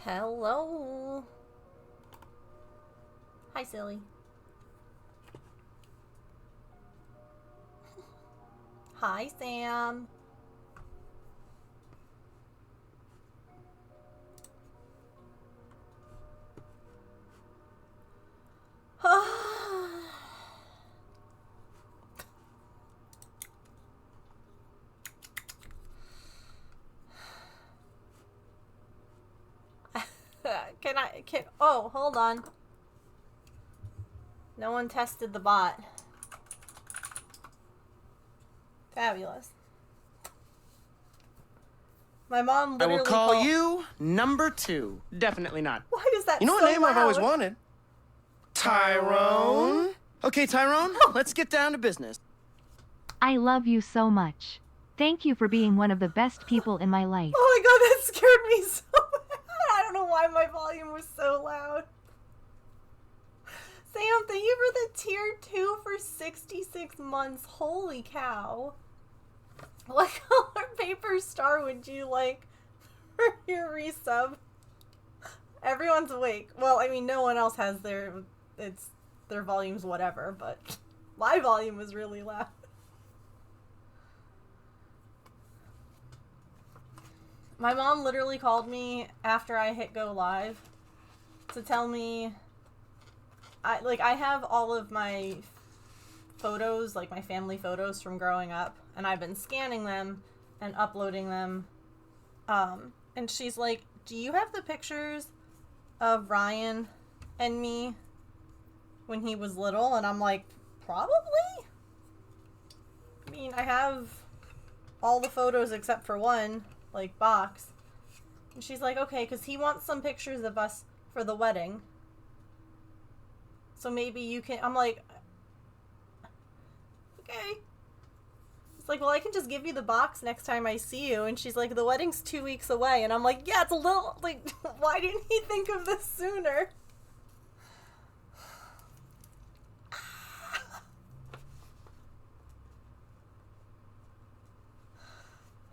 Hello. Hi, silly. Hi, Sam. Oh, hold on. No one tested the bot. Fabulous. My mom I literally will call you number 2. Definitely not. Why is that You know so a name I've always loud? wanted? Tyrone. Okay, Tyrone, let's get down to business. I love you so much. Thank you for being one of the best people in my life. Oh my god, that scared me so bad. I don't know why my volume was so loud. Sam, thank you for the tier 2 for 66 months. Holy cow. What color paper star would you like for your resub? Everyone's awake. Well, I mean, no one else has their volumes whatever, but my volume was really loud. My mom literally called me after I hit go live to tell me I have all of my photos, like my family photos from growing up, and I've been scanning them and uploading them. And she's like, "Do you have the pictures of Ryan and me when he was little?" And I'm like, "Probably." I mean, I have all the photos except for one, like, box. And she's like, "Okay, because he wants some pictures of us for the wedding. So maybe you can..." I'm like, "Okay." It's like, "Well, I can just give you the box next time I see you." And she's like, "The wedding's 2 weeks away." And I'm like, "Yeah, it's a little, like, why didn't he think of this sooner?"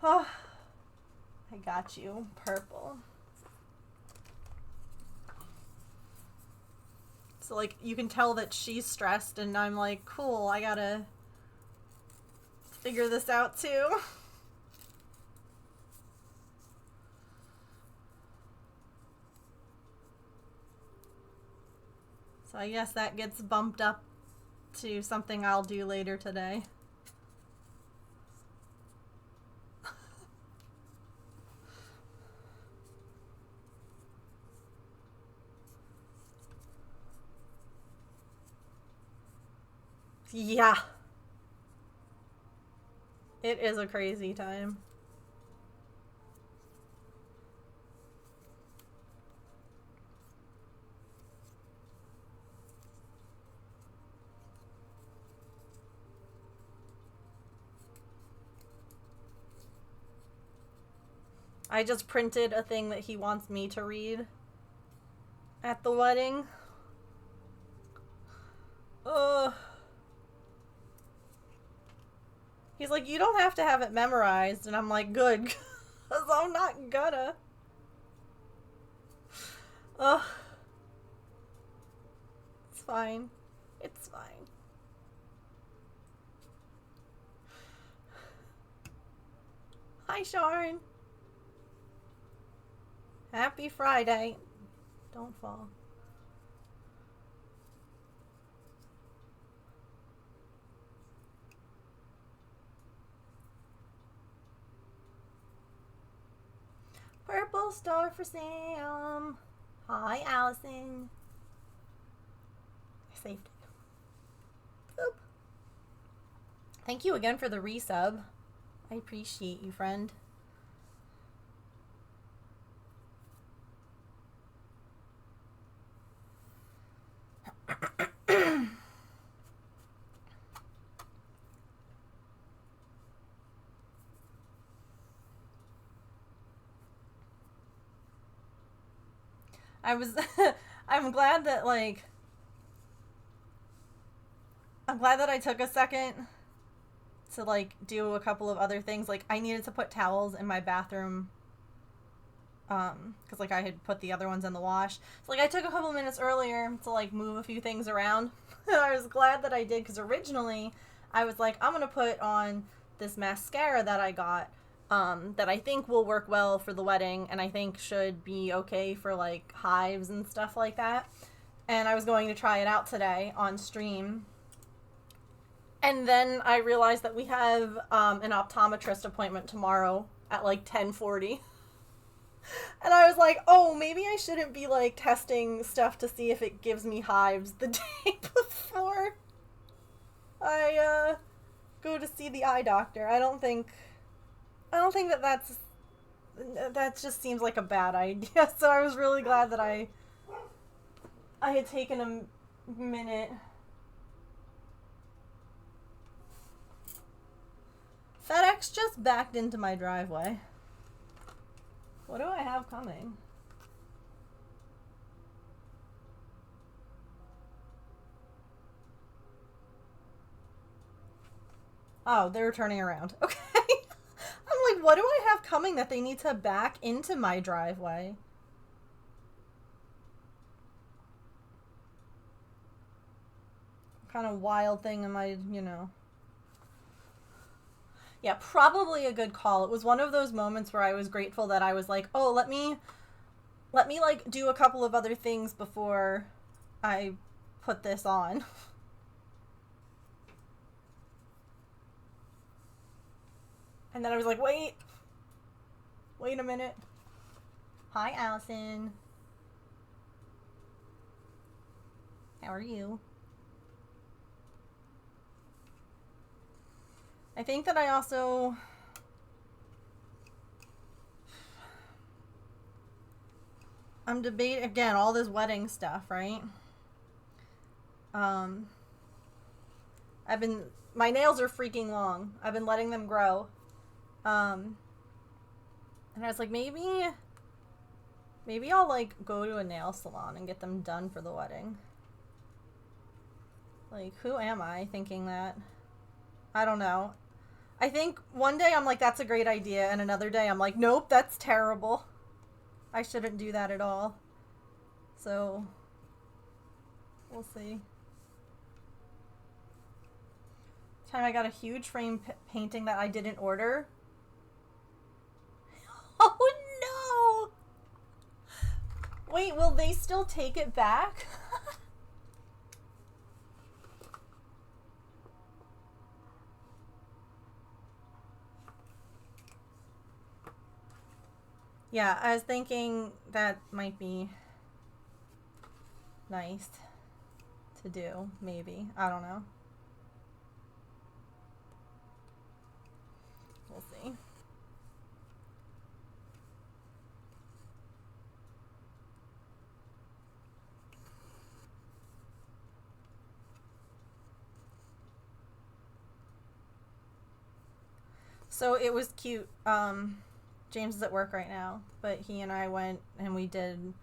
Oh, I got you. Purple. So, like, you can tell that she's stressed, and I'm like, cool, I gotta figure this out, too. So I guess that gets bumped up to something I'll do later today. Yeah. It is a crazy time. I just printed a thing that he wants me to read at the wedding. Ugh. He's like, "You don't have to have it memorized." And I'm like, "Good, because I'm not gonna." Ugh. It's fine. It's fine. Hi, Sharon. Happy Friday. Don't fall. Purple star for Sam. Hi, Allison. I saved it. Boop. Thank you again for the resub. I appreciate you, friend. I was I'm glad that I'm glad that I took a second to do a couple of other things. Like, I needed to put towels in my bathroom because like I had put the other ones in the wash. So like I took a couple minutes earlier to like move a few things around. And I was glad that I did, because originally I was like, I'm gonna put on this mascara that I got, that I think will work well for the wedding, and I think should be okay for like hives and stuff like that. And I was going to try it out today on stream. And then I realized that we have an optometrist appointment tomorrow at like 10:40. And I was like, oh, maybe I shouldn't be like testing stuff to see if it gives me hives the day before I go to see the eye doctor. I don't think that just seems like a bad idea. So I was really glad that I had taken a minute. FedEx just backed into my driveway. What do I have coming? Oh, they're turning around. Okay. I'm like, what do I have coming that they need to back into my driveway? What kind of wild thing am I, you know? Yeah, probably a good call. It was one of those moments where I was grateful that I was like, oh, let me like do a couple of other things before I put this on. And then I was like, wait a minute. Hi, Allison. How are you? I think that I also... I'm debating, again, all this wedding stuff, right? My nails are freaking long. I've been letting them grow. And I was like, maybe I'll, like, go to a nail salon and get them done for the wedding. Like, who am I thinking that? I don't know. I think one day I'm like, that's a great idea, and another day I'm like, nope, that's terrible. I shouldn't do that at all. So, we'll see. Time I got a huge frame painting that I didn't order. Oh no! Wait, will they still take it back? Yeah, I was thinking that might be nice to do, maybe. I don't know. We'll see. So it was cute. James is at work right now, but he and I went and we did,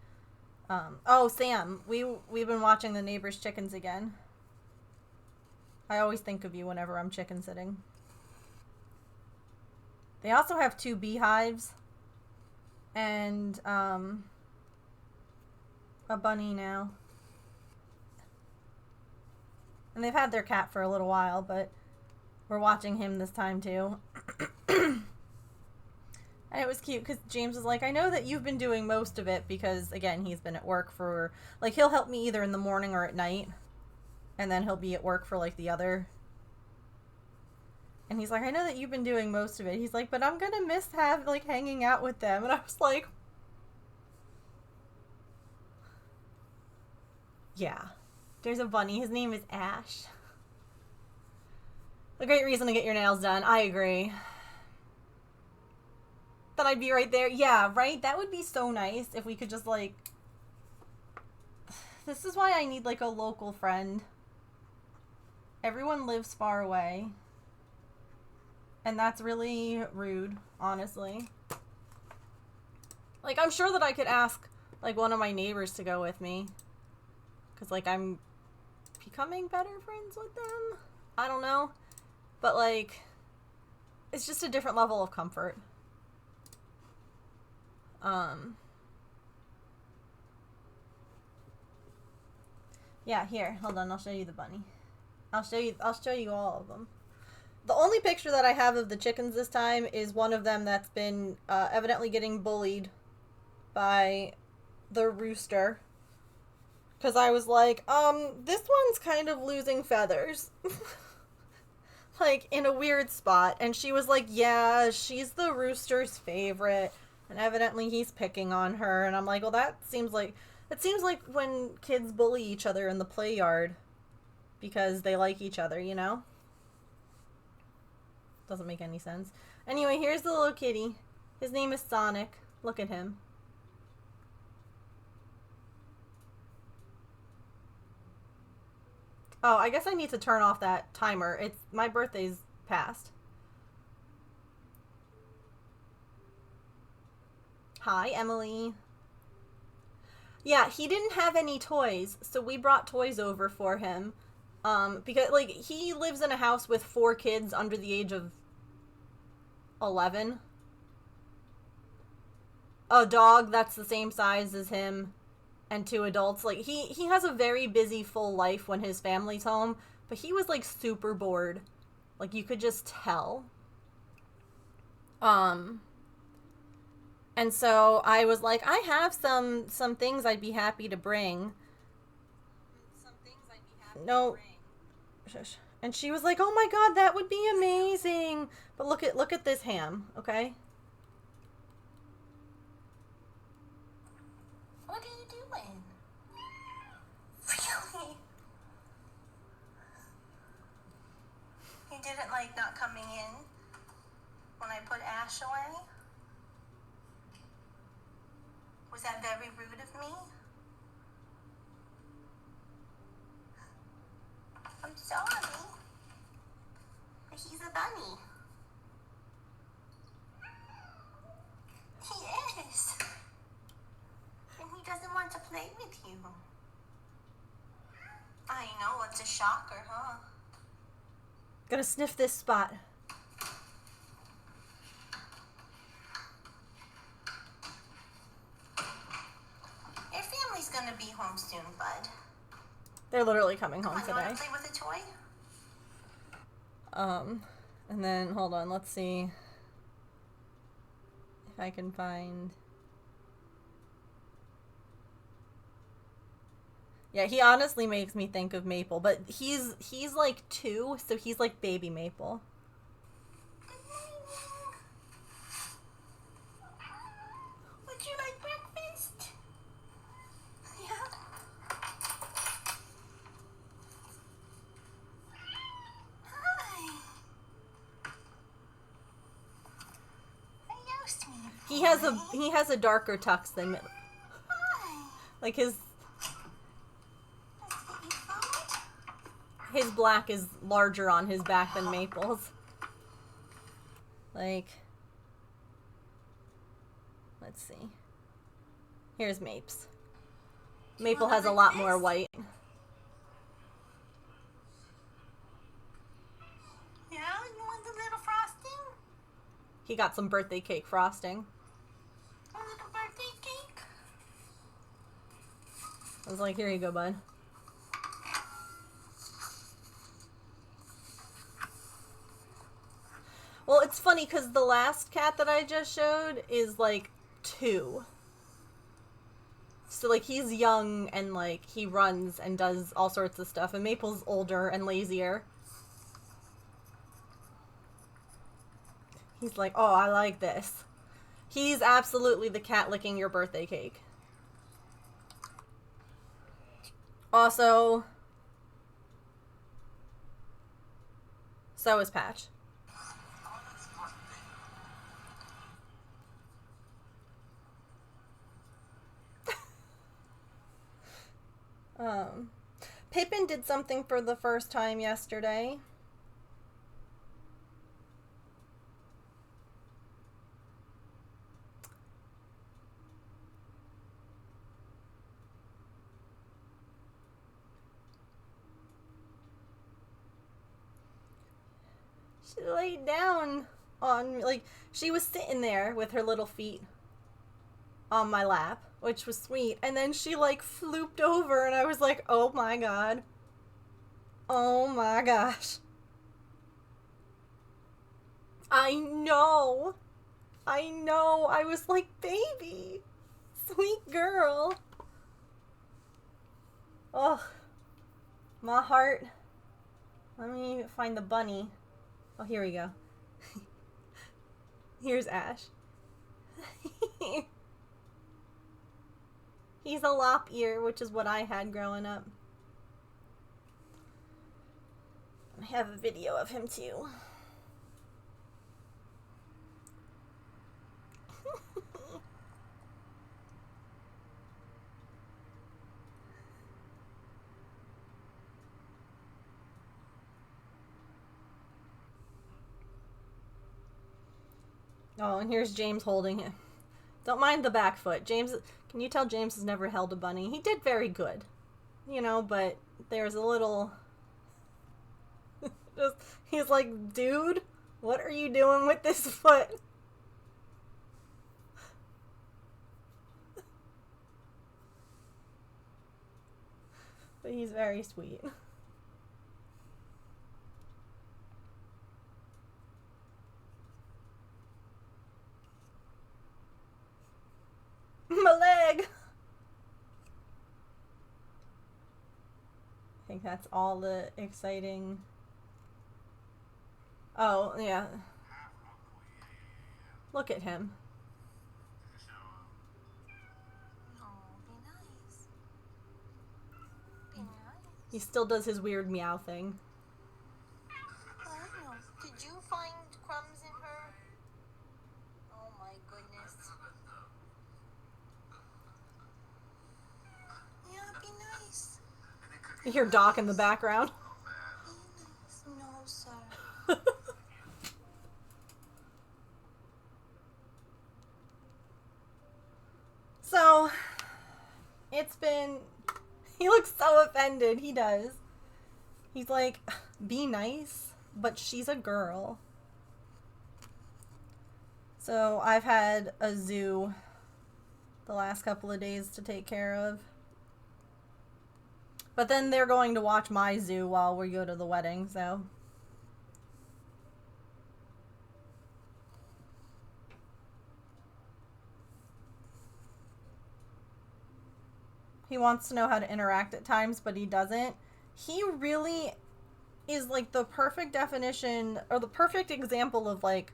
oh, Sam, we've been watching The Neighbor's Chickens again. I always think of you whenever I'm chicken sitting. They also have 2 beehives and, a bunny now. And they've had their cat for a little while, but we're watching him this time too. And it was cute because James was like, I know that you've been doing most of it because, again, he's been at work for, like, he'll help me either in the morning or at night. And then he'll be at work for, like, the other. And he's like, I know that you've been doing most of it. He's like, but I'm going to miss hanging out with them. And I was like, yeah. There's a bunny. His name is Ash. A great reason to get your nails done. I agree. That I'd be right there. Yeah, right? That would be so nice if we could just, like... This is why I need, like, a local friend. Everyone lives far away. And that's really rude, honestly. Like, I'm sure that I could ask, like, one of my neighbors to go with me. Because, like, I'm becoming better friends with them. I don't know. But, like, it's just a different level of comfort. Um, yeah, here, hold on, I'll show you the bunny. I'll show you all of them. The only picture that I have of the chickens this time is one of them that's been evidently getting bullied by the rooster. Because I was like, this one's kind of losing feathers. Like, in a weird spot. And she was like, yeah, she's the rooster's favorite. And evidently he's picking on her. And I'm like, well, it seems like when kids bully each other in the play yard. Because they like each other, you know? Doesn't make any sense. Anyway, here's the little kitty. His name is Sonic. Look at him. Oh, I guess I need to turn off that timer. My birthday's past. Hi, Emily. Yeah, he didn't have any toys, so we brought toys over for him. Because, like, he lives in a house with 4 kids under the age of 11. A dog that's the same size as him, and 2 adults. Like, he has a very busy, full life when his family's home, but he was, like, super bored. Like, you could just tell. And so I was like, I have some things I'd be happy to bring. No. Shush. And she was like, oh my god, that would be amazing. But look at this ham, okay? What are you doing? Really? You didn't like not coming in when I put Ash away? Was that very rude of me? I'm sorry. But he's a bunny. He is. And he doesn't want to play with you. I know, it's a shocker, huh? Gotta sniff this spot. Your family's gonna be home soon, bud. They're literally coming home Come on, you today. wanna play with a toy? And then, hold on, let's see if I can find... Yeah, he honestly makes me think of Maple, but he's like 2, so he's like baby Maple. Good morning. Would you like breakfast? Yeah. Hi. Hello, sweetie. He has a darker tux than Hi. like his Let's get you food. his black is larger on his back than Maple's. Like, let's see. Here's Mapes. Maple has a lot more white. Yeah, you want the little frosting? He got some birthday cake frosting. A little birthday cake? I was like, here you go, bud. Well, it's funny because the last cat that I just showed is like 2. So, like, he's young and, like, he runs and does all sorts of stuff. And Maple's older and lazier. He's like, oh, I like this. He's absolutely the cat licking your birthday cake. Also, so is Patch. Pippin did something for the first time yesterday. She laid down on, like, she was sitting there with her little feet on my lap, which was sweet. And then she like flooped over and I was like, oh my god. Oh my gosh. I know. I know. I was like, baby. Sweet girl. Oh. My heart. Let me find the bunny. Oh, here we go. Here's Ash. He's a lop ear, which is what I had growing up. I have a video of him too. Oh, and here's James holding him. Don't mind the back foot. James, can you tell James has never held a bunny? He did very good. You know, but there's a little... Just, he's like, dude, what are you doing with this foot? But he's very sweet. My leg! I think that's all the exciting... Oh, yeah. Look at him. Oh, be nice. Be nice. He still does his weird meow thing. I don't know. Did you find crumbs in her? Oh my goodness. Yeah, be nice. You hear Doc in the background. Be nice. No, sir. So, it's been... He looks so offended. He does. He's like, be nice, but she's a girl. So, I've had a zoo the last couple of days to take care of. But then they're going to watch my zoo while we go to the wedding, so... He wants to know how to interact at times, but he doesn't. He really is like the perfect definition, or the perfect example of like,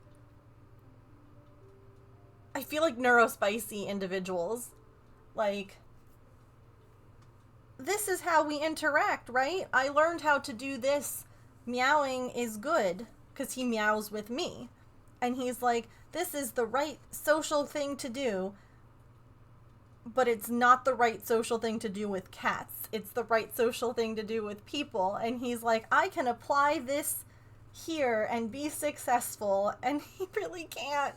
I feel like neurospicy individuals. Like, this is how we interact, right? I learned how to do this. Meowing is good, because he meows with me. And he's like, this is the right social thing to do. But it's not the right social thing to do with cats. It's the right social thing to do with people. And he's like, I can apply this here and be successful. And he really can't.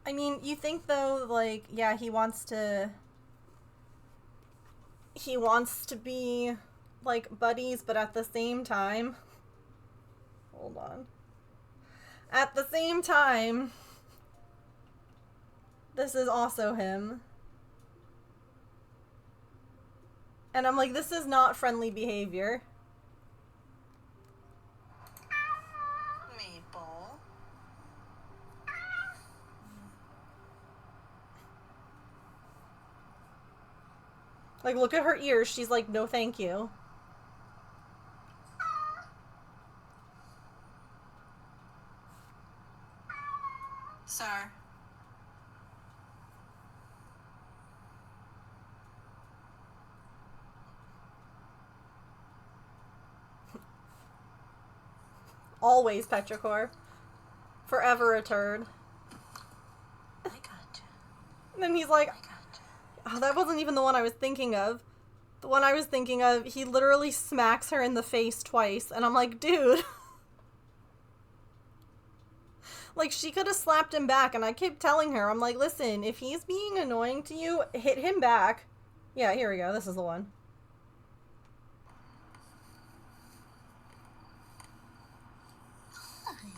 I mean, you think though, like, yeah, he wants to be like buddies, but at the same time, hold on. At the same time, this is also him. And I'm like, this is not friendly behavior. Maple. Like, look at her ears. She's like, no thank you. Sir. Always petrichor. Forever a turd. I gotcha. And then he's like, I gotcha. oh, that wasn't even the one I was thinking of. The one I was thinking of, he literally smacks her in the face twice. And I'm like, dude. Like, she could have slapped him back. And I kept telling her, I'm like, listen, if he's being annoying to you, hit him back. Yeah, here we go. This is the one. Hi.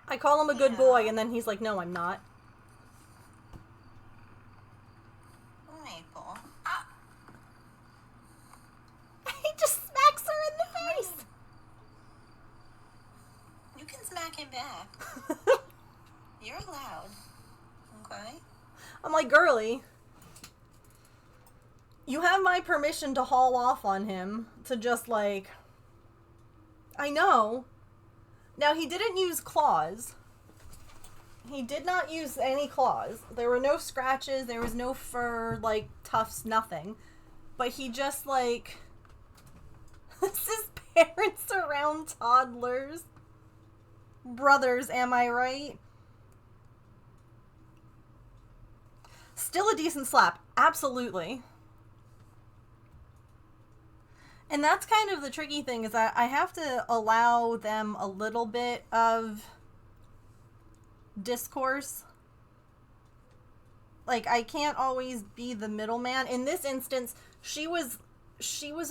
I call him a good Yeah. boy, and then he's like, no, I'm not. Maple. He just smacks her in the face. You can smack him back. You're allowed. Okay? I'm like, girly, you have my permission to haul off on him, to just, like... I know. Now, he didn't use claws. He did not use any claws. There were no scratches, there was no fur, like, tufts, nothing. But he just, like... This is parents around toddlers. Brothers, am I right? Still a decent slap. Absolutely. And that's kind of the tricky thing, is that I have to allow them a little bit of discourse. Like, I can't always be the middleman. In this instance, she was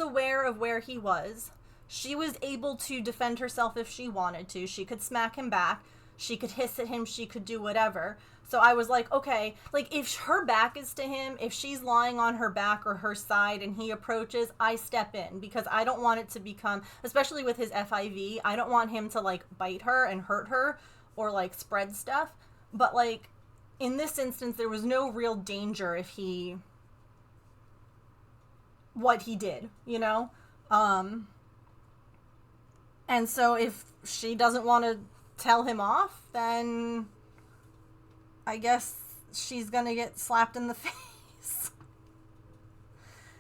aware of where he was. She was able to defend herself if she wanted to. She could smack him back. She could hiss at him. She could do whatever. So I was like, okay, like, if her back is to him, if she's lying on her back or her side and he approaches, I step in, because I don't want it to become, especially with his FIV, I don't want him to, like, bite her and hurt her or, like, spread stuff. But, like, in this instance, there was no real danger if what he did, you know? And so if she doesn't want to tell him off, then I guess she's gonna get slapped in the face.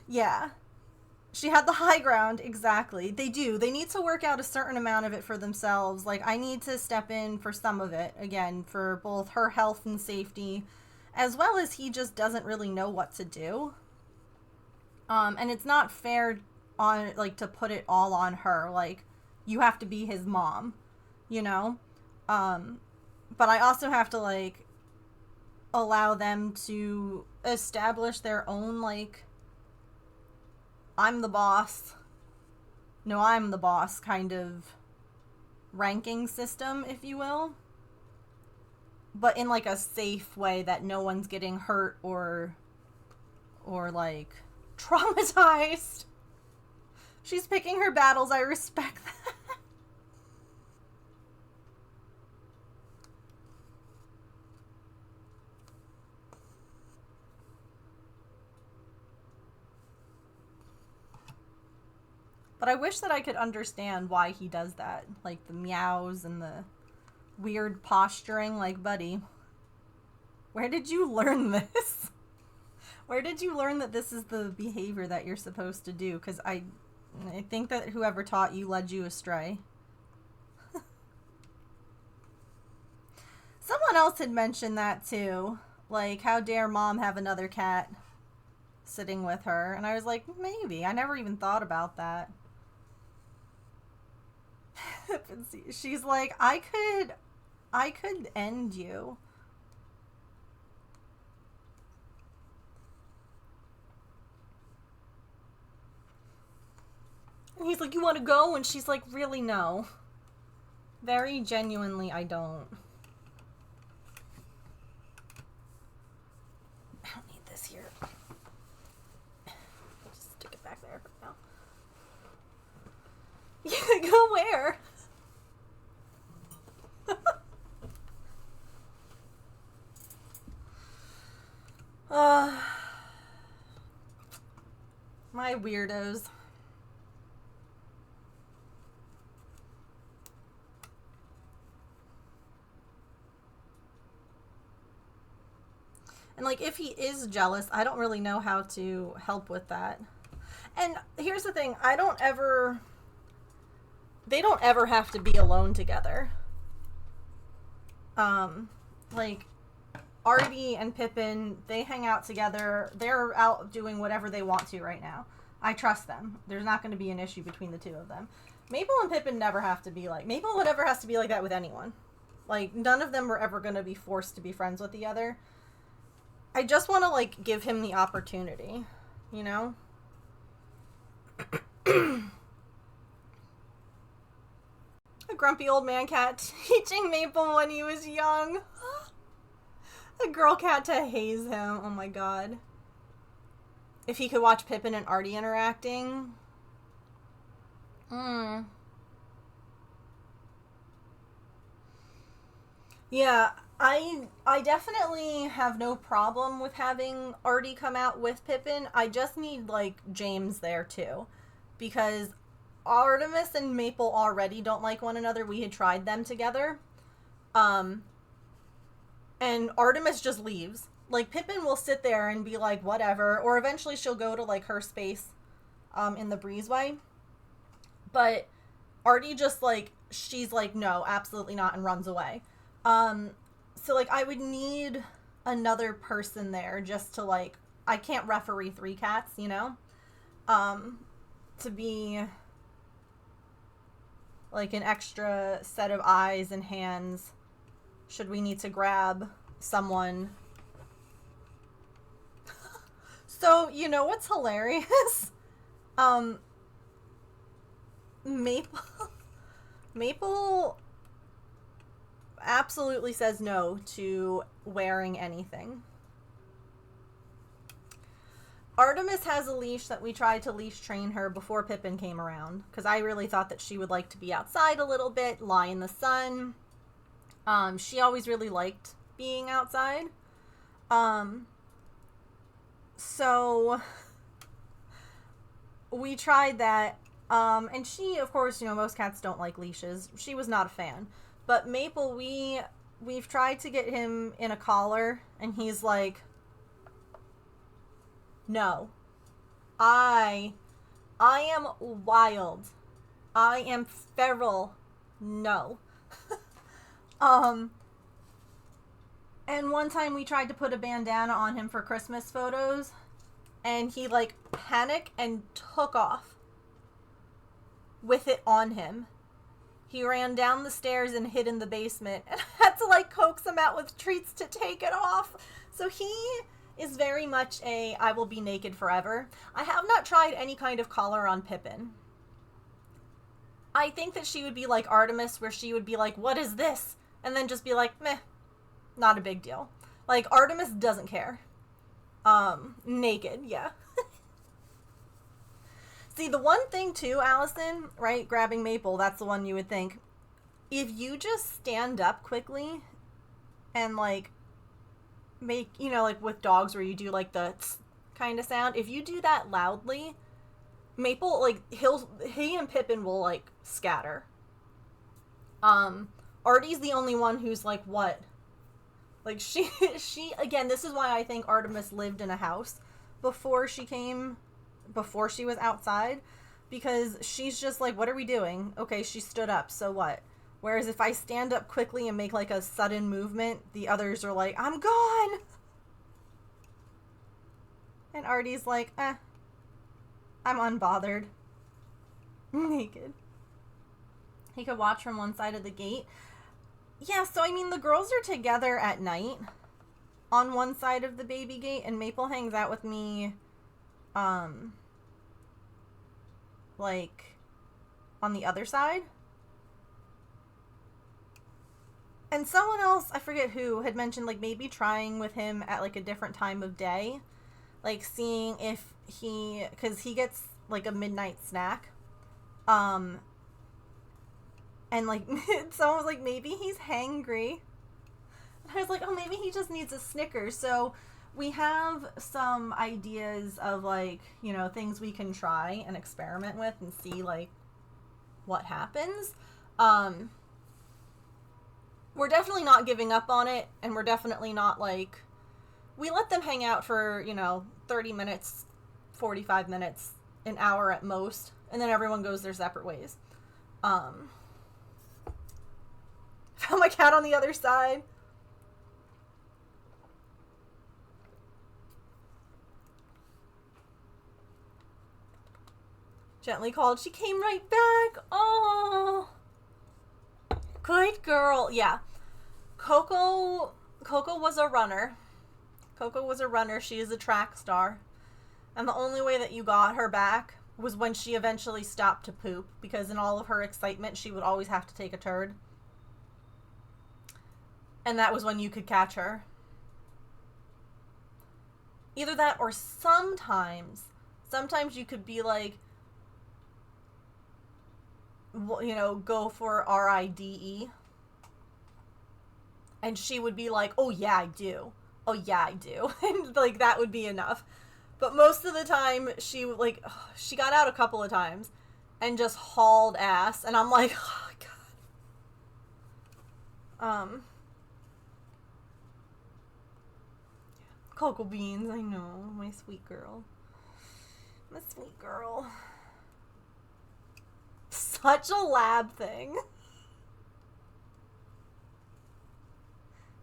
Yeah. She had the high ground, exactly. They do. They need to work out a certain amount of it for themselves. Like, I need to step in for some of it, again, for both her health and safety, as well as he just doesn't really know what to do. And it's not fair on, like, to put it all on her. Like, you have to be his mom, you know? But I also have to, like, allow them to establish their own, like, I'm the boss. No, I'm the boss kind of ranking system, if you will. But in, like, a safe way that no one's getting hurt or like, traumatized. She's picking her battles. I respect that. But I wish that I could understand why he does that. Like, the meows and the weird posturing. Like, buddy, where did you learn this? Where did you learn that this is the behavior that you're supposed to do? Because I think that whoever taught you led you astray. Someone else had mentioned that too. Like, how dare mom have another cat sitting with her? And I was like, maybe. I never even thought about that. She's like, I could end you. And he's like, you want to go? And she's like, really, no. Very genuinely, I don't. I don't need this here. Just stick it back there for now. Yeah, go where? My weirdos. And, like, if he is jealous, I don't really know how to help with that. And here's the thing, they don't ever have to be alone together. Like, Artie and Pippin, they hang out together. They're out doing whatever they want to right now. I trust them. There's not going to be an issue between the two of them. Maple and Pippin never have to be like... Maple never has to be like that with anyone. Like, none of them are ever going to be forced to be friends with the other. I just want to, like, give him the opportunity, you know? grumpy old man cat teaching Maple when he was young. A girl cat to haze him. Oh my god. If he could watch Pippin and Artie interacting. Yeah, I definitely have no problem with having Artie come out with Pippin. I just need, like, James there, too. Because Artemis and Maple already don't like one another. We had tried them together. And Artemis just leaves. Like, Pippin will sit there and be like, whatever. Or eventually she'll go to, like, her space in the breezeway. But Artie just, like, she's like, no, absolutely not, and runs away. So, like, I would need another person there just to, like, I can't referee 3 cats, you know? To be, like, an extra set of eyes and hands should we need to grab someone. So, you know what's hilarious? Maple absolutely says no to wearing anything. Artemis has a leash that we tried to leash train her before Pippin came around, because I really thought that she would like to be outside a little bit, lie in the sun. She always really liked being outside. So we tried that, and she, of course, you know, most cats don't like leashes. She was not a fan. But Maple, we've tried to get him in a collar, and he's like, no. I am wild. I am feral. No. And one time we tried to put a bandana on him for Christmas photos, and he, like, panicked and took off with it on him. He ran down the stairs and hid in the basement, and I had to, like, coax him out with treats to take it off. So he is very much a I will be naked forever. I have not tried any kind of collar on Pippin. I think that she would be like Artemis, where she would be like, what is this? And then just be like, meh, not a big deal. Like, Artemis doesn't care. Naked, yeah. See, the one thing too, Allison, right, grabbing Maple, that's the one you would think. If you just stand up quickly and, like, make, you know, like with dogs where you do, like, the tss kind of sound, if you do that loudly, Maple, like, he and Pippin will, like, scatter. Artie's the only one who's like, what? Like, she, again, this is why I think Artemis lived in a house before she was outside, because she's just like, what are we doing? Okay, she stood up, so what? Whereas if I stand up quickly and make, like, a sudden movement, the others are like, I'm gone! And Artie's like, I'm unbothered. Naked. He could watch from one side of the gate. Yeah, so, I mean, the girls are together at night on one side of the baby gate, and Maple hangs out with me, like, on the other side. And someone else, I forget who, had mentioned, like, maybe trying with him at, like, a different time of day. Like, seeing if because he gets, like, a midnight snack. And, like, someone was like, maybe he's hangry. And I was like, oh, maybe he just needs a Snickers. So we have some ideas of, like, you know, things we can try and experiment with and see, like, what happens. We're definitely not giving up on it, and we're definitely not, like, we let them hang out for, you know, 30 minutes, 45 minutes, an hour at most, and then everyone goes their separate ways. Found my cat on the other side. Gently called. She came right back. Oh, good girl. Yeah. Coco was a runner. Coco was a runner. She is a track star. And the only way that you got her back was when she eventually stopped to poop, because in all of her excitement, she would always have to take a turd. And that was when you could catch her. Either that, or sometimes you could be like, you know, go for RIDE. And she would be like, oh yeah, I do. Oh yeah, I do. And like, that would be enough. But most of the time, she got out a couple of times and just hauled ass. And I'm like, oh god. Cocoa beans, I know. My sweet girl. My sweet girl. Such a lab thing.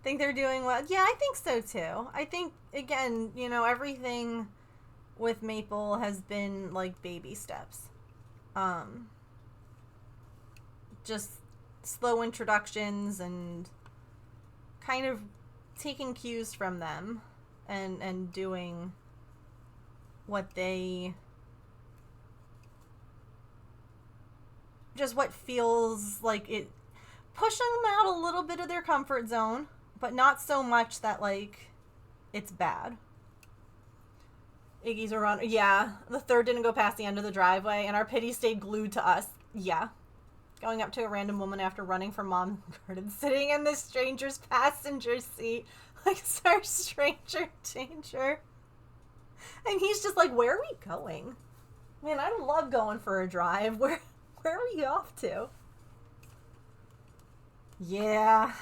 Think they're doing well? Yeah, I think so too. I think, again, you know, everything with Maple has been like baby steps. Just slow introductions and kind of taking cues from them and doing what they, just what feels like it, pushing them out a little bit of their comfort zone, but not so much that, like, it's bad. Iggy's a runner. Yeah, the third didn't go past the end of the driveway, and our pity stayed glued to us. Yeah. Going up to a random woman after running from mom's garden, sitting in the stranger's passenger seat, like, our stranger danger. And he's just like, where are we going? Man, I love going for a drive. Where are we off to? Yeah.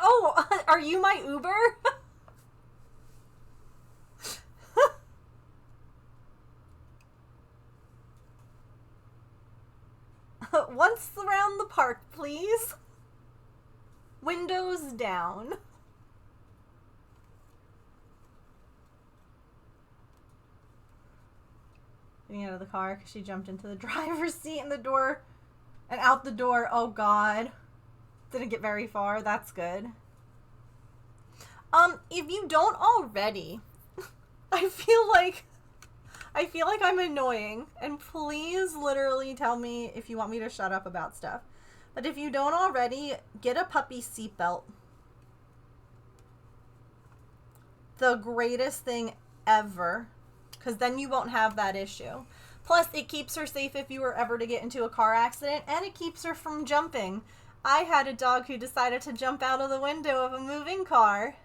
Oh, are you my Uber? Once around the park, please. Windows down. Getting out of the car because she jumped into the driver's seat and the door and out the door. Oh god. Didn't get very far. That's good. If you don't already, I feel like I'm annoying, and please literally tell me if you want me to shut up about stuff. But if you don't already, get a puppy seatbelt. The greatest thing ever, because then you won't have that issue. Plus, it keeps her safe if you were ever to get into a car accident, and it keeps her from jumping. I had a dog who decided to jump out of the window of a moving car.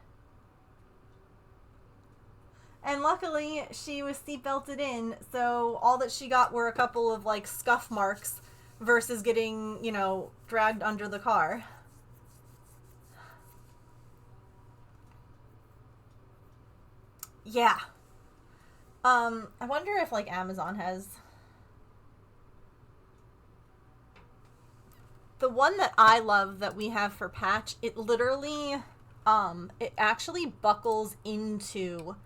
And luckily, she was seatbelted in, so all that she got were a couple of, like, scuff marks versus getting, you know, dragged under the car. Yeah. I wonder if, like, Amazon has... The one that I love that we have for Patch, it literally, it actually buckles into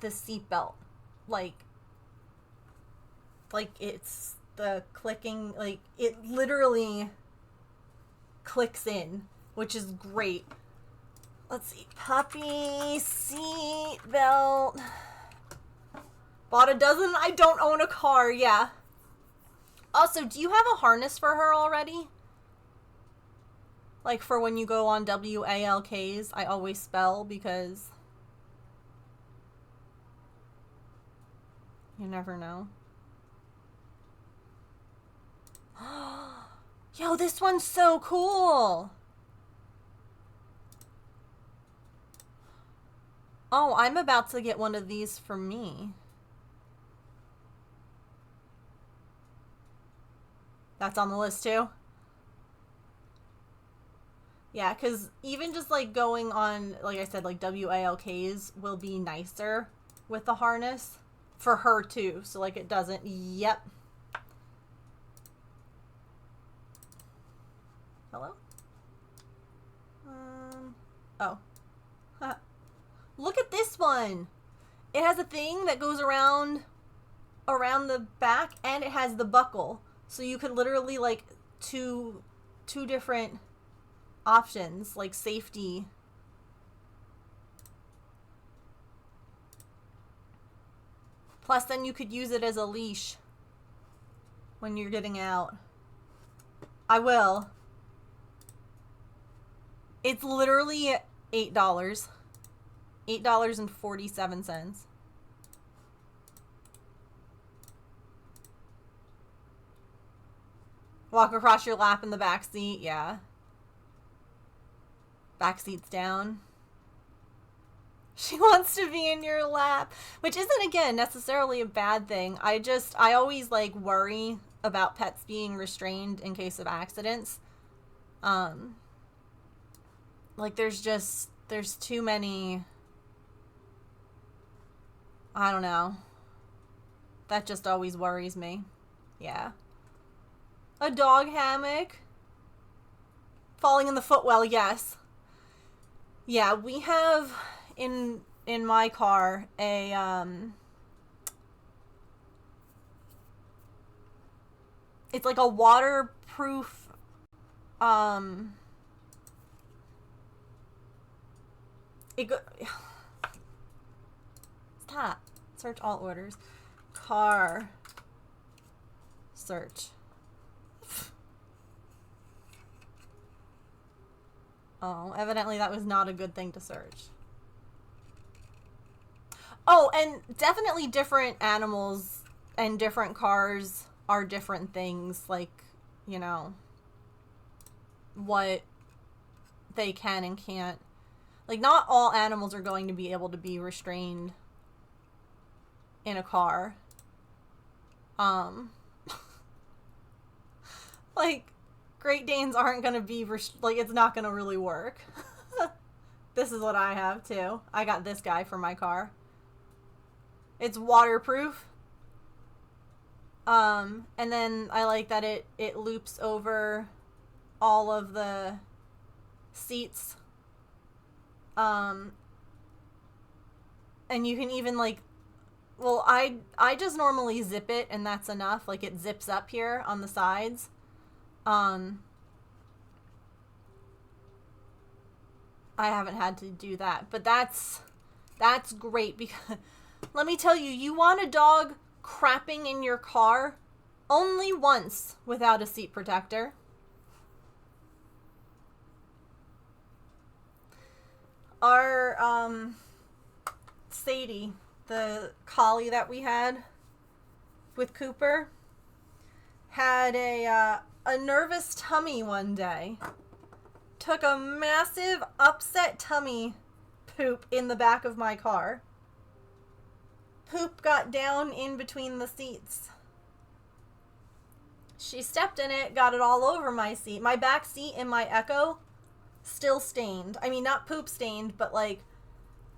the seatbelt. Like it's the clicking, like, it literally clicks in, which is great. Let's see. Puppy seatbelt. Bought a dozen. I don't own a car. Yeah. Also, do you have a harness for her already? Like, for when you go on WALKs, I always spell because you never know. Yo, this one's so cool. Oh, I'm about to get one of these for me. That's on the list too. Yeah, because even just, like, going on, like I said, like, WALKs will be nicer with the harness for her too. So, like, it doesn't. Yep. Hello? Oh. Look at this one. It has a thing that goes around around the back, and it has the buckle. So you could literally, like, two different options, like safety. Plus, then you could use it as a leash when you're getting out. I will. It's literally $8. $8.47. Walk across your lap in the back seat, yeah. Back seat's down. She wants to be in your lap, which isn't, again, necessarily a bad thing. I always, like, worry about pets being restrained in case of accidents. Like, there's too many, I don't know. That just always worries me. Yeah. A dog hammock. Falling in the footwell, yes. Yeah, we have in my car a it's like a waterproof stop. Search all orders. Car search. Oh, evidently that was not a good thing to search. Oh, and definitely different animals and different cars are different things, like, you know, what they can and can't. Like, not all animals are going to be able to be restrained in a car. Like, Great Danes aren't going to be, like, it's not going to really work. This is what I have, too. I got this guy for my car. It's waterproof. And then I like that it loops over all of the seats. And you can even, like, well, I just normally zip it and that's enough. Like, it zips up here on the sides. I haven't had to do that, but that's great because let me tell you, you want a dog crapping in your car only once without a seat protector. Our Sadie, the collie that we had with Cooper, had a nervous tummy one day. Took a massive upset tummy poop in the back of my car. Poop got down in between the seats. She stepped in it, got it all over my seat. My back seat in my Echo, still stained. I mean, not poop stained, but, like,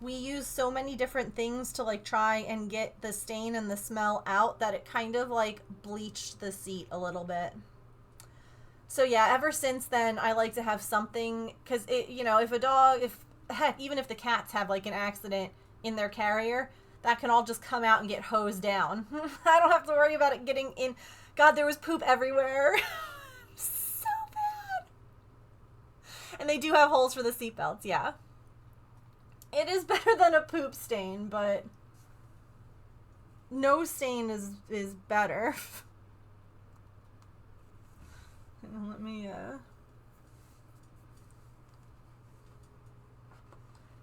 we use so many different things to, like, try and get the stain and the smell out that it kind of, like, bleached the seat a little bit. So, yeah, ever since then, I like to have something, because, you know, if a dog, heck, even if the cats have, like, an accident in their carrier, that can all just come out and get hosed down. I don't have to worry about it getting in. God, there was poop everywhere. So bad. And they do have holes for the seatbelts, yeah. It is better than a poop stain, but no stain is better. Let me,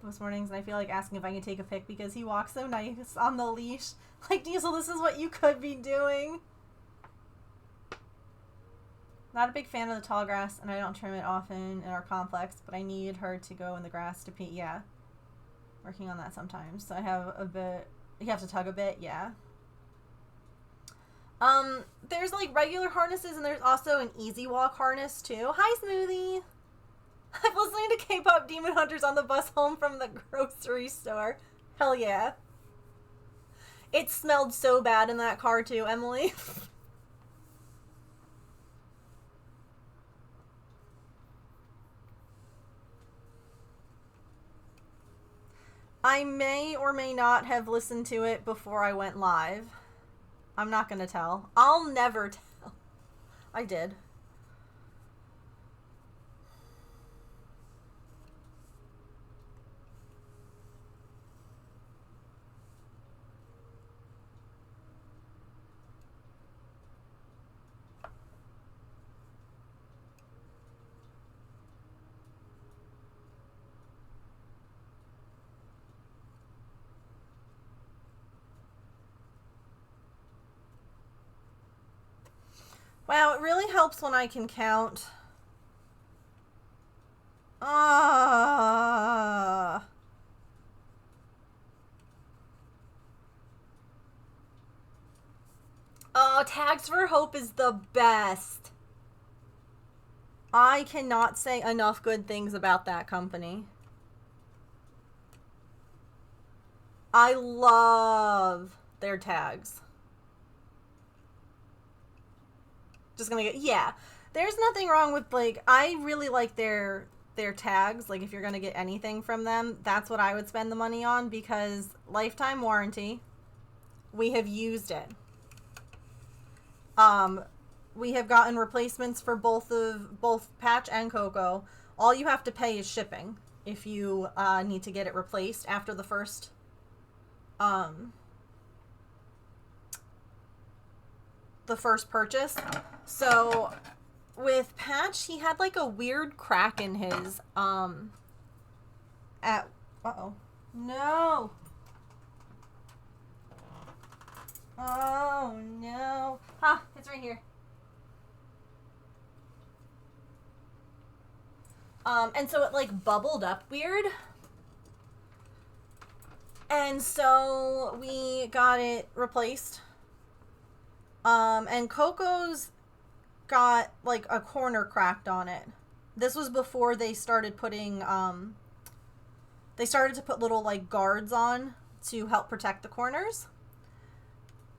most mornings, and I feel like asking if I can take a pic because he walks so nice on the leash. Like, Diesel, this is what you could be doing. Not a big fan of the tall grass, and I don't trim it often in our complex, but I need her to go in the grass to pee. Yeah. Working on that sometimes. So I have a bit, you have to tug a bit, yeah. There's, like, regular harnesses, and there's also an easy walk harness, too. Hi, Smoothie! I'm listening to K-pop Demon Hunters on the bus home from the grocery store. Hell yeah. It smelled so bad in that car, too, Emily. I may or may not have listened to it before I went live. I'm not gonna tell. I'll never tell. I did. Wow, it really helps when I can count. Ah. Oh, Tags for Hope is the best. I cannot say enough good things about that company. I love their tags. Just gonna get, yeah. There's nothing wrong with, like, I really like their tags. Like, if you're gonna get anything from them, that's what I would spend the money on, because lifetime warranty. We have used it. We have gotten replacements for both Patch and Coco. All you have to pay is shipping if you need to get it replaced after the first purchase. So with Patch, he had like a weird crack in his no. Oh no. Ha, it's right here. And so it like bubbled up weird. And so we got it replaced. And Coco's got like a corner cracked on it. This was before they started putting, they started to put little like guards on to help protect the corners.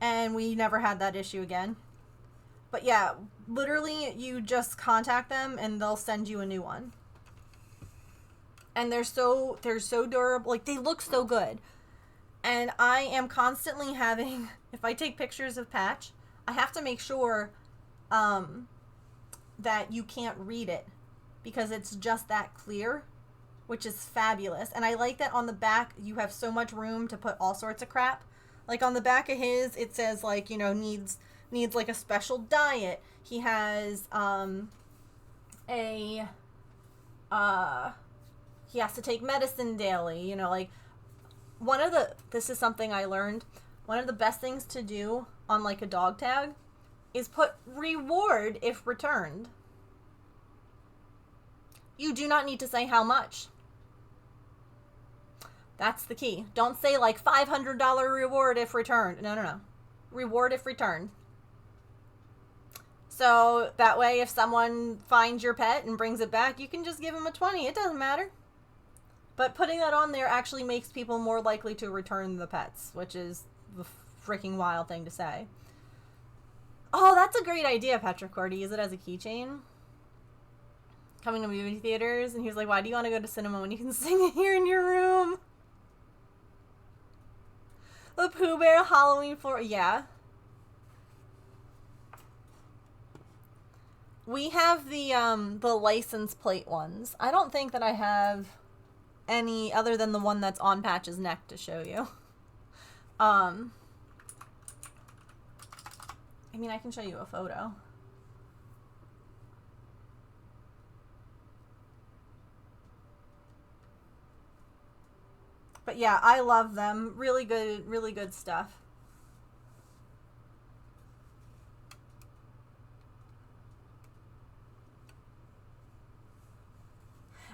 And we never had that issue again. But yeah, literally you just contact them and they'll send you a new one. And they're so durable. Like, they look so good. And I am constantly having, if I take pictures of Patch, I have to make sure that you can't read it, because it's just that clear, which is fabulous. And I like that on the back you have so much room to put all sorts of crap. Like on the back of his, it says like, you know, needs like a special diet. He has he has to take medicine daily, you know, like this is something I learned. One of the best things to do on like a dog tag is put reward if returned. You do not need to say how much. That's the key. Don't say like $500 reward if returned. No. Reward if returned. So that way if someone finds your pet and brings it back, you can just give them a 20. It doesn't matter. But putting that on there actually makes people more likely to return the pets, which is the freaking wild thing to say. Oh, that's a great idea, Patrick Cordy. Use it as a keychain. Coming to movie theaters, and he was like, why do you want to go to cinema when you can sing it here in your room? The Pooh Bear Halloween floor. Yeah. We have the license plate ones. I don't think that I have any other than the one that's on Patch's neck to show you. I mean, I can show you a photo. But yeah, I love them. Really good stuff.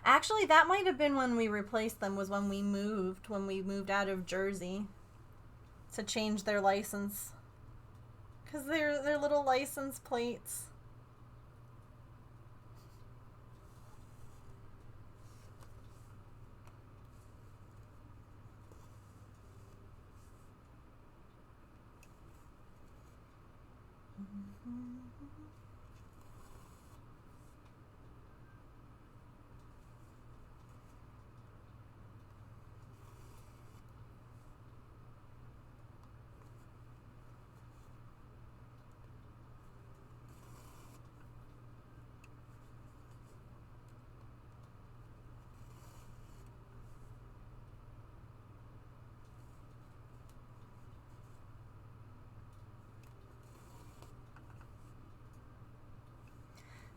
Actually, that might have been when we replaced them, was when we moved out of Jersey to change their license. Because they're little license plates.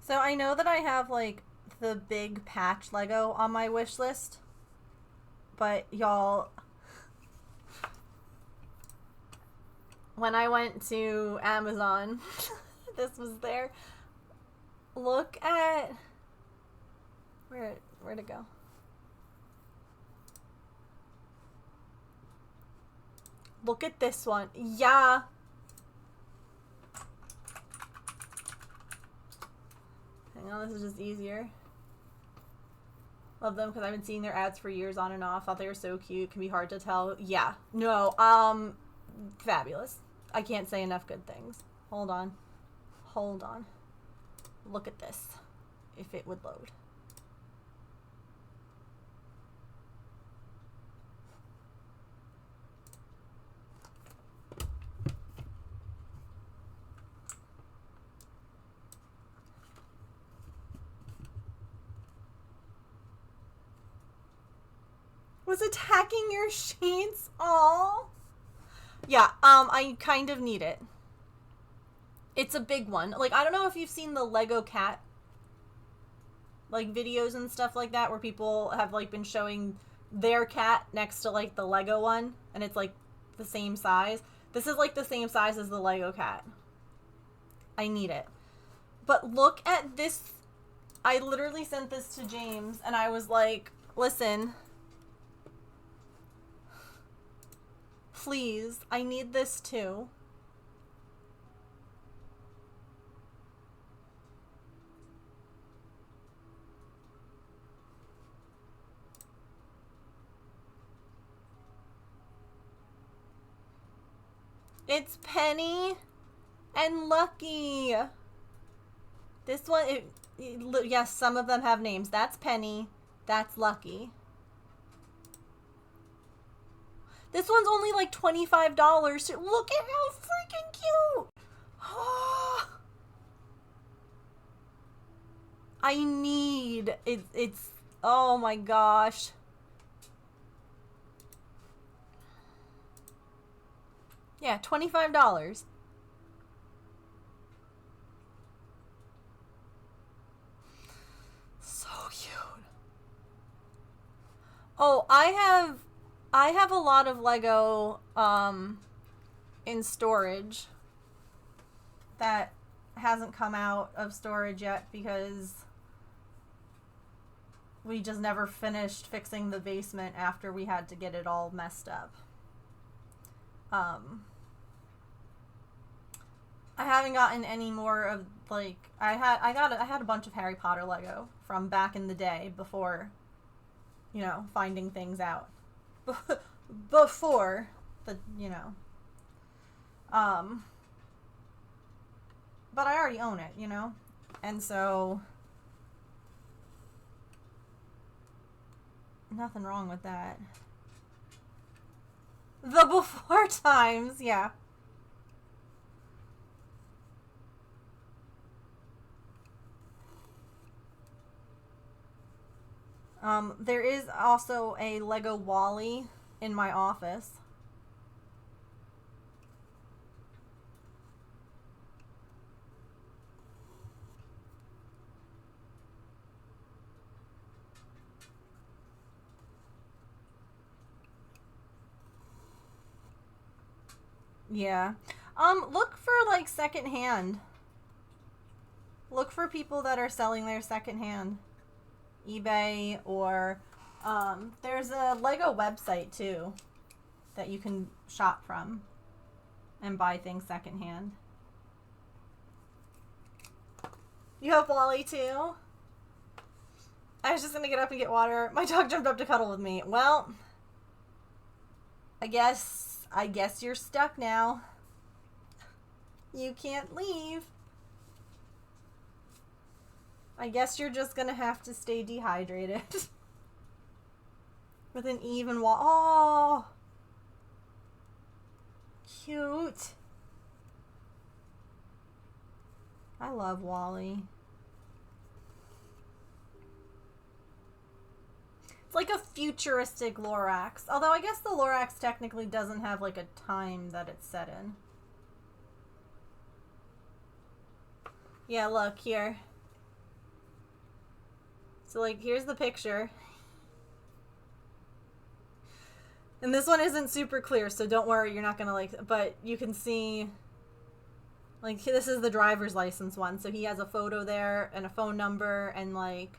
So I know that I have, like, the big patch Lego on my wish list. But, y'all, when I went to Amazon, this was there. Look at... Where'd it go? Look at this one. Yeah. Hang on, this is just easier. Love them because I've been seeing their ads for years on and off. Thought they were so cute. Can be hard to tell. Yeah. No. Fabulous. I can't say enough good things. Hold on. Hold on. Look at this. If it would load. Was attacking your sheets? Aww. Yeah, I kind of need it. It's a big one. Like, I don't know if you've seen the Lego cat, like, videos and stuff like that, where people have, like, been showing their cat next to, like, the Lego one, and it's, like, the same size. This is, like, the same size as the Lego cat. I need it. But look at this. I literally sent this to James, and I was like, listen... Please, I need this too. It's Penny and Lucky. This one, yes, some of them have names. That's Penny. That's Lucky. This one's only like $25. Look at how freaking cute. I need it. It's oh my gosh. Yeah, $25. So cute. Oh, I have a lot of Lego in storage that hasn't come out of storage yet because we just never finished fixing the basement after we had to get it all messed up. I haven't gotten any more of, like, I had a bunch of Harry Potter Lego from back in the day before, you know, finding things out. Before the, you know, but I already own it, you know, and so nothing wrong with that. The before times, yeah. There is also a Lego Wall-E in my office. Yeah. Look for, like, secondhand. Look for people that are selling their secondhand. eBay or, there's a Lego website, too, that you can shop from and buy things secondhand. You have Wally, too? I was just gonna get up and get water. My dog jumped up to cuddle with me. Well, I guess you're stuck now. You can't leave. I guess you're just gonna have to stay dehydrated. With an even wall. Oh! Cute. I love Wally. It's like a futuristic Lorax. Although I guess the Lorax technically doesn't have like a time that it's set in. Yeah, look here. So, like, here's the picture. And this one isn't super clear, so don't worry, you're not gonna, like, but you can see, like, this is the driver's license one, so he has a photo there, and a phone number, and, like,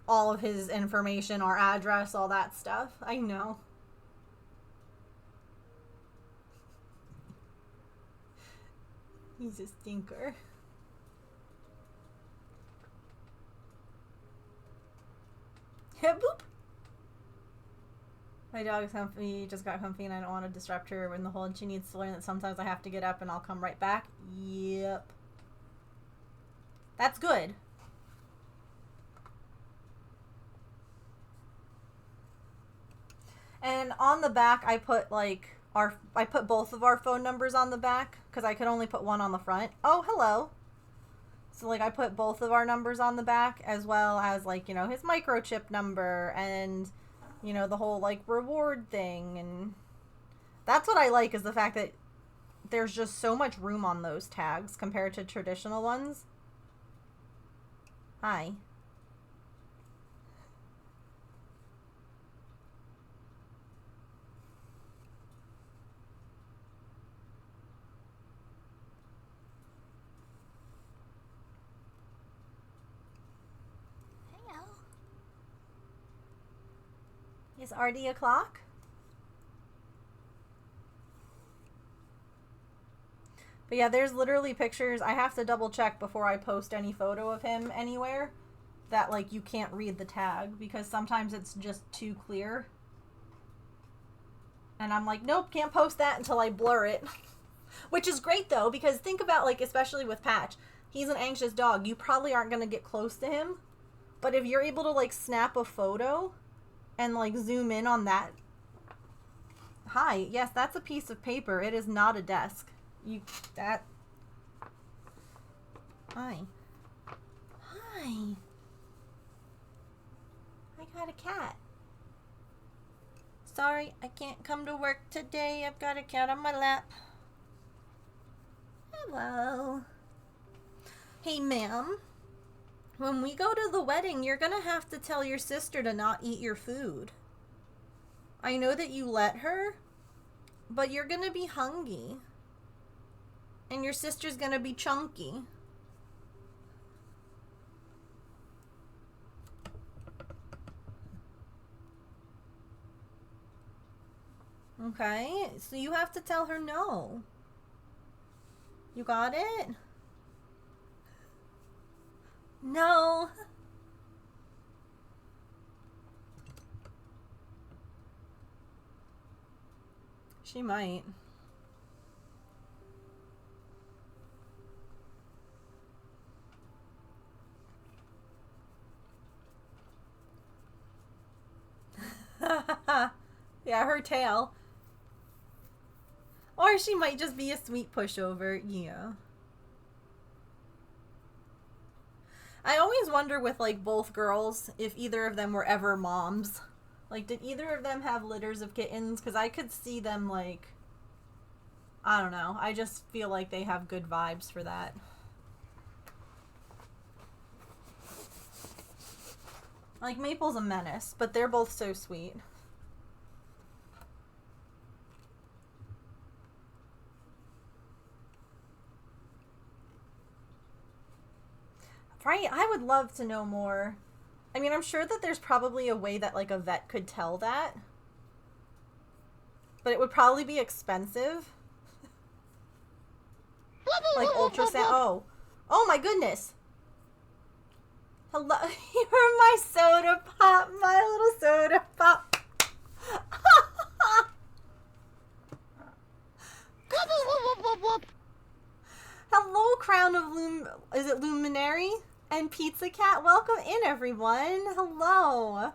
all of his information, our address, all that stuff. I know. He's a stinker. Hip boop. My dog is comfy, just got comfy, and I don't want to disrupt her in the hole, and she needs to learn that sometimes I have to get up and I'll come right back. Yep. That's good. And on the back, I put, like, I put both of our phone numbers on the back, because I could only put one on the front. Oh, hello. So, like, I put both of our numbers on the back, as well as, like, you know, his microchip number, and, you know, the whole, like, reward thing, and that's what I like, is the fact that there's just so much room on those tags compared to traditional ones. Hi. Hello. Is already o'clock? But yeah, there's literally pictures. I have to double check before I post any photo of him anywhere that, like, you can't read the tag, because sometimes it's just too clear. And I'm like, nope, can't post that until I blur it. Which is great, though, because think about, like, especially with Patch. He's an anxious dog. You probably aren't going to get close to him. But if you're able to, like, snap a photo and, like, zoom in on that. Hi, yes, that's a piece of paper. It is not a desk. Hi. Hi. I got a cat. Sorry, I can't come to work today. I've got a cat on my lap. Hello. Hey, ma'am. When we go to the wedding, you're gonna have to tell your sister to not eat your food. I know that you let her, but you're gonna be hungry. And your sister's gonna be chunky. Okay, so you have to tell her no. You got it? No. She might. Yeah, her tail. Or she might just be a sweet pushover. Yeah. I always wonder with, like, both girls if either of them were ever moms. Like, did either of them have litters of kittens? Because I could see them, like, I don't know. I just feel like they have good vibes for that. Like, Maple's a menace, but they're both so sweet. Right? I would love to know more. I mean, I'm sure that there's probably a way that, like, a vet could tell that. But it would probably be expensive. Like, ultrasound. Oh. Oh, my goodness. Hello. You're my soda pop. My little soda pop. Hello, Crown of Is it Luminary? And Pizza Cat. Welcome in, everyone. Hello.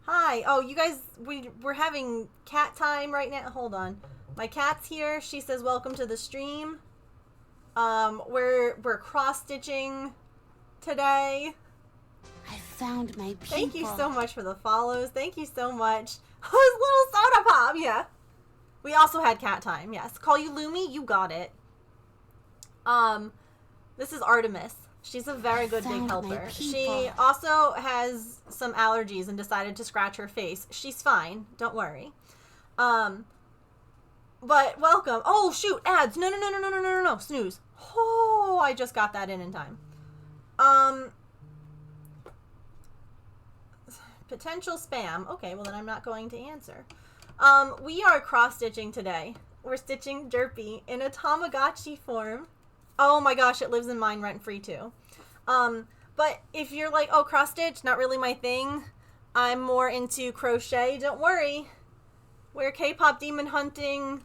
Hi. Oh, you guys, we're having cat time right now. Hold on. My cat's here. She says welcome to the stream. We're cross-stitching today. I found my people. Thank you so much for the follows. Thank you so much. Oh, his little soda pop. Yeah. We also had cat time. Yes. Call you Lumi. You got it. This is Artemis. She's a very good big Found my helper. She people. also has some allergies and decided to scratch her face. She's fine. Don't worry. But welcome. Oh, shoot. Ads. No. Snooze. Oh, I just got that in time. Potential spam. Okay, well then I'm not going to answer. We are cross-stitching today. We're stitching Derpy in a Tamagotchi form. Oh my gosh, it lives in mine rent-free too. But if you're like, oh, cross-stitch, not really my thing. I'm more into crochet. Don't worry. We're K-pop demon hunting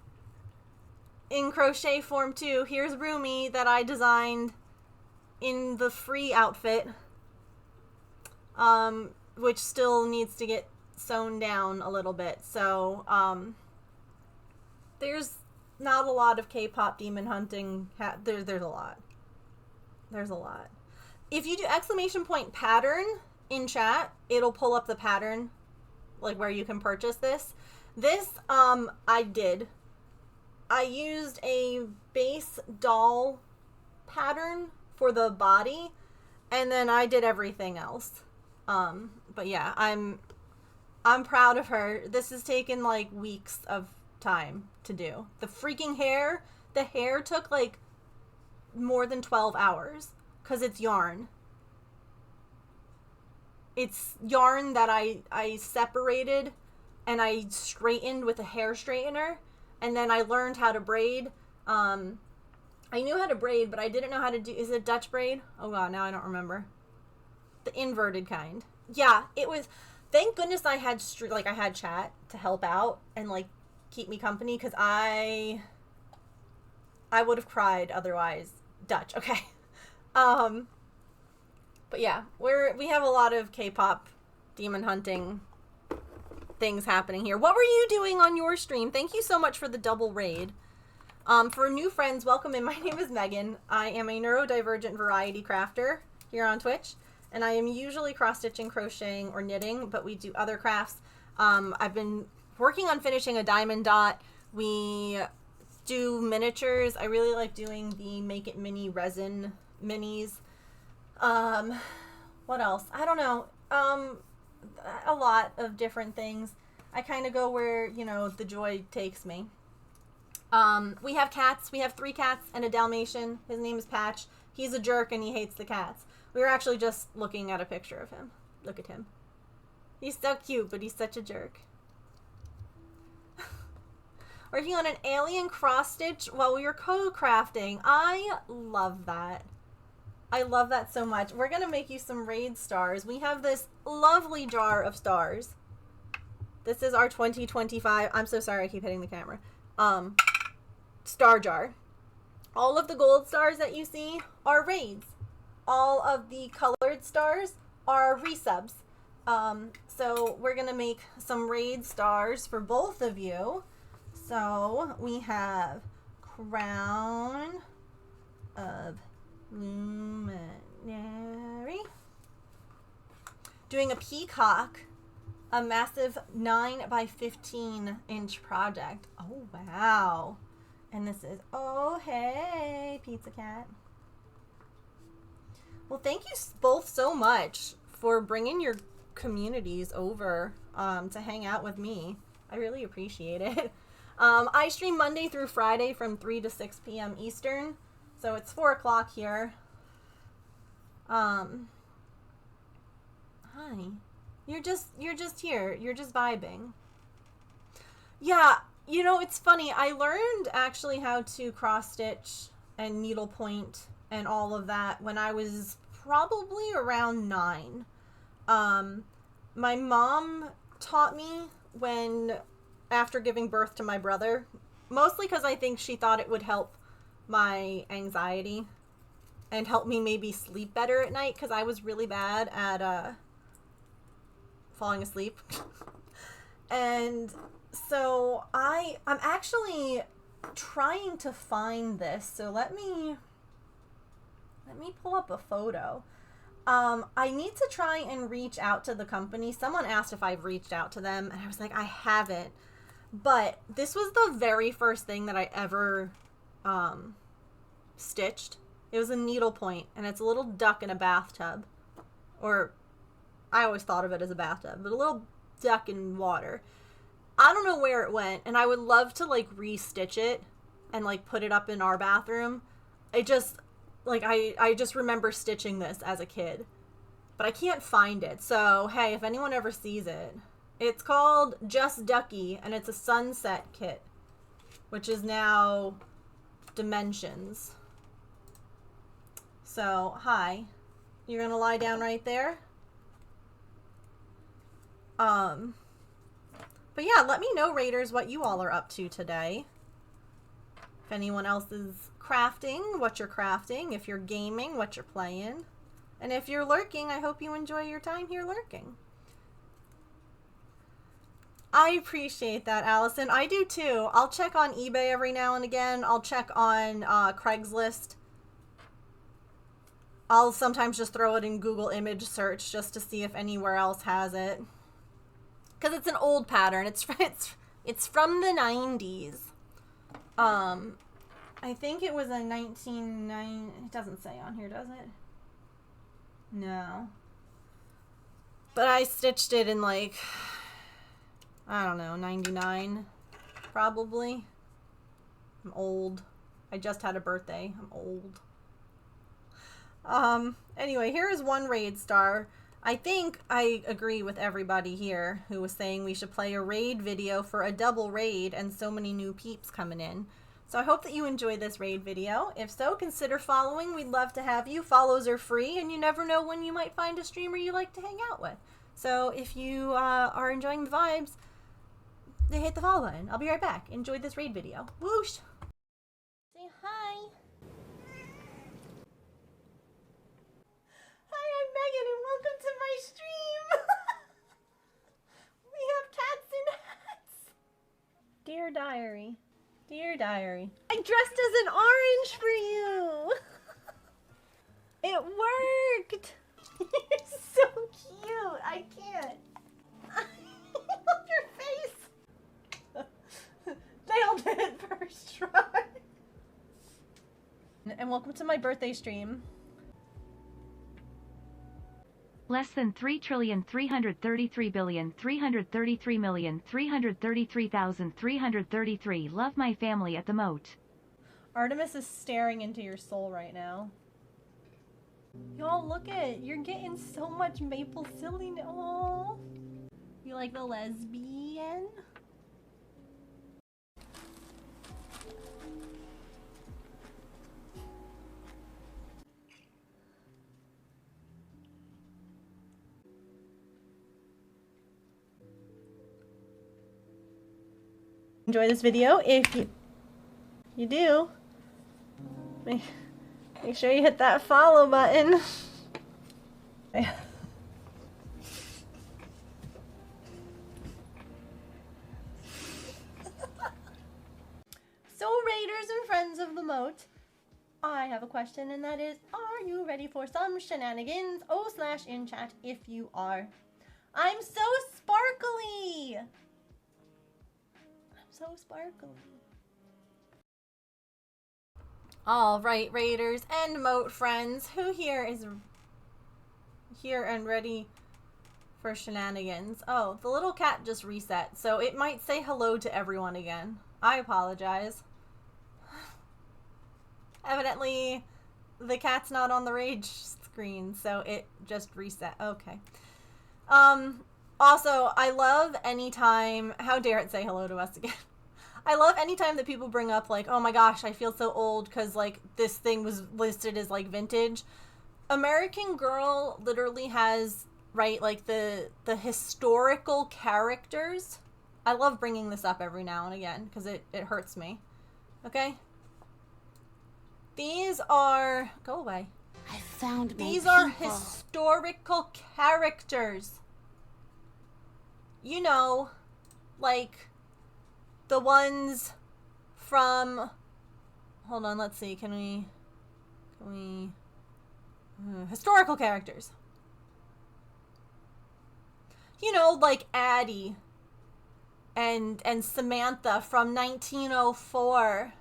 in crochet form too. Here's Rumi that I designed in the free outfit. Which still needs to get sewn down a little bit. So, there's not a lot of K-pop demon hunting. There's a lot. There's a lot. If you do ! pattern in chat, it'll pull up the pattern, like where you can purchase this. This, I did. I used a base doll pattern for the body, and then I did everything else. But yeah, I'm proud of her. This has taken like weeks of time to do. The freaking hair, the hair took like more than 12 hours because it's yarn. It's yarn that I separated and I straightened with a hair straightener, and then I learned how to braid. I knew how to braid, but I didn't know how to do, is it Dutch braid? Oh god, now I don't remember. The inverted kind. Yeah, it was, thank goodness I had I had chat to help out and like keep me company, because I would have cried otherwise. Dutch, okay. But yeah, we have a lot of K-pop demon hunting things happening here. What were you doing on your stream? Thank you so much for the double raid. For new friends, welcome in. My name is Megan. I am a neurodivergent variety crafter here on Twitch, and I am usually cross-stitching, crocheting, or knitting, but we do other crafts. I've been working on finishing a diamond dot. We do miniatures. I really like doing the Make It Mini resin minis. What else? I don't know. A lot of different things. I kind of go where, you know, the joy takes me. We have cats. We have 3 cats and a Dalmatian. His name is Patch. He's a jerk and he hates the cats. We were actually just looking at a picture of him. Look at him. He's so cute, but he's such a jerk. Working on an alien cross-stitch while we were co-crafting. I love that. I love that so much. We're going to make you some raid stars. We have this lovely jar of stars. This is our 2025. I'm so sorry I keep hitting the camera. Star jar. All of the gold stars that you see are raids. All of the colored stars are resubs. So we're going to make some raid stars for both of you. So we have Crown of Luminary. Doing a peacock, a massive 9 by 15 inch project. Oh, wow. And this is, oh, hey, Pizza Cat. Well, thank you both so much for bringing your communities over to hang out with me. I really appreciate it. I stream Monday through Friday from 3 to 6 p.m. Eastern. So it's 4 o'clock here. Hi. You're just here. You're just vibing. Yeah, you know, it's funny. I learned actually how to cross stitch and needlepoint and all of that when I was probably around 9. My mom taught me after giving birth to my brother, mostly because I think she thought it would help my anxiety and help me maybe sleep better at night, because I was really bad at falling asleep. And so I'm actually trying to find this, so let me pull up a photo. I need to try and reach out to the company. Someone asked if I've reached out to them, and I was like, I haven't. But this was the very first thing that I ever stitched. It was a needlepoint, and it's a little duck in a bathtub. Or, I always thought of it as a bathtub, but a little duck in water. I don't know where it went, and I would love to, like, re-stitch it and, like, put it up in our bathroom. It just, like, I just remember stitching this as a kid. But I can't find it, so, hey, if anyone ever sees it. It's called Just Ducky, and it's a sunset kit, which is now Dimensions. So, hi. You're gonna lie down right there? But yeah, let me know, Raiders, what you all are up to today. If anyone else is crafting, what you're crafting. If you're gaming, what you're playing. And if you're lurking, I hope you enjoy your time here lurking. I appreciate that, Allison. I do too. I'll check on eBay every now and again. I'll check on Craigslist. I'll sometimes just throw it in Google image search just to see if anywhere else has it. Because it's an old pattern. It's from the 90s. I think it was a 1990... It doesn't say on here, does it? No. But I stitched it in, like, I don't know, 99, probably. I'm old. I just had a birthday. I'm old. Anyway, here is one raid star. I think I agree with everybody here who was saying we should play a raid video for a double raid and so many new peeps coming in. So I hope that you enjoyed this raid video. If so, consider following. We'd love to have you. Follows are free, and you never know when you might find a streamer you like to hang out with. So if you are enjoying the vibes, hit the follow button. I'll be right back. Enjoyed this raid video. Whoosh! Say hi! Hi, I'm Megan, and welcome to my stream! We have cats in hats! Dear Diary. Dear Diary. I dressed as an orange for you! It worked! You're so cute! I can't! Look your face! Nailed it first try! And welcome to my birthday stream. Less than 3,333,333,333,333. Love my family at the moat. Artemis is staring into your soul right now. Y'all, look at it. You're getting so much maple silliness. Oh, you like the lesbian? Enjoy this video. If you do, make sure you hit that follow button. So, Raiders and friends of the moat, I have a question, and that is, are you ready for some shenanigans? /in chat if you are. I'm so sparkly! So sparkly. All right, Raiders and moat friends, who here is here and ready for shenanigans? Oh, the little cat just reset, so it might say hello to everyone again. I apologize. Evidently, the cat's not on the rage screen, so it just reset. Okay. Also, I love anytime, how dare it say hello to us again. I love anytime that people bring up, like, oh my gosh, I feel so old because, like, this thing was listed as, like, vintage. American Girl literally has, right, like, the historical characters. I love bringing this up every now and again because it hurts me. Okay? These are, go away. I found my These are people. historical characters. You know, like the ones from, hold on, let's see, can we historical characters. You know, like Addie and Samantha from 1904.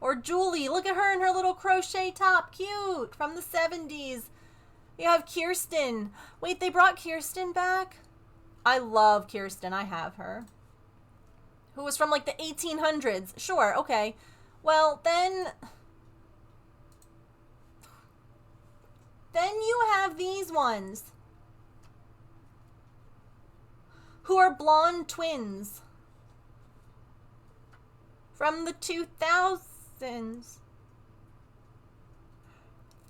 Or Julie, look at her in her little crochet top. Cute. From the 70s. You have Kirsten. Wait, they brought Kirsten back? I love Kirsten. I have her. Who was from like the 1800s. Sure, okay. Well, then you have these ones. Who are blonde twins. From the 2000s.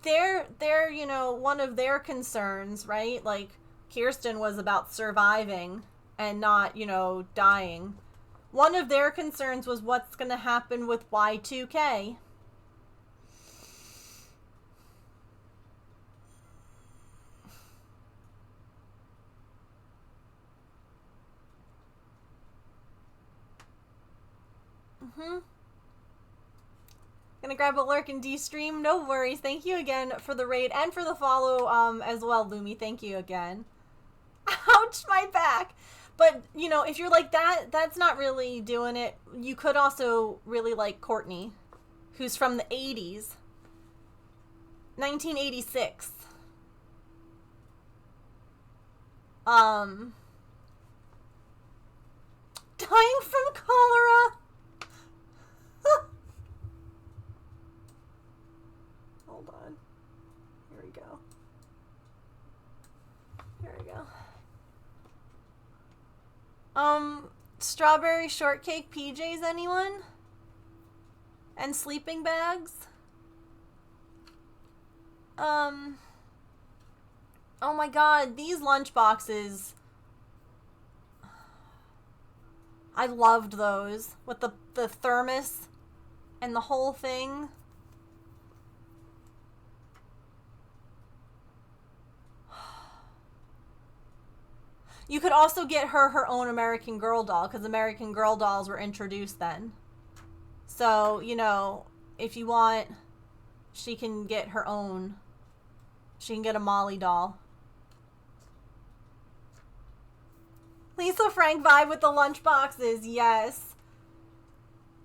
They're, you know, one of their concerns, right? Like, Kirsten was about surviving and not, you know, dying. One of their concerns was what's going to happen with Y2K. Gonna grab a lurk and de-stream. No worries. Thank you again for the raid and for the follow as well, Lumi. Thank you again. Ouch, my back. But, you know, if you're like that, that's not really doing it. You could also really like Courtney, who's from the 80s. 1986. Dying from cholera. Hold on. Here we go. Here we go. Strawberry shortcake PJs, anyone? And sleeping bags? Oh my god, these lunch boxes. I loved those. With the thermos and the whole thing. You could also get her own American Girl doll, because American Girl dolls were introduced then. So, you know, if you want, she can get her own. She can get a Molly doll. Lisa Frank vibe with the lunch boxes, yes.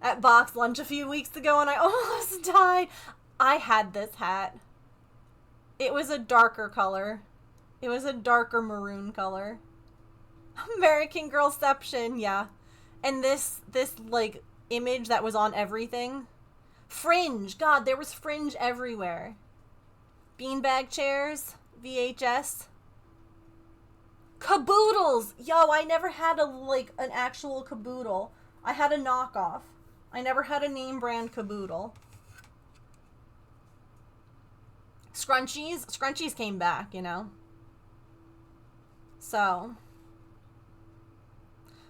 At Box Lunch a few weeks ago and I almost died. I had this hat. It was a darker color. It was a darker maroon color. American Girlception, yeah. And this like image that was on everything. Fringe, god, there was fringe everywhere. Beanbag chairs, VHS. Caboodles! Yo, I never had an actual caboodle. I had a knockoff. I never had a name brand caboodle. Scrunchies? Scrunchies came back, you know. So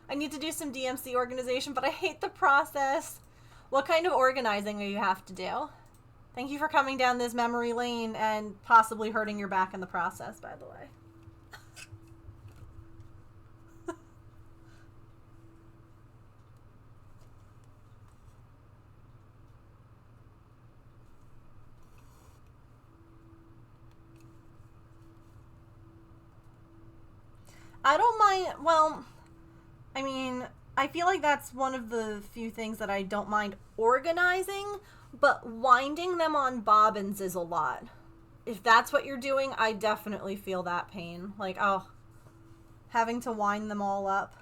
I need to do some DMC organization, but I hate the process. What kind of organizing do you have to do? Thank you for coming down this memory lane and possibly hurting your back in the process, by the way. I don't mind, well, I mean, I feel like that's one of the few things that I don't mind organizing, but winding them on bobbins is a lot. If that's what you're doing, I definitely feel that pain. Like, oh, having to wind them all up.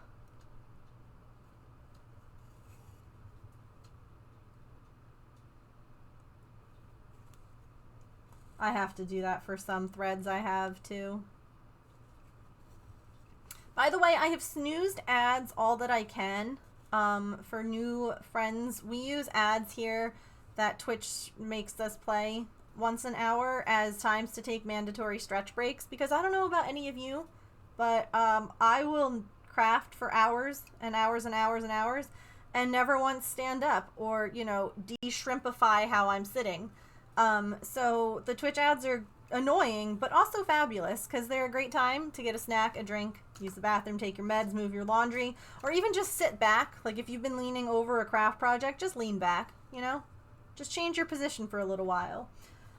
I have to do that for some threads I have, too. By the way, I have snoozed ads all that I can. For new friends, we use ads here that Twitch makes us play once an hour as times to take mandatory stretch breaks, because I don't know about any of you, but I will craft for hours and hours and hours and hours and never once stand up or, you know, de-shrimpify how I'm sitting. So the Twitch ads are annoying, but also fabulous, because they're a great time to get a snack, a drink, use the bathroom, take your meds, move your laundry, or even just sit back. Like, if you've been leaning over a craft project, just lean back, you know? Just change your position for a little while.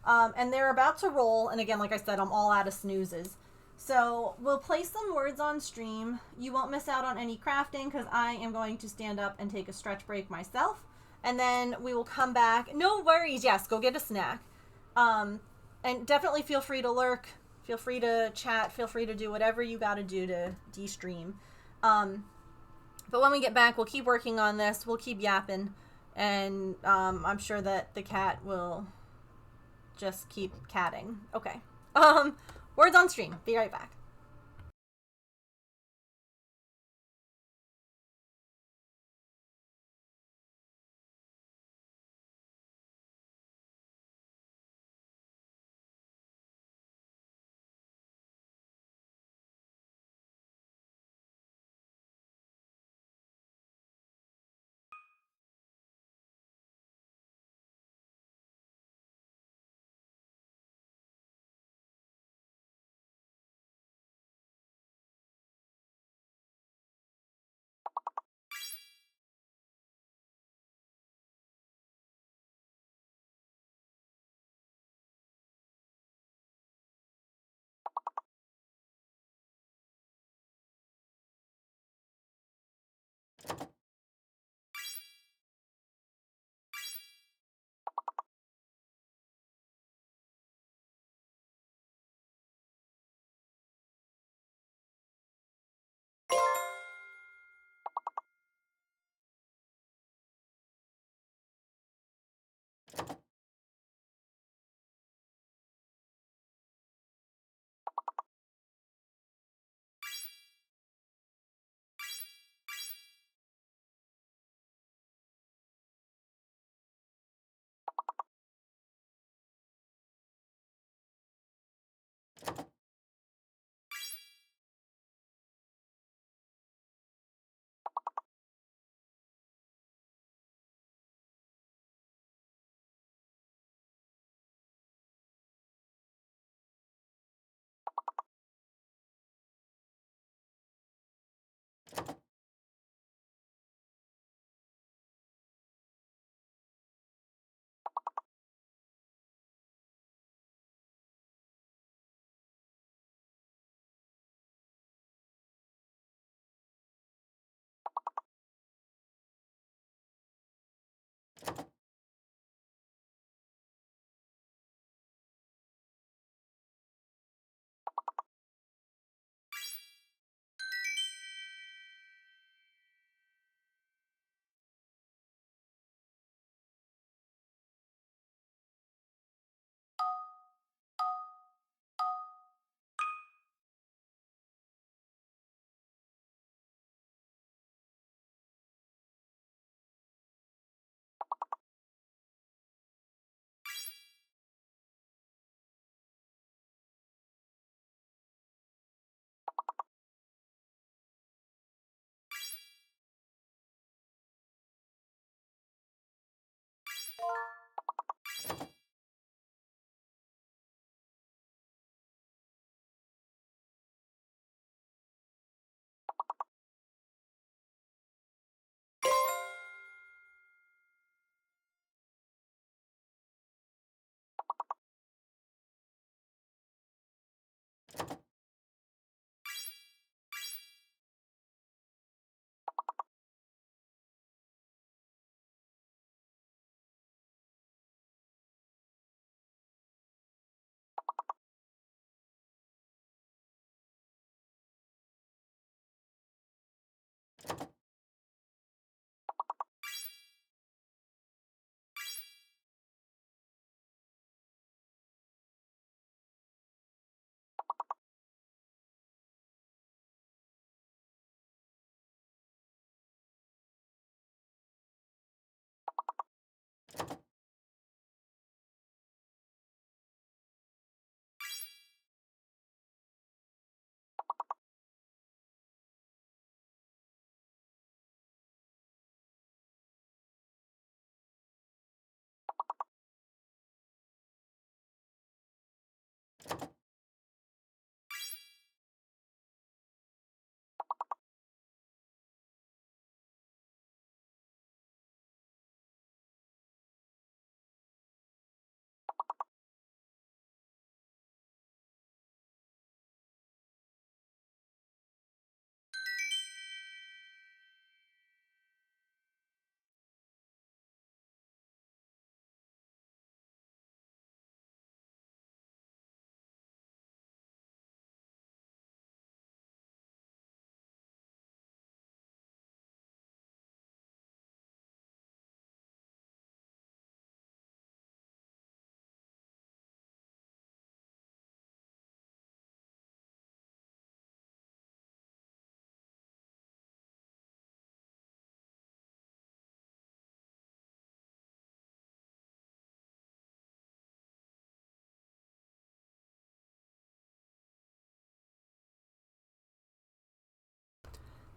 And they're about to roll, and again, like I said, I'm all out of snoozes. So, we'll play some words on stream. You won't miss out on any crafting, because I am going to stand up and take a stretch break myself. and then we will come back. No worries. Yes, go get a snack. And definitely feel free to lurk. Feel free to chat. Feel free to do whatever you got to do to de-stream. But when we get back, we'll keep working on this. We'll keep yapping. And I'm sure that the cat will just keep catting. Okay. Words on stream. Be right back.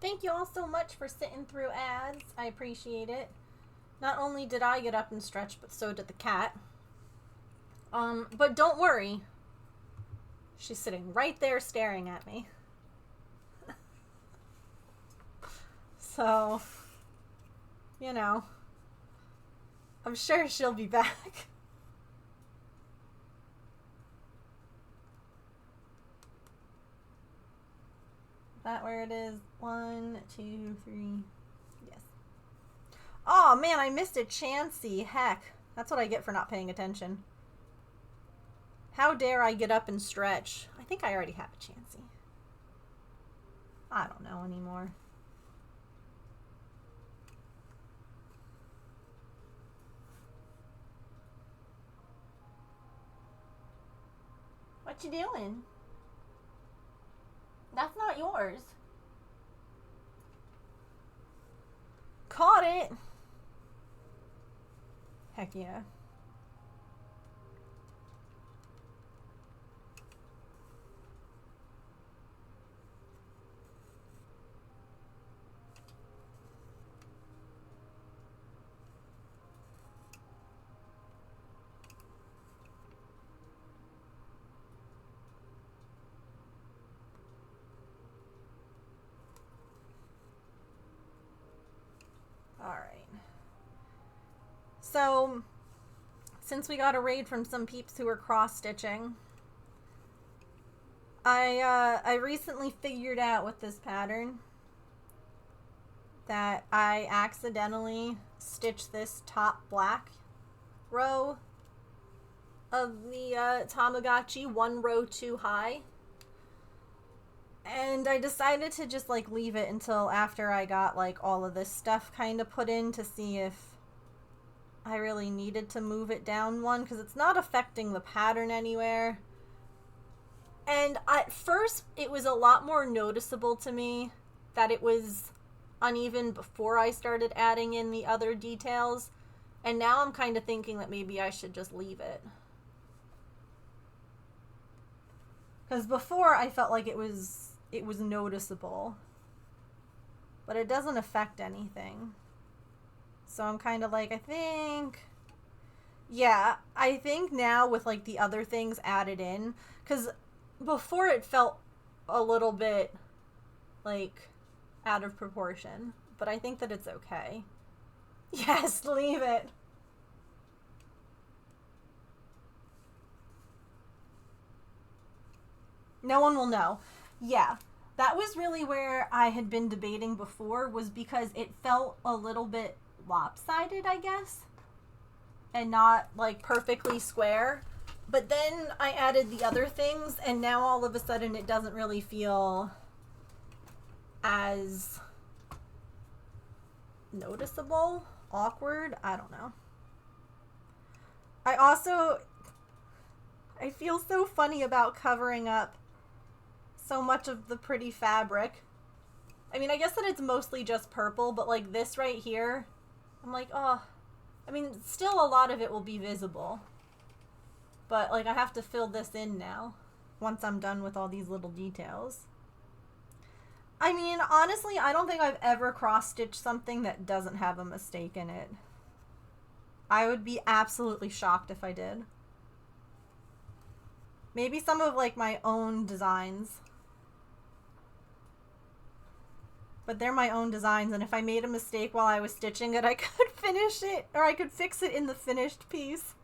Thank you all so much for sitting through ads. I appreciate it. Not only did I get up and stretch, but so did the cat. But don't worry. She's sitting right there staring at me. So, you know, I'm sure she'll be back. Is that where it is? 1, 2, 3. Yes. Oh man, I missed a Chansey. Heck. That's what I get for not paying attention. How dare I get up and stretch? I think I already have a Chansey. I don't know anymore. What you doing? That's not yours. Caught it. Heck yeah. Alright. So, since we got a raid from some peeps who were cross-stitching, I recently figured out with this pattern that I accidentally stitched this top black row of the Tamagotchi one row too high. And I decided to just like leave it until after I got like all of this stuff kind of put in to see if I really needed to move it down one, because it's not affecting the pattern anywhere. And at first it was a lot more noticeable to me that it was uneven before I started adding in the other details. And now I'm kind of thinking that maybe I should just leave it. Because before I felt like it was noticeable. But it doesn't affect anything. So I'm kind of like, I think now with like the other things added in, because before it felt a little bit like out of proportion, but I think that it's okay. Yes, leave it. No one will know. Yeah, that was really where I had been debating before, was because it felt a little bit lopsided, I guess, and not like perfectly square. But then I added the other things, and now all of a sudden it doesn't really feel as noticeable, awkward, I don't know. I feel so funny about covering up so much of the pretty fabric. I mean, I guess that it's mostly just purple, but like this right here, I'm like, oh, I mean, still a lot of it will be visible. But like I have to fill this in now once I'm done with all these little details. I mean, honestly, I don't think I've ever cross-stitched something that doesn't have a mistake in it. I would be absolutely shocked if I did. Maybe some of like my own designs. But they're my own designs, and if I made a mistake while I was stitching it, I could finish it, or I could fix it in the finished piece.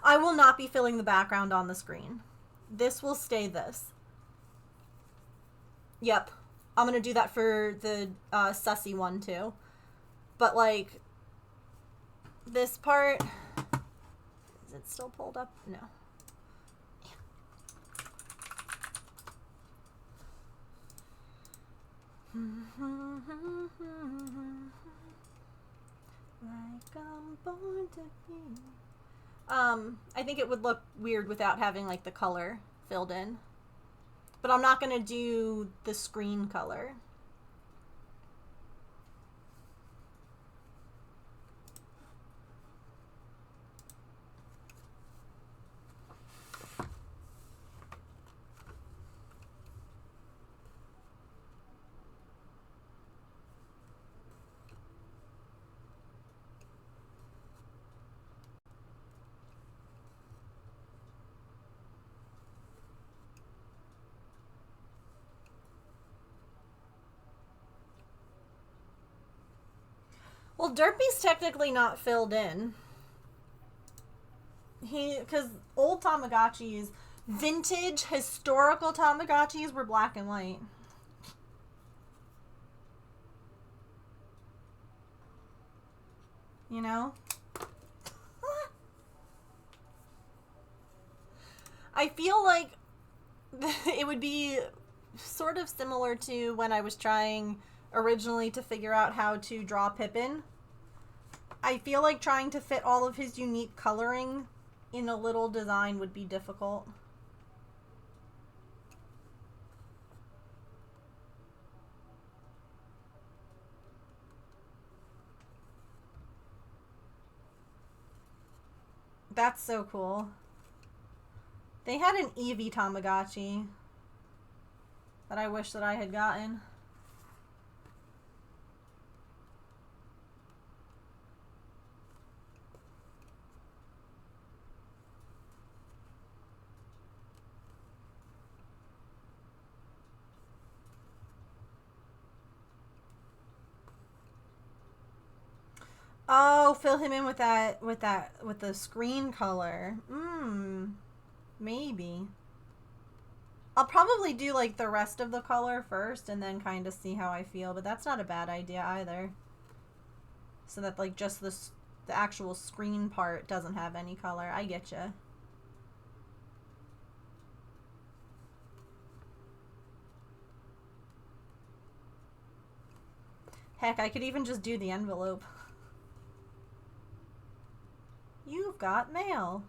I will not be filling the background on the screen. This will stay this. Yep. I'm gonna do that for the sussy one too. But like, this part, is it still pulled up? No. Like I'm born to be. I think it would look weird without having like the color filled in. But I'm not gonna do the screen color. Derpy's technically not filled in. Because old Tamagotchis, vintage, historical Tamagotchis were black and white. You know? I feel like it would be sort of similar to when I was trying originally to figure out how to draw Pippin. I feel like trying to fit all of his unique coloring in a little design would be difficult. That's so cool. They had an Eevee Tamagotchi that I wish that I had gotten. Oh, fill him in with the screen color. Maybe. I'll probably do like the rest of the color first and then kind of see how I feel, but that's not a bad idea either. So that like just the actual screen part doesn't have any color. I getcha. Heck, I could even just do the envelope. You've got mail.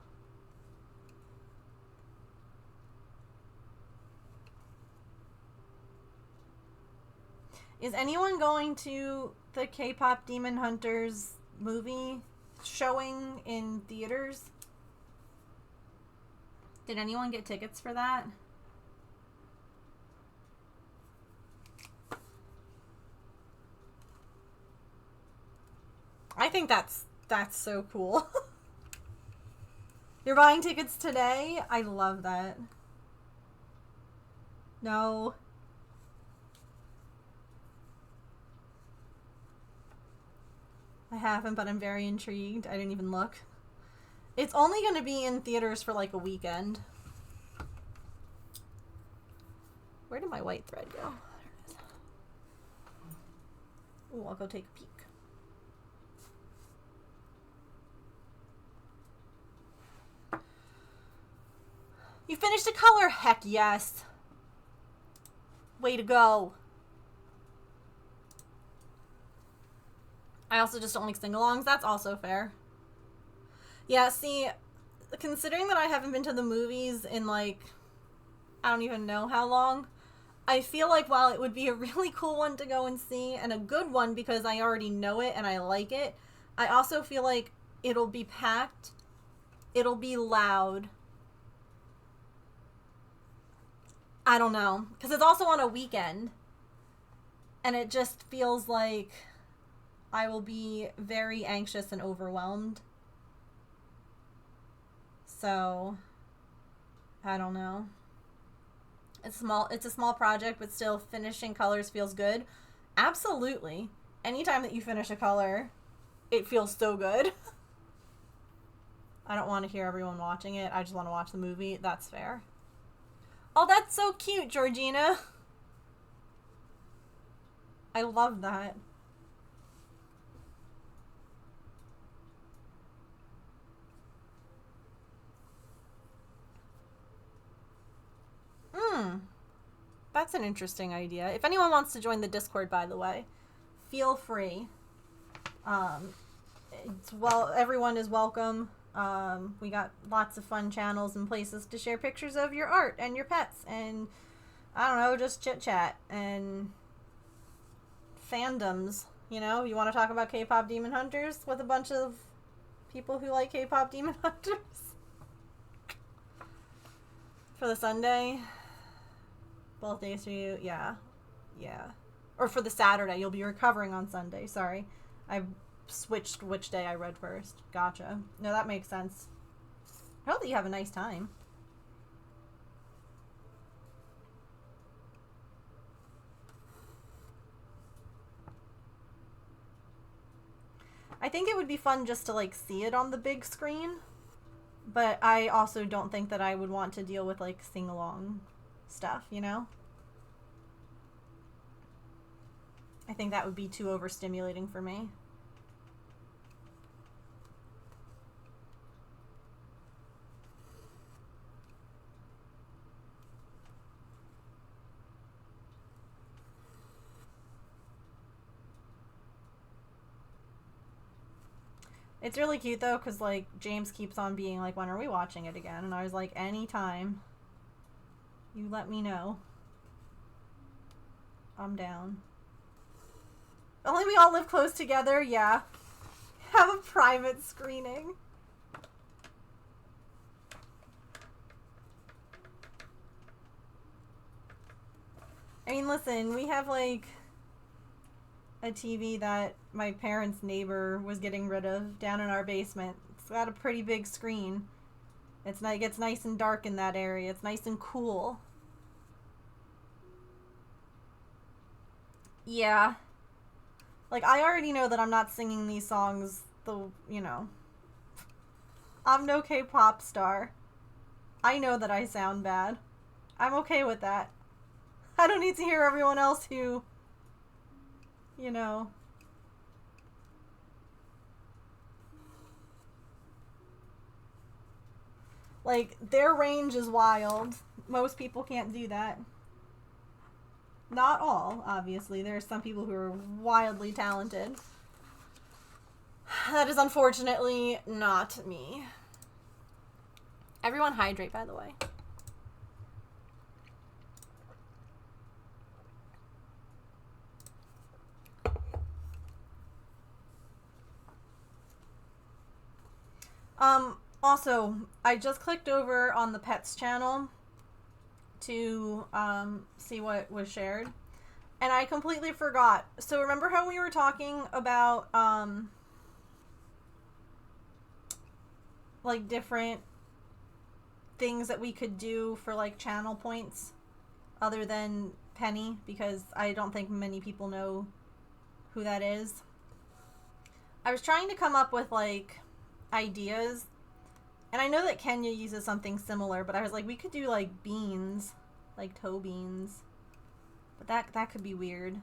Is anyone going to the K-pop Demon Hunters movie showing in theaters? Did anyone get tickets for that? I think that's so cool. You're buying tickets today? I love that. No. I haven't, but I'm very intrigued. I didn't even look. It's only going to be in theaters for like a weekend. Where did my white thread go? There it is. Ooh, I'll go take a peek. You finished a color? Heck yes. Way to go. I also just don't like sing-alongs. That's also fair. Yeah, see, considering that I haven't been to the movies in like, I don't even know how long, I feel like while it would be a really cool one to go and see, and a good one because I already know it and I like it, I also feel like it'll be packed, it'll be loud. I don't know, because it's also on a weekend, and it just feels like I will be very anxious and overwhelmed. So, I don't know. It's a small project, but still finishing colors feels good. Absolutely. Anytime that you finish a color, it feels so good. I don't want to hear everyone watching it. I just want to watch the movie. That's fair. Oh, that's so cute, Georgina. I love that. That's an interesting idea. If anyone wants to join the Discord, by the way, feel free. Everyone is welcome. We got lots of fun channels and places to share pictures of your art and your pets and, I don't know, just chit chat and fandoms. You know, you want to talk about K-pop Demon Hunters with a bunch of people who like K-pop Demon Hunters for the Sunday. Both days for you, yeah. Or for the Saturday, you'll be recovering on Sunday. Sorry, I switched which day I read first. Gotcha. No, that makes sense. I hope that you have a nice time. think it would be fun just to, like, see it on the big screen. But I also don't think that I would want to deal with, like, sing-along stuff, you know? I think that would be too overstimulating for me. It's really cute though, because like James keeps on being like, when are we watching it again? And I was like, anytime. You let me know. I'm down. Only we all live close together, yeah. Have a private screening. I mean, listen, we have like a TV that my parents' neighbor was getting rid of down in our basement. It's got a pretty big screen. It gets nice and dark in that area. It's nice and cool. Yeah. Like, I already know that I'm not singing these songs, you know. I'm no K-pop star. I know that I sound bad. I'm okay with that. I don't need to hear everyone else who, you know. Like, their range is wild. Most people can't do that. Not all, obviously. There are some people who are wildly talented. That is unfortunately not me. Everyone hydrate, by the way. Also, I just clicked over on the pets channel to see what was shared, and I completely forgot. So remember how we were talking about like different things that we could do for like channel points other than Penny, because I don't think many people know who that is. I was trying to come up with like ideas, and I know that Kenya uses something similar, but I was like, we could do like beans, like toe beans, but that could be weird.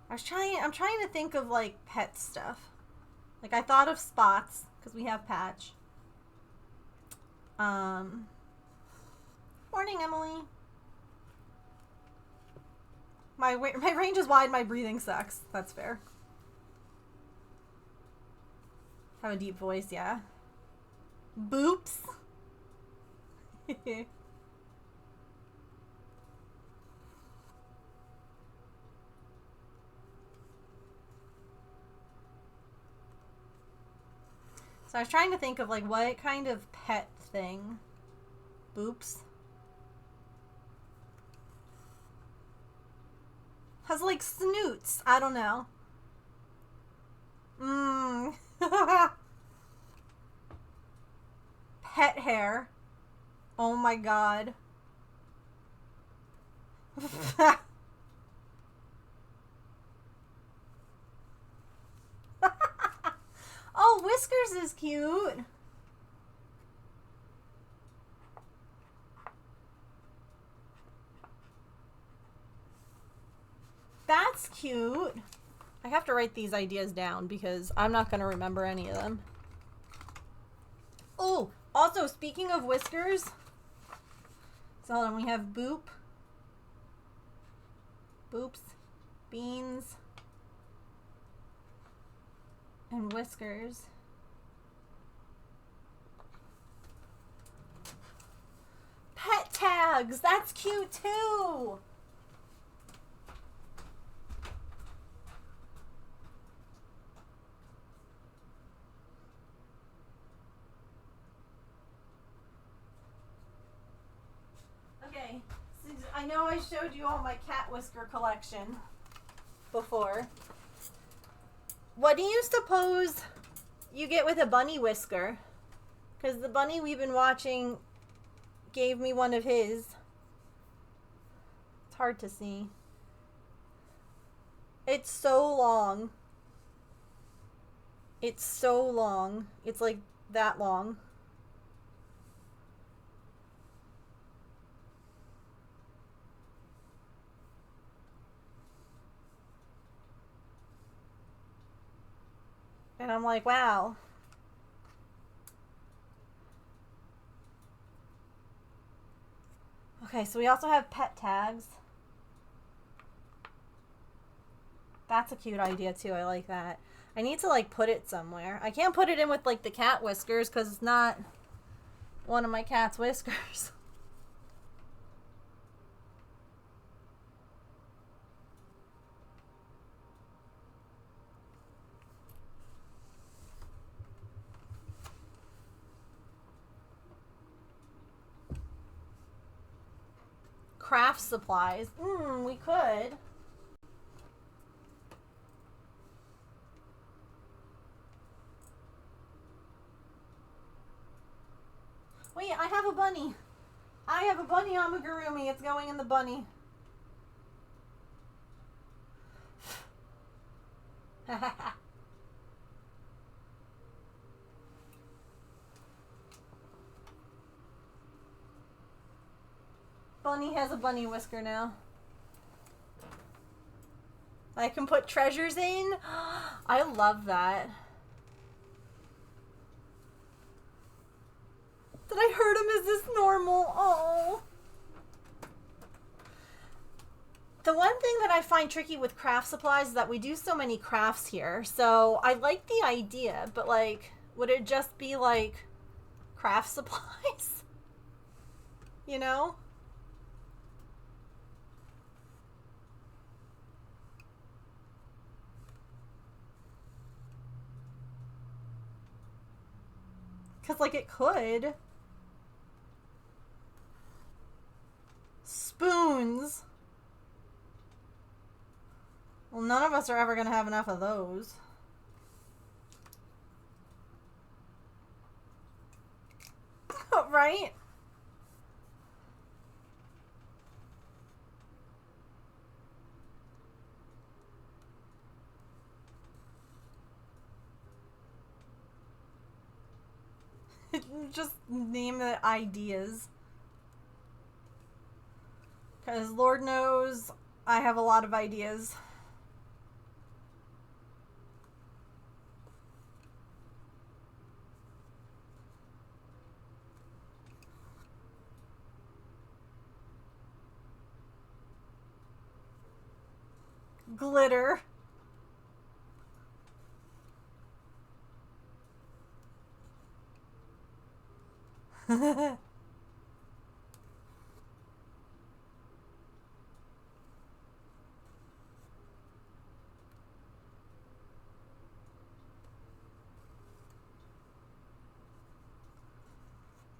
I'm trying to think of like pet stuff. Like, I thought of Spots because we have Patch. Morning, Emily. My range is wide, my breathing sucks. That's fair. Have a deep voice, yeah. Boops. So I was trying to think of like what kind of pet thing. Boops. Has like snoots. I don't know. Pet hair. Oh my god. Oh, Whiskers is cute. That's cute. I have to write these ideas down because I'm not going to remember any of them. Oh, also, speaking of Whiskers, so hold on, we have Boop, Boops, Beans, and Whiskers. Pet tags! That's cute too! Okay, so I know I showed you all my cat whisker collection before. What do you suppose you get with a bunny whisker? Because the bunny we've been watching gave me one of his. It's hard to see. It's so long. It's so long. It's like that long. And I'm like, wow. Okay, so we also have pet tags. That's a cute idea too. I like that. I need to like put it somewhere. I can't put it in with like the cat whiskers because it's not one of my cat's whiskers. Craft supplies. We could. Wait, I have a bunny. I have a bunny amigurumi. It's going in the bunny. Bunny has a bunny whisker now. I can put treasures in. I love that. Did I hurt him? Is this normal? Oh. The one thing that I find tricky with craft supplies is that we do so many crafts here. So I like the idea, but like, would it just be like craft supplies? You know? Because like it could. Spoons. Well, none of us are ever going to have enough of those. Right? Just name it ideas. Because Lord knows I have a lot of ideas. Glitter.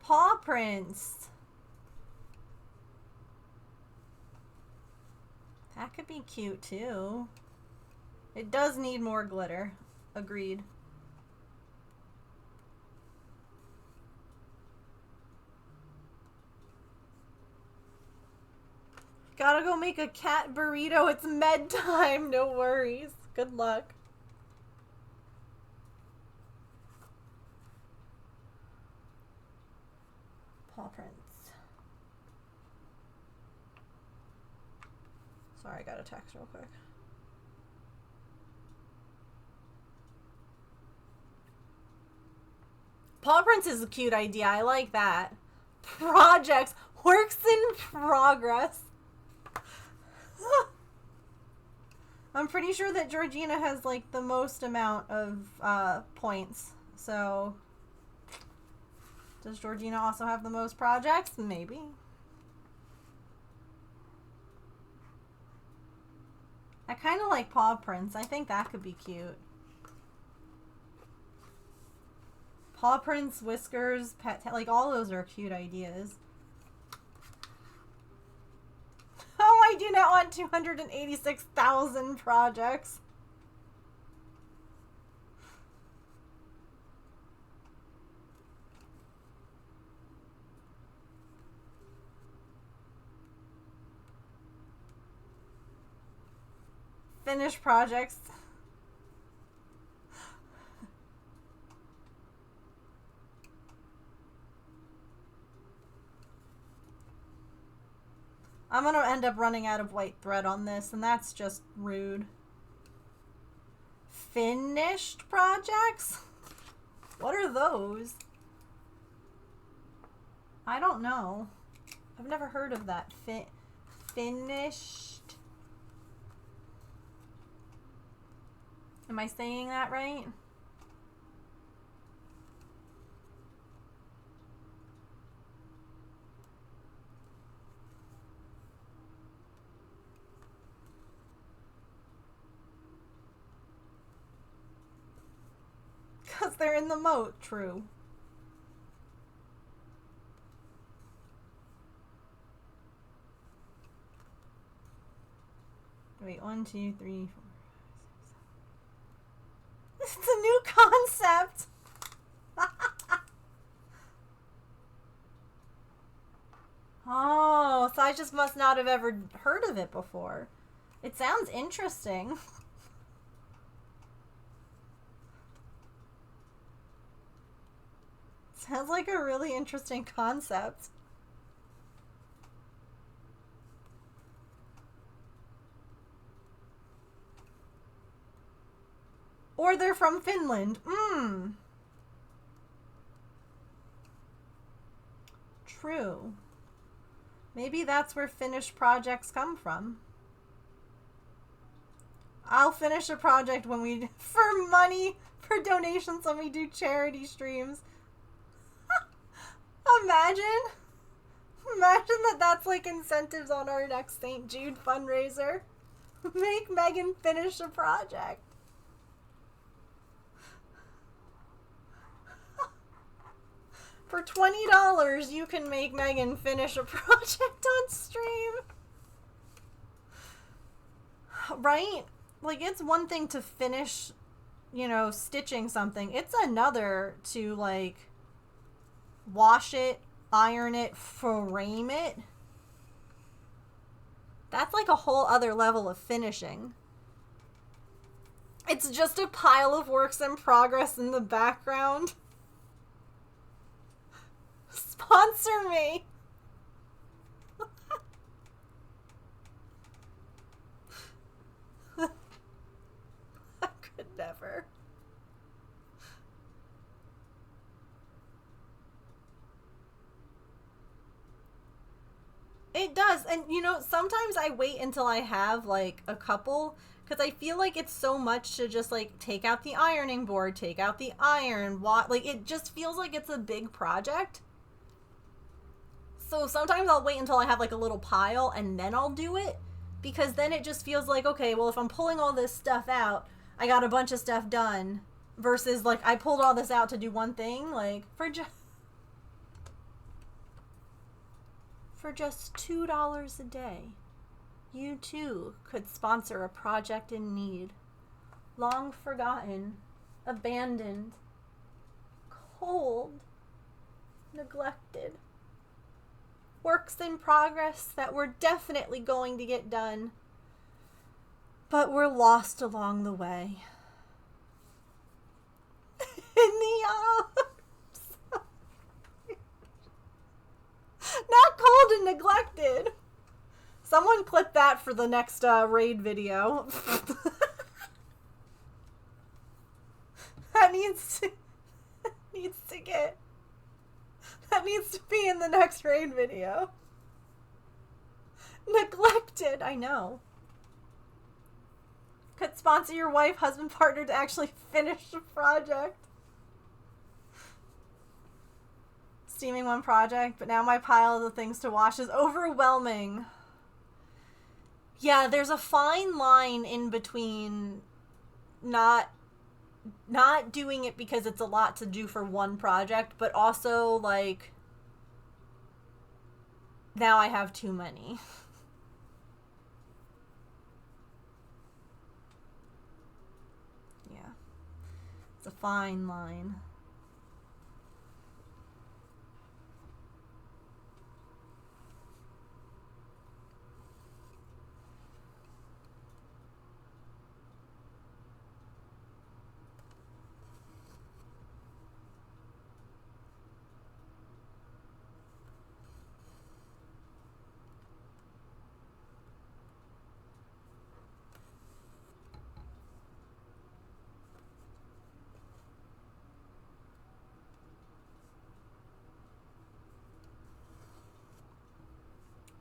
Paw prints. That could be cute too. It does need more glitter. Agreed. Gotta go make a cat burrito. It's med time. No worries. Good luck. Paw prints. Sorry, I got a text real quick. Paw prints is a cute idea. I like that. Projects. Works in progress. I'm pretty sure that Georgina has like the most amount of points. So does Georgina also have the most projects? Maybe. I kind of like paw prints. I think that could be cute. Paw prints, whiskers, like all those are cute ideas. Oh, I do not want 286,000 projects. Finish projects. I'm gonna end up running out of white thread on this, and that's just rude. Finished projects? What are those? I don't know. I've never heard of that. Finished. Am I saying that right? Because they're in the moat, true. Wait, 1, 2, 3, 4, 5, 6, 7. It's a new concept! Oh, so I just must not have ever heard of it before. It sounds interesting. Sounds like a really interesting concept. Or they're from Finland. True. Maybe that's where finished projects come from. I'll finish a project when we, for money, for donations when we do charity streams. Imagine that that's like incentives on our next St. Jude fundraiser. Make Megan finish a project. For $20, you can make Megan finish a project on stream. Right? Like, it's one thing to finish, you know, stitching something. It's another to, like, wash it, iron it, frame it. That's like a whole other level of finishing. It's just a pile of works in progress in the background. Sponsor me. I could never. It does. And, you know, sometimes I wait until I have, like, a couple, because I feel like it's so much to just, like, take out the ironing board, take out the iron, like, it just feels like it's a big project. So sometimes I'll wait until I have, like, a little pile, and then I'll do it, because then it just feels like, okay, well, if I'm pulling all this stuff out, I got a bunch of stuff done, versus, like, I pulled all this out to do one thing, like, for just $2 a day, you too could sponsor a project in need. Long forgotten, abandoned, cold, neglected. Works in progress that we're definitely going to get done, but we're lost along the way. In the Alps. Not cold and neglected. Someone clip that for the next raid video. That needs to be in the next raid video. Neglected, I know. Could sponsor your wife, husband, partner to actually finish the project. Steaming one project, but now my pile of the things to wash is overwhelming. Yeah, there's a fine line in between not doing it because it's a lot to do for one project, but also, like, now I have too many. Yeah. It's a fine line.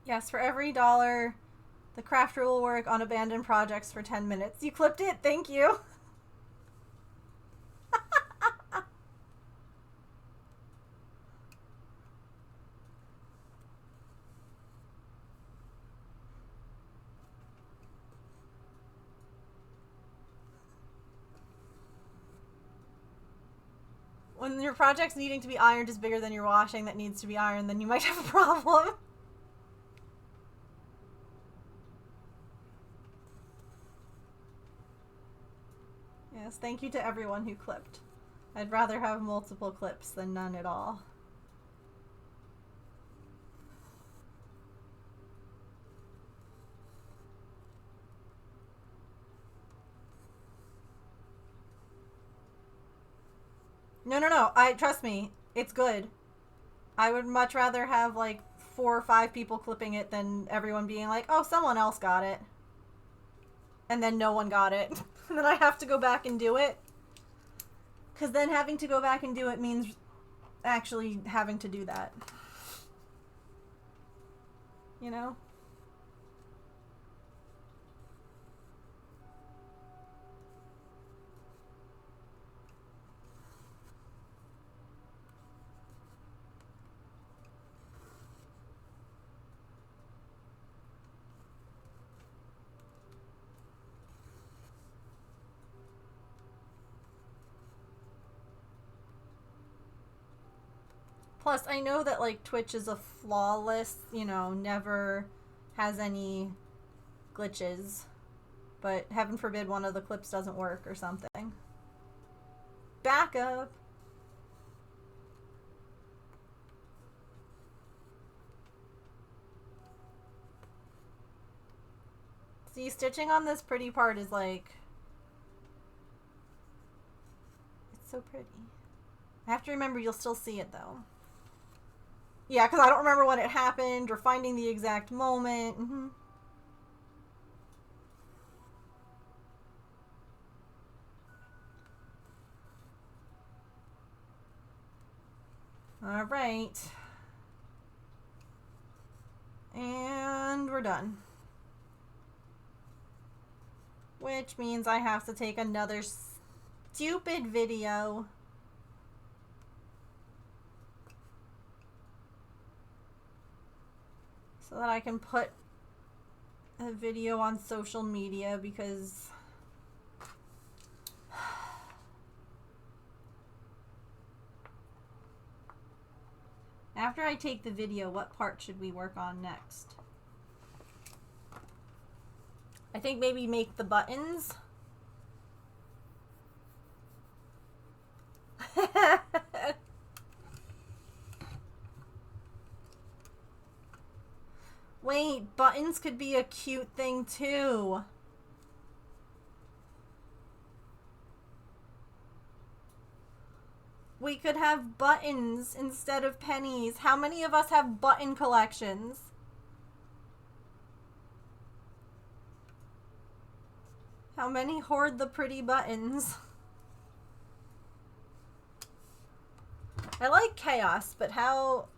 Yes, for every dollar, the crafter will work on abandoned projects for 10 minutes. You clipped it? Thank you. When your project's needing to be ironed is bigger than your washing that needs to be ironed, then you might have a problem. Yes, thank you to everyone who clipped. I'd rather have multiple clips than none at all. No. Trust me, it's good. I would much rather have like 4 or 5 people clipping it than everyone being like, oh, someone else got it. And then no one got it. And then I have to go back and do it. Because then having to go back and do it means actually having to do that. You know? Plus, I know that, like, Twitch is a flawless, you know, never has any glitches. But heaven forbid one of the clips doesn't work or something. Backup! See, stitching on this pretty part is, like... It's so pretty. I have to remember you'll still see it, though. Yeah, because I don't remember when it happened or finding the exact moment. Mm-hmm. All right. And we're done. Which means I have to take another stupid video. So that I can put a video on social media because after I take the video, what part should we work on next? I think maybe make the buttons. Wait, buttons could be a cute thing too. We could have buttons instead of pennies. How many of us have button collections? How many hoard the pretty buttons? I like chaos, but how...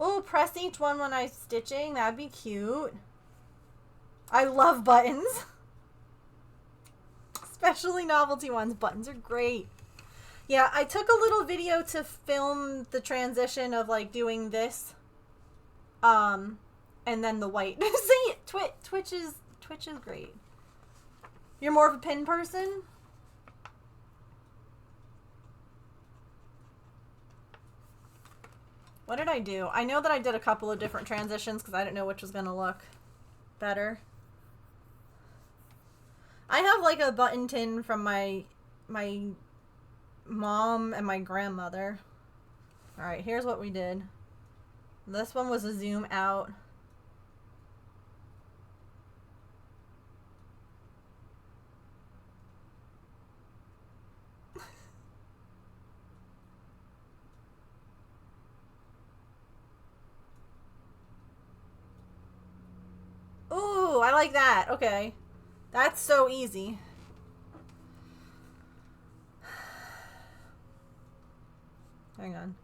Oh, press each one when I'm stitching. That'd be cute. I love buttons. Especially novelty ones. Buttons are great. Yeah, I took a little video to film the transition of like doing this. And then the white. See, Twitch is great. You're more of a pin person? What did I do? I know that I did a couple of different transitions because I didn't know which was going to look better. I have like a button tin from my mom and my grandmother. Alright, here's what we did. This one was a zoom out. Ooh, I like that. Okay. That's so easy. Hang on.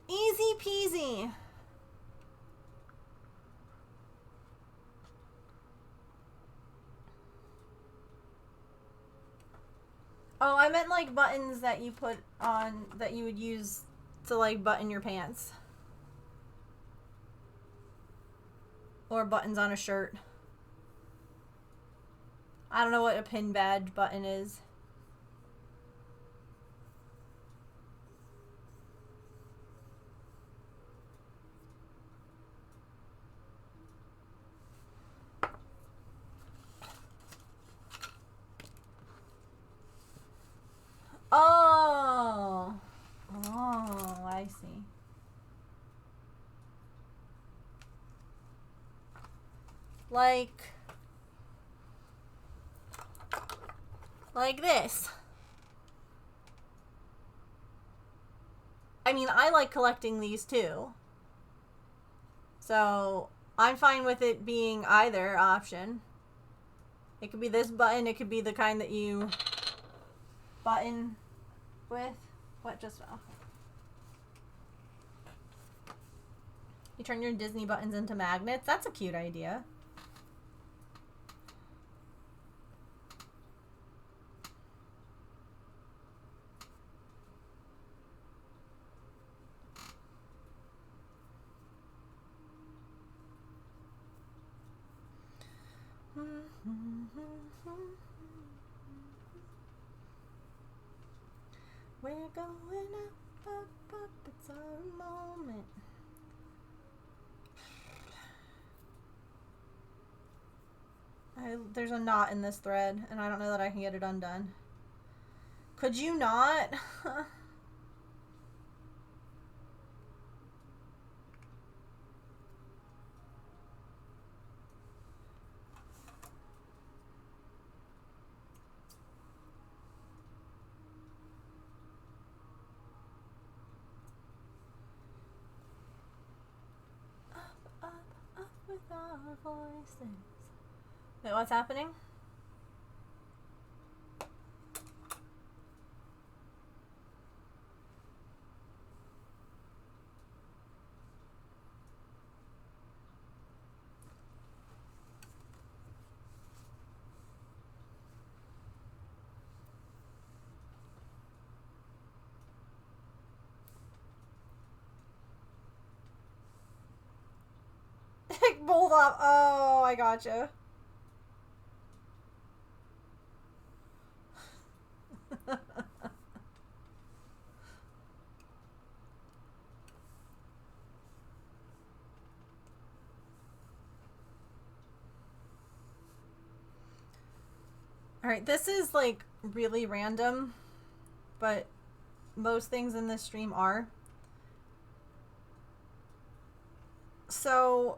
Easy peasy. Oh, I meant like buttons that you put on, that you would use to like button your pants. Or buttons on a shirt. I don't know what a pin badge button is. Oh. Oh, I see. Like this. I mean, I like collecting these too. So, I'm fine with it being either option. It could be this button, it could be the kind that you button with. What just fell? You turn your Disney buttons into magnets. That's a cute idea. We're going up, up, up, it's our moment. There's a knot in this thread, and I don't know that I can get it undone. Could you not? Up, up with our voices. Wait, what's happening? Both up. Oh, I gotcha. Alright, this is like really random, but most things in this stream are. So,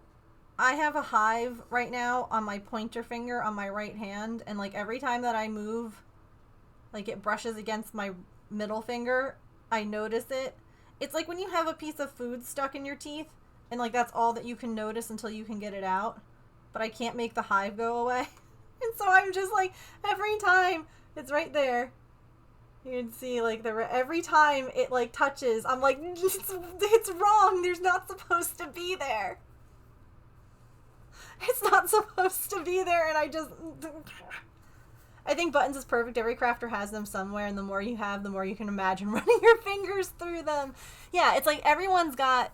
I have a hive right now on my pointer finger on my right hand, and like every time that I move, like it brushes against my middle finger, I notice it. It's like when you have a piece of food stuck in your teeth, and like that's all that you can notice until you can get it out. But I can't make the hive go away. And so I'm just like, every time it's right there. You can see like every time it like touches, I'm like, it's wrong. There's not supposed to be there. It's not supposed to be there, and I think buttons is perfect. Every crafter has them somewhere, and the more you have, the more you can imagine running your fingers through them. Yeah, it's like everyone's got,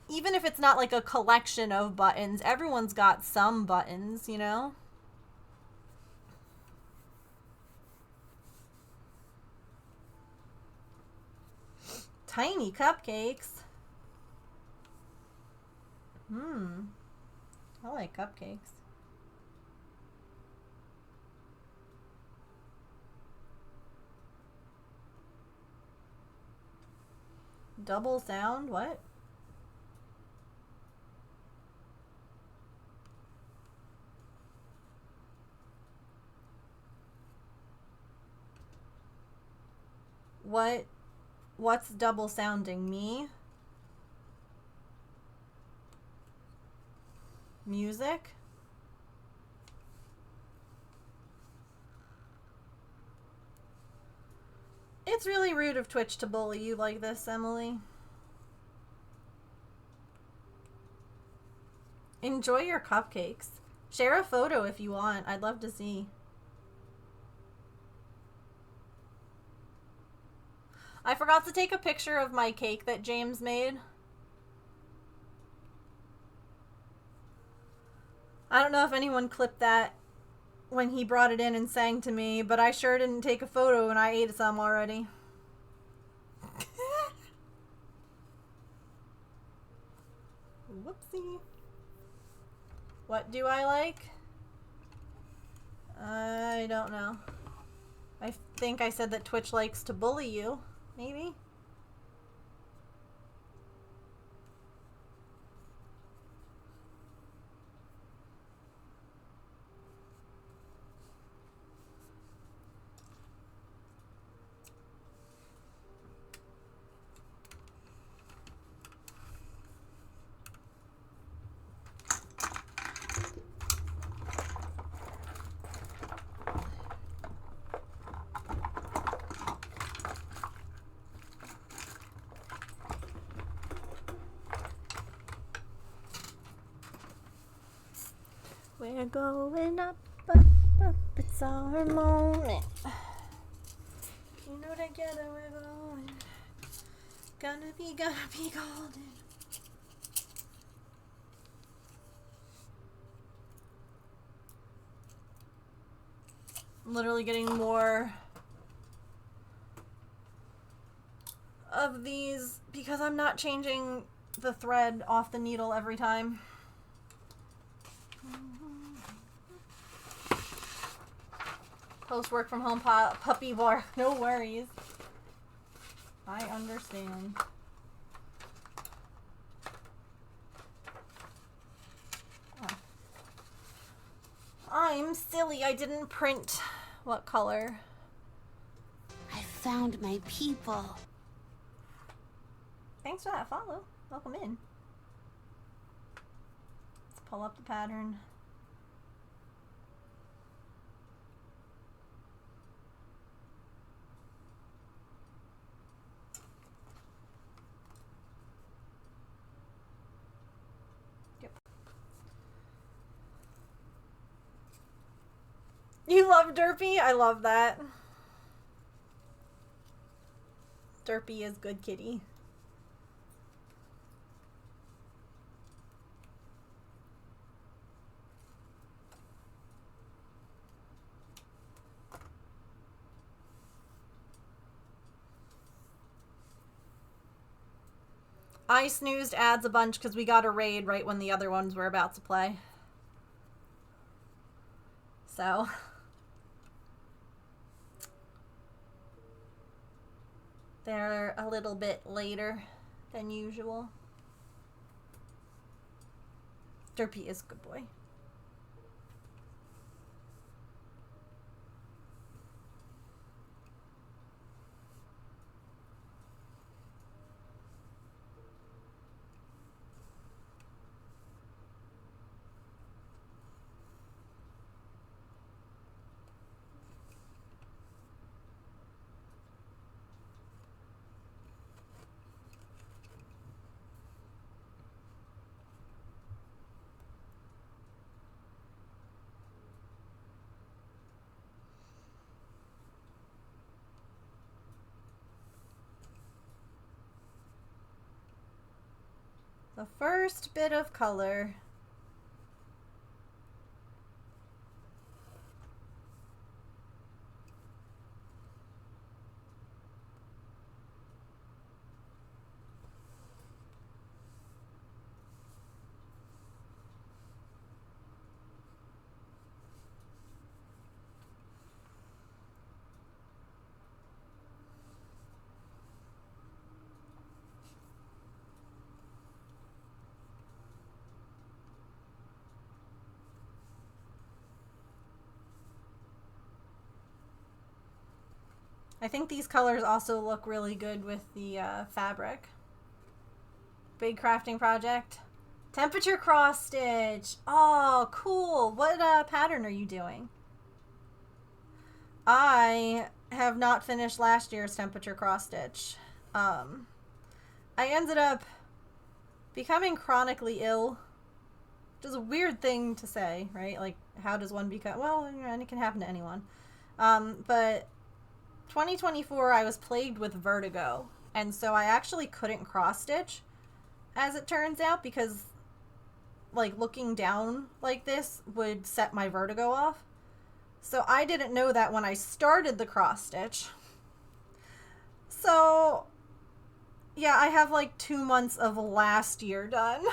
even if it's not like a collection of buttons, everyone's got some buttons, you know? Tiny cupcakes. I like cupcakes. Double sound? What? What's double sounding? Me? Music? It's really rude of Twitch to bully you like this, Emily. Enjoy your cupcakes. Share a photo if you want. I'd love to see. I forgot to take a picture of my cake that James made. I don't know if anyone clipped that when he brought it in and sang to me, but I sure didn't take a photo and I ate some already. Whoopsie. What do I like? I don't know. I think I said that Twitch likes to bully you. Maybe? We're going up, up, up, it's our moment. You know together we're going. Gonna be golden. I'm literally getting more of these because I'm not changing the thread off the needle every time. Post work from home puppy bar. No worries. I understand. Oh. I'm silly. I didn't print what color. I found my people. Thanks for that follow. Welcome in. Let's pull up the pattern. You love Derpy? I love that. Derpy is good kitty. I snoozed ads a bunch because we got a raid right when the other ones were about to play. So... they're a little bit later than usual. Derpy is a good boy. The first bit of color. I think these colors also look really good with the fabric. Big crafting project. Temperature cross stitch. Oh, cool. What pattern are you doing? I have not finished last year's temperature cross stitch. I ended up becoming chronically ill, which is a weird thing to say, right? Like, how does one become? Well, and it can happen to anyone. But 2024, I was plagued with vertigo, and so I actually couldn't cross stitch, as it turns out, because like looking down like this would set my vertigo off. So I didn't know that when I started the cross stitch. So yeah, I have like 2 months of last year done.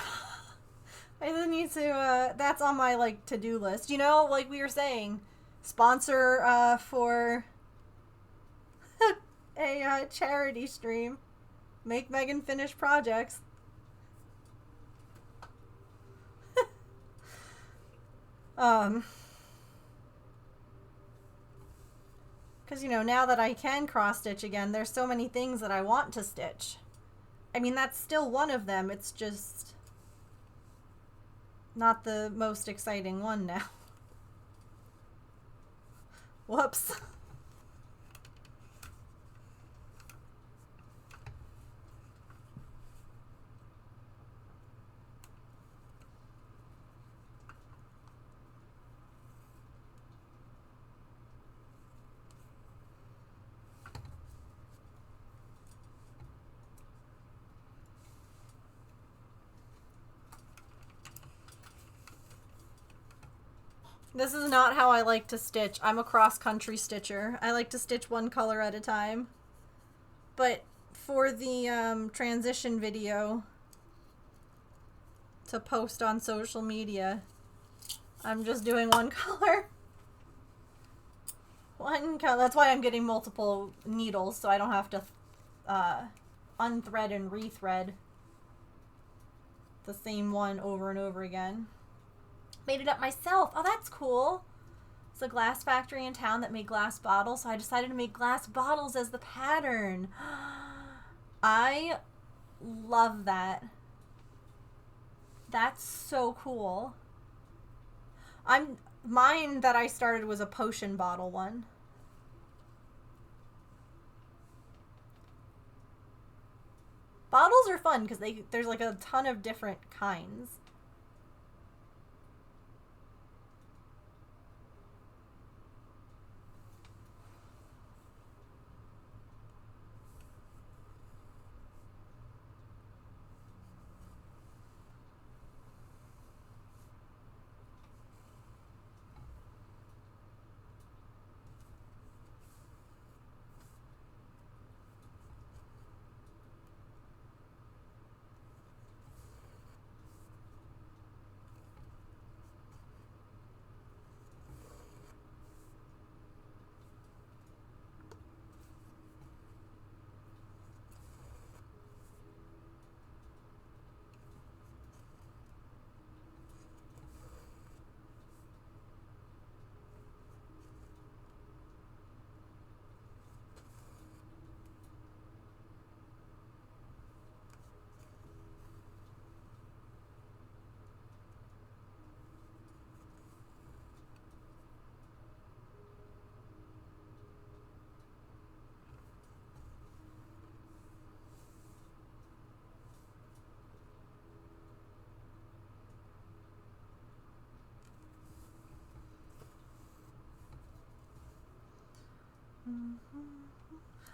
I then need to that's on my like to-do list. You know, like we were saying, sponsor for a charity stream. Make Megan finish projects. Because, you know, now that I can cross-stitch again, there's so many things that I want to stitch. I mean, that's still one of them. It's just not the most exciting one now. Whoops. This is not how I like to stitch. I'm a cross-country stitcher. I like to stitch one color at a time. But for the transition video to post on social media, I'm just doing one color. One color. That's why I'm getting multiple needles, so I don't have to unthread and rethread the same one over and over again. Made it up myself. Oh, that's cool. It's a glass factory in town that made glass bottles, so I decided to make glass bottles as the pattern. I love that. That's so cool. Mine that I started was a potion bottle one. Bottles are fun because there's like a ton of different kinds.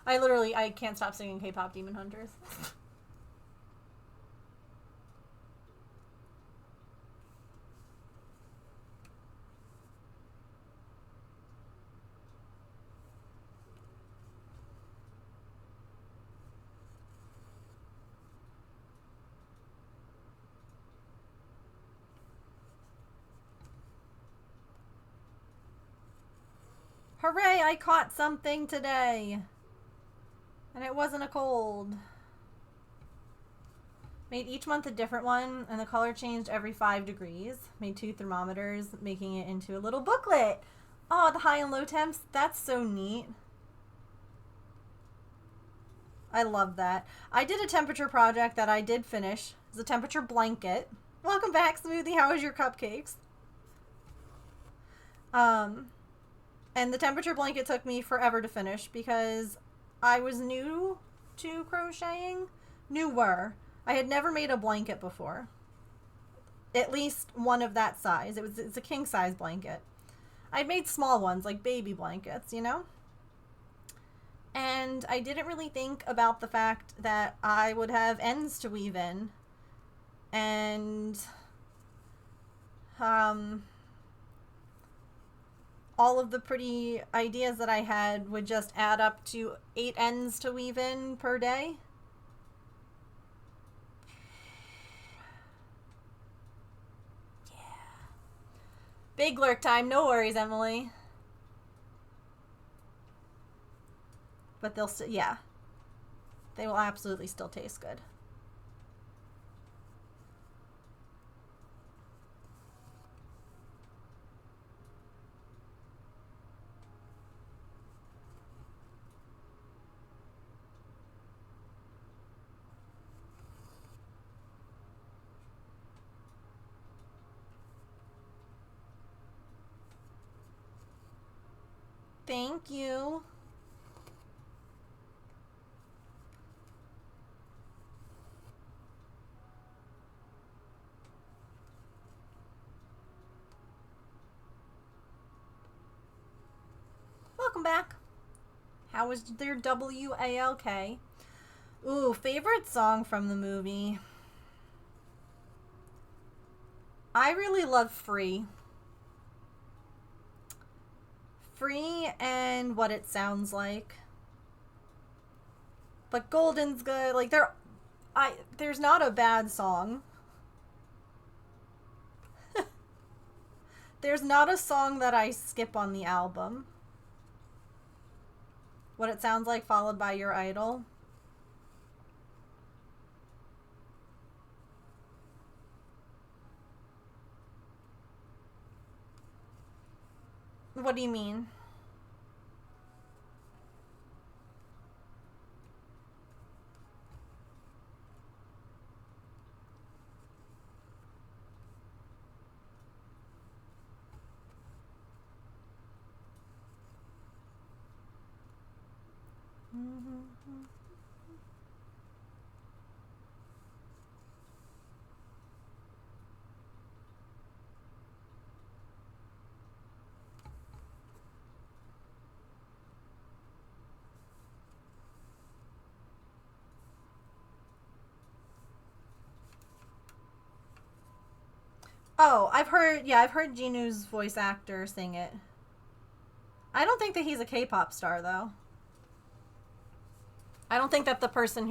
I can't stop singing K-pop Demon Hunters. Hooray, I caught something today! And it wasn't a cold. Made each month a different one, and the color changed every 5 degrees. Made 2 thermometers, making it into a little booklet. Oh, the high and low temps? That's so neat. I love that. I did a temperature project that I did finish. It's a temperature blanket. Welcome back, Smoothie. How was your cupcakes? And the temperature blanket took me forever to finish because I was new to crocheting. Newer. I had never made a blanket before. At least one of that size. It's a king size blanket. I'd made small ones, like baby blankets, you know? And I didn't really think about the fact that I would have ends to weave in. And all of the pretty ideas that I had would just add up to 8 ends to weave in per day. Yeah. Big lurk time. No worries, Emily. But they'll still, yeah. They will absolutely still taste good. Thank you. Welcome back. How was their WALK? Ooh, favorite song from the movie. I really love Free. Free and What It Sounds Like. But Golden's good. Like there's not a bad song. There's not a song that I skip on the album. What It Sounds Like followed by Your Idol. What do you mean? Oh, I've heard Jinu's voice actor sing it. I don't think that he's a K-pop star, though. I don't think that the person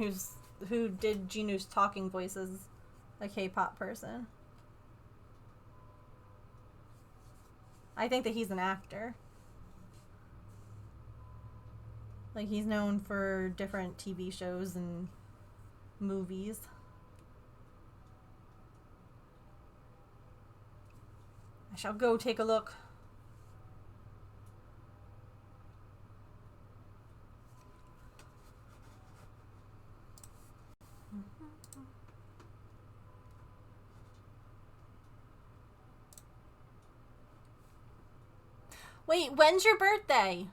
who did Jinu's talking voice is a K-pop person. I think that he's an actor. Like, he's known for different TV shows and movies. I shall go take a look. Wait, when's your birthday?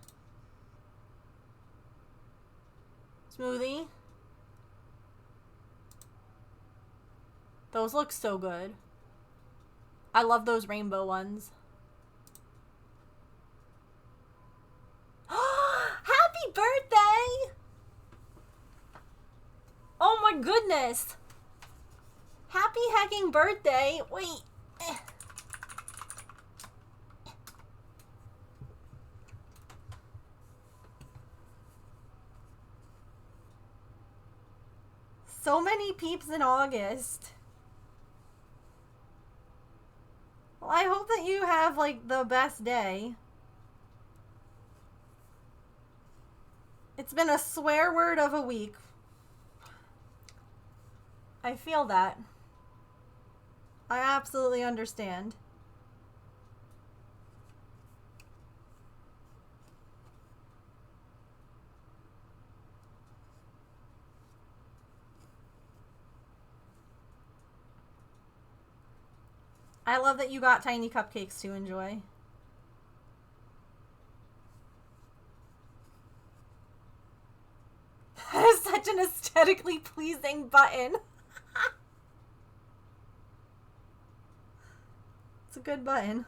Smoothie? Those look so good. I love those rainbow ones. Happy birthday! Oh my goodness! Happy hacking birthday! Wait. So many peeps in August. Well, I hope that you have, like, the best day. It's been a swear word of a week. I feel that. I absolutely understand. I love that you got tiny cupcakes to enjoy. That is such an aesthetically pleasing button. It's a good button.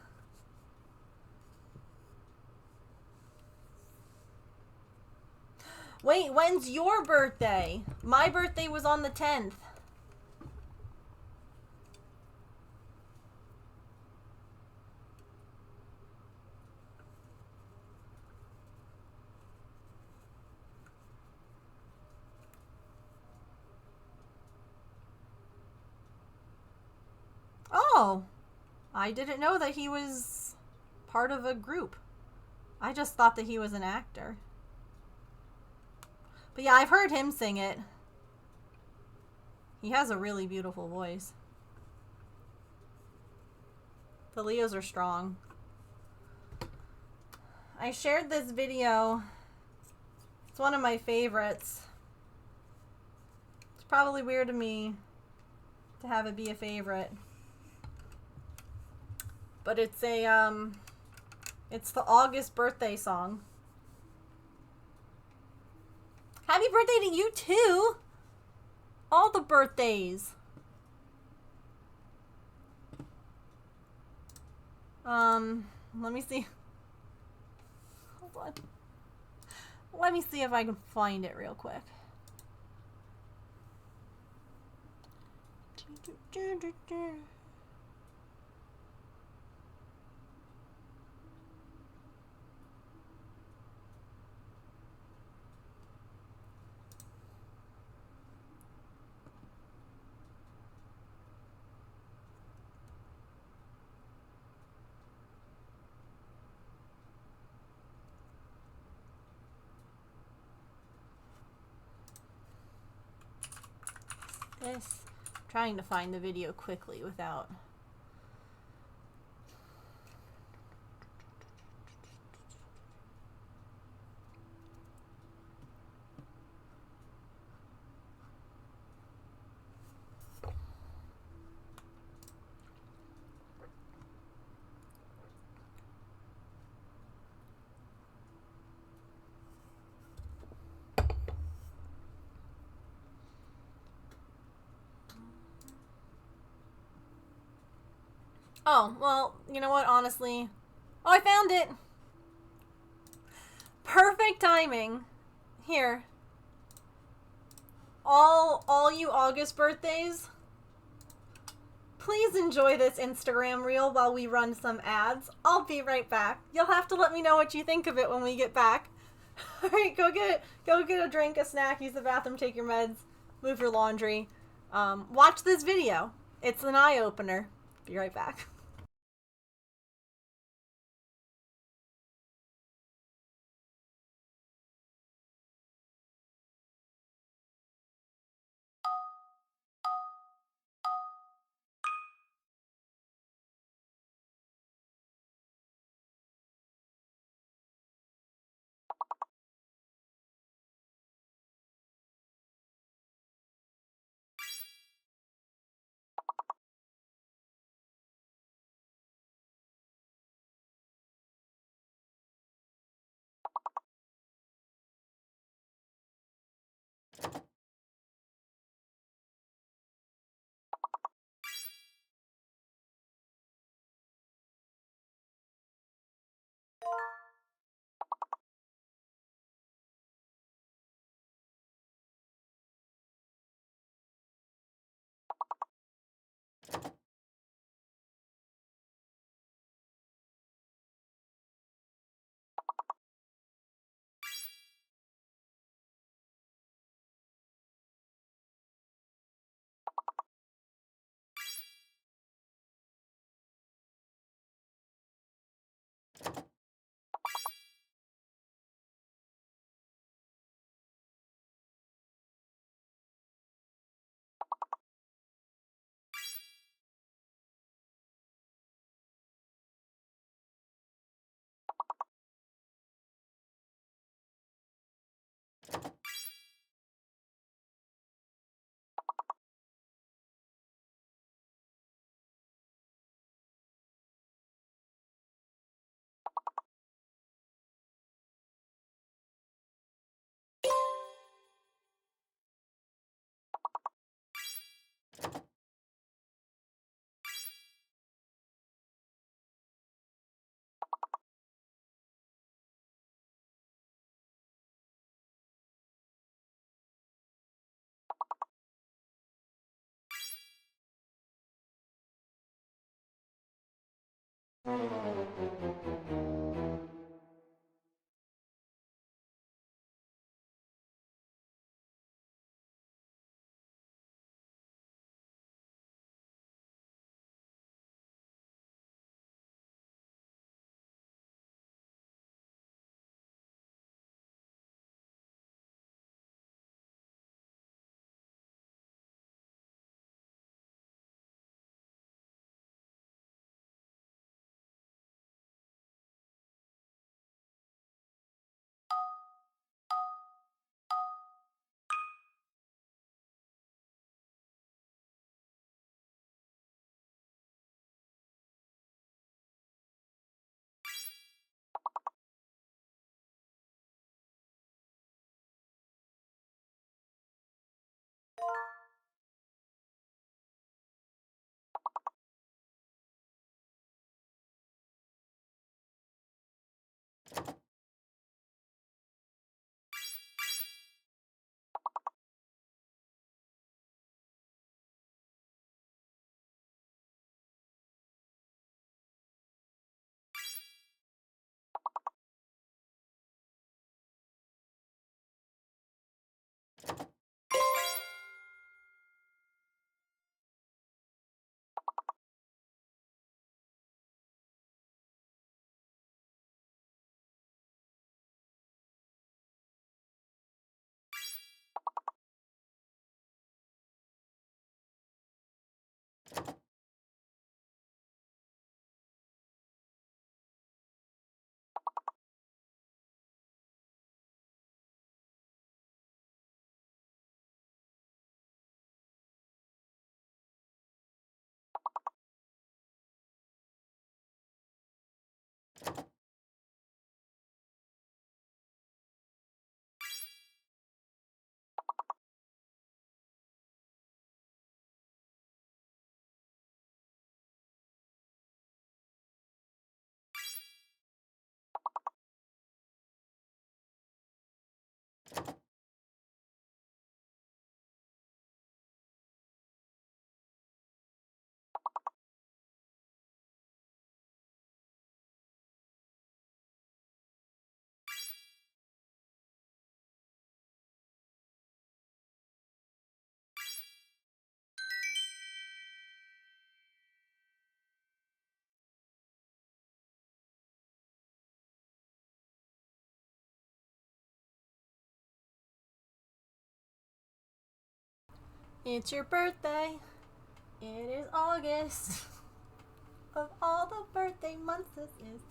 Wait, when's your birthday? My birthday was on the 10th. Oh, I didn't know that he was part of a group. I just thought that he was an actor. But yeah, I've heard him sing it. He has a really beautiful voice. The Leos are strong. I shared this video. It's one of my favorites. It's probably weird to me to have it be a favorite. But it's it's the August birthday song. Happy birthday to you too! All the birthdays. Let me see. Hold on. Let me see if I can find it real quick. This. I'm trying to find the video quickly without. Oh, well, you know what, honestly. Oh, I found it! Perfect timing. Here. All you August birthdays, please enjoy this Instagram reel while we run some ads. I'll be right back. You'll have to let me know what you think of it when we get back. Alright, go get a drink, a snack, use the bathroom, take your meds, move your laundry. Watch this video. It's an eye-opener. Be right back. It's your birthday. It is August. Of all the birthday months, this is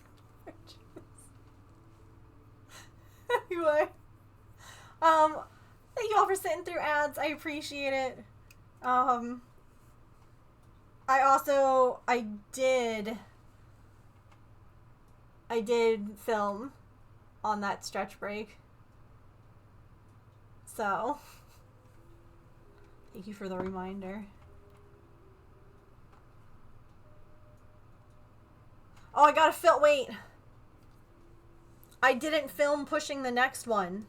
anyway. Thank you all for sitting through ads. I appreciate it. I did film on that stretch break. So, thank you for the reminder. Oh, I gotta film. Wait. I didn't film pushing the next one.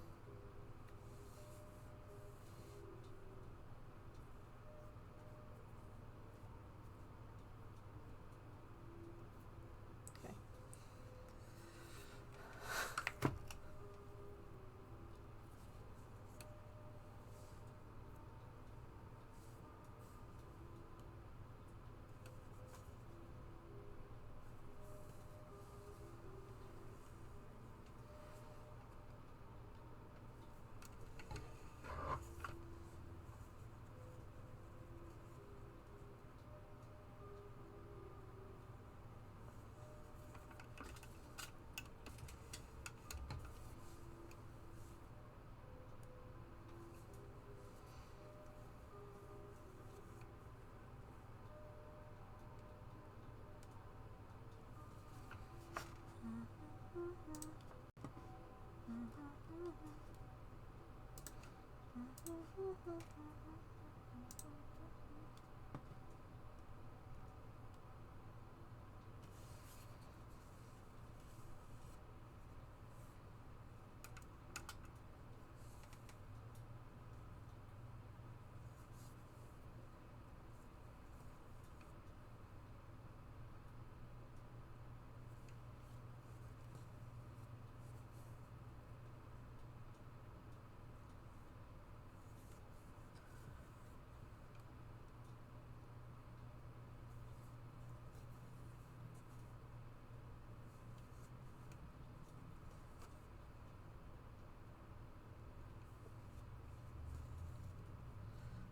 Okay.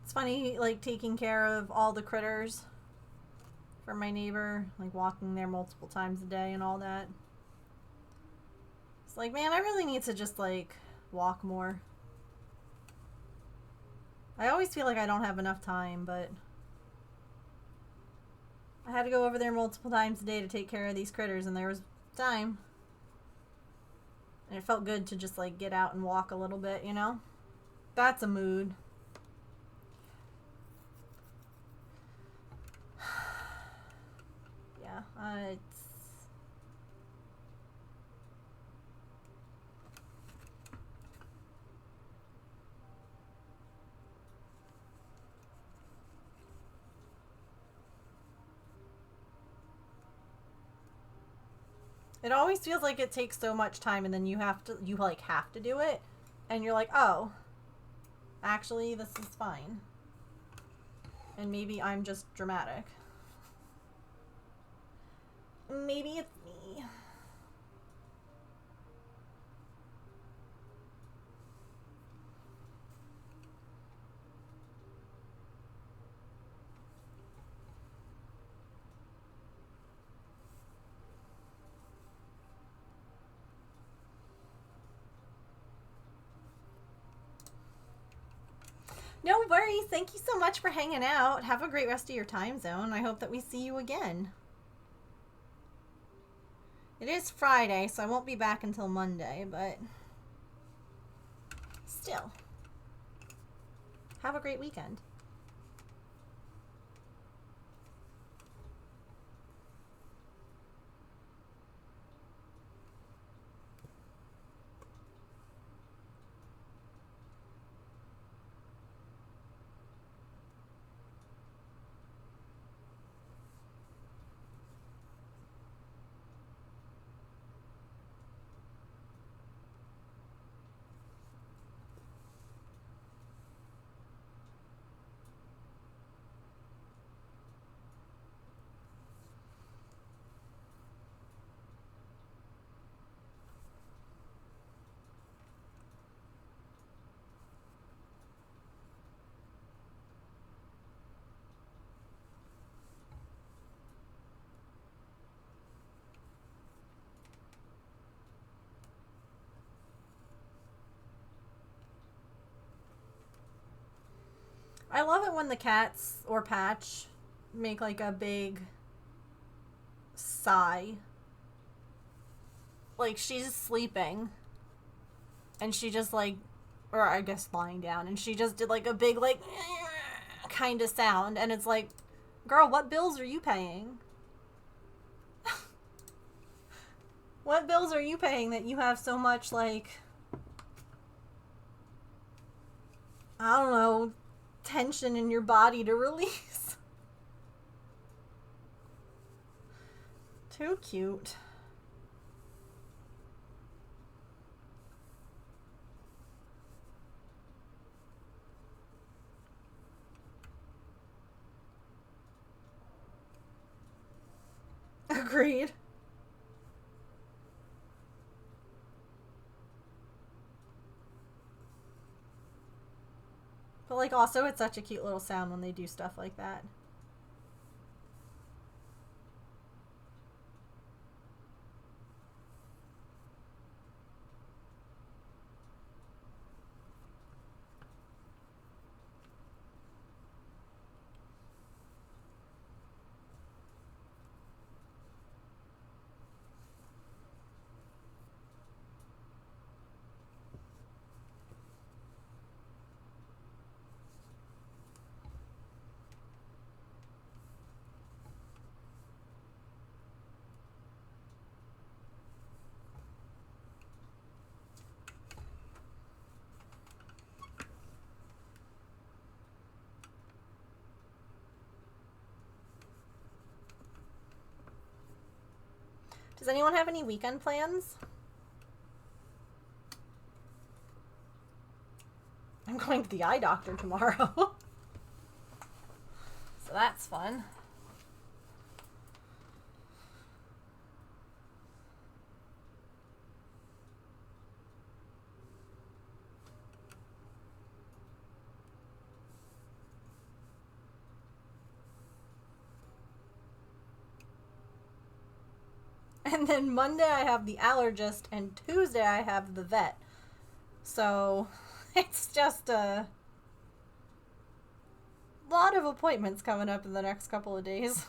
It's funny, like, taking care of all the critters for my neighbor, like, walking there multiple times a day and all that. It's like, man, I really need to just, like, walk more. I always feel like I don't have enough time, but I had to go over there multiple times a day to take care of these critters, and there was time. And it felt good to just, like, get out and walk a little bit, you know? That's a mood. Yeah, it's... It always feels like it takes so much time, and then you have to do it, and you're like, oh, actually, this is fine. And maybe I'm just dramatic. Maybe it's me. No worries. Thank you so much for hanging out. Have a great rest of your time zone. I hope that we see you again. It is Friday, so I won't be back until Monday, but still. Have a great weekend. I love it when the cats or Patch make like a big sigh. Like she's sleeping and she just like, or I guess lying down, and she just did like a big like kind of sound, and it's like, girl, what bills are you paying? What bills are you paying that you have so much like, I don't know, tension in your body to release? Too cute. Agreed. But like also it's such a cute little sound when they do stuff like that. Does anyone have any weekend plans? I'm going to the eye doctor tomorrow. So that's fun. And then Monday I have the allergist, and Tuesday I have the vet. So it's just a lot of appointments coming up in the next couple of days.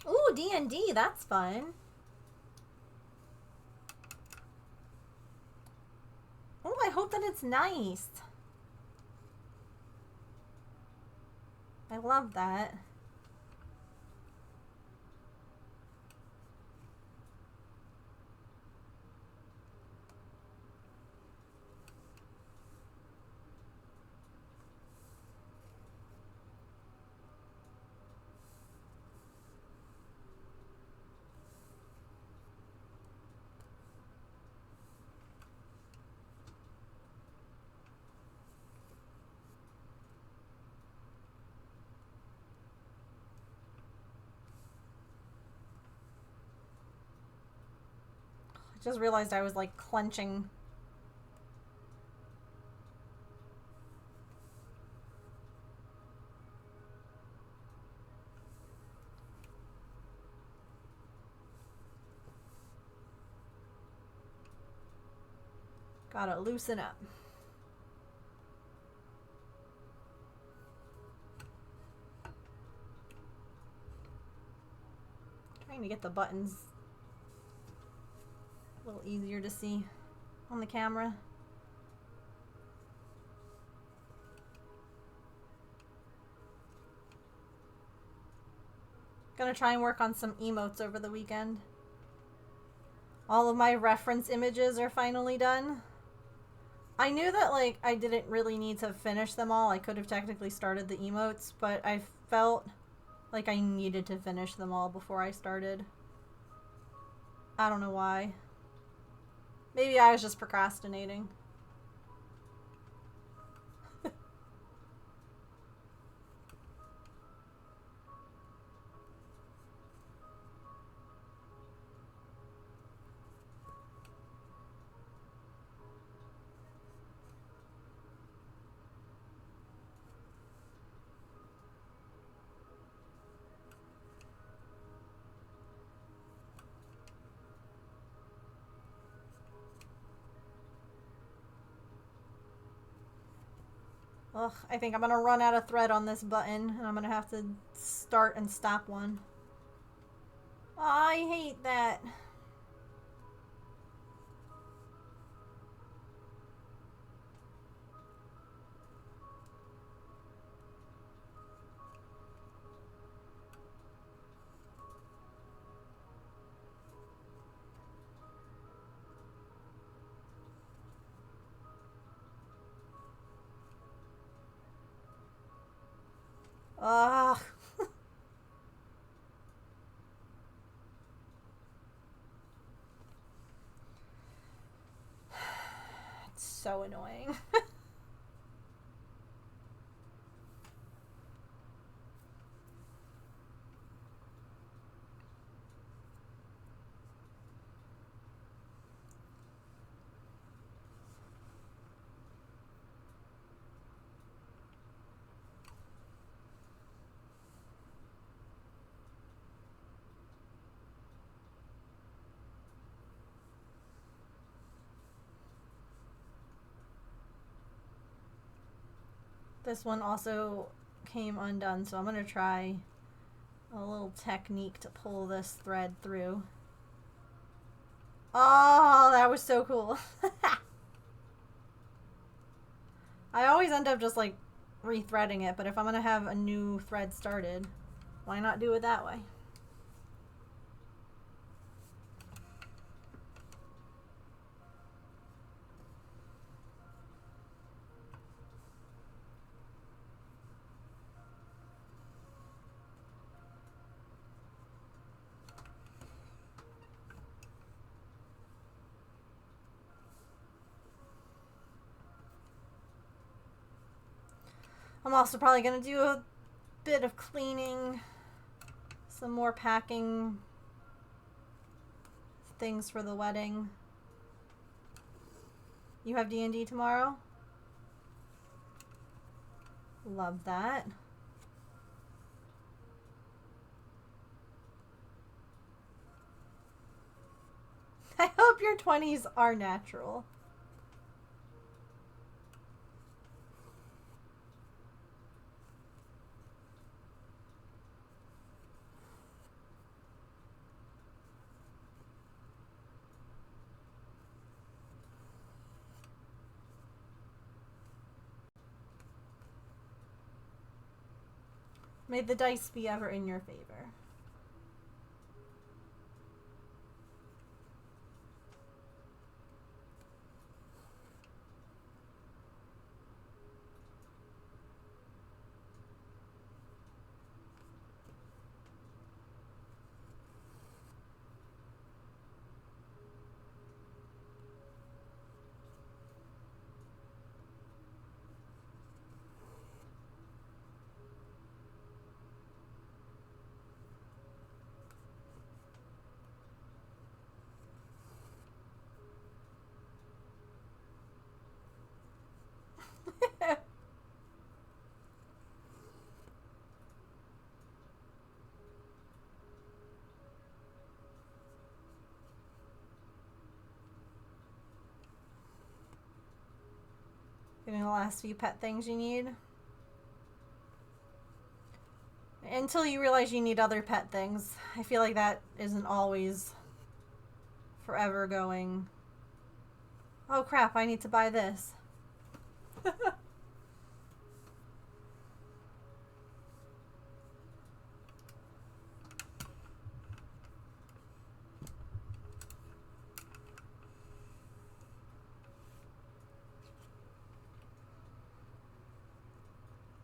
Ooh, D&D, that's fun. Oh, I hope that it's nice. I love that. Just realized I was like clenching. Gotta loosen up. Trying to get the buttons a little easier to see on the camera. Gonna try and work on some emotes over the weekend. All of my reference images are finally done. I knew that like I didn't really need to finish them all. I could have technically started the emotes, but I felt like I needed to finish them all before I started. I don't know why. Maybe I was just procrastinating. Ugh, I think I'm gonna run out of thread on this button, and I'm gonna have to start and stop one. Oh, I hate that. Ugh. It's so annoying. This one also came undone, so I'm gonna try a little technique to pull this thread through. Oh, that was so cool. I always end up just like rethreading it, but if I'm gonna have a new thread started, why not do it that way? I'm also probably going to do a bit of cleaning, some more packing things for the wedding. You have D&D tomorrow? Love that. hope your 20s are natural. May the dice be ever in your favor. Getting the last few pet things you need. Until you realize you need other pet things. I feel like that isn't always forever going, oh crap, I need to buy this.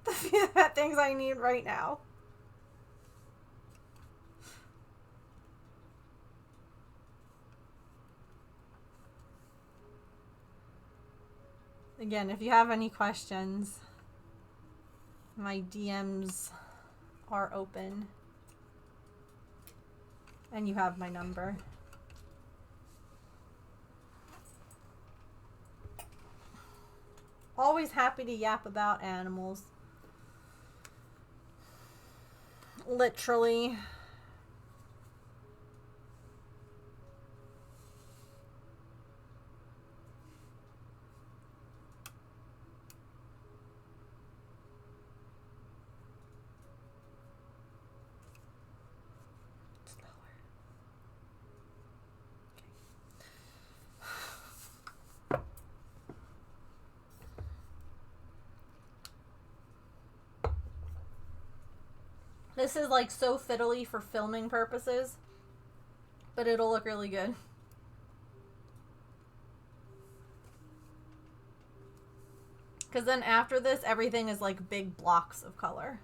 The few pet things I need right now. Again, if you have any questions, my DMs are open. And you have my number. Always happy to yap about animals. Literally. This is like so fiddly for filming purposes, but it'll look really good. Because then after this, everything is like big blocks of color.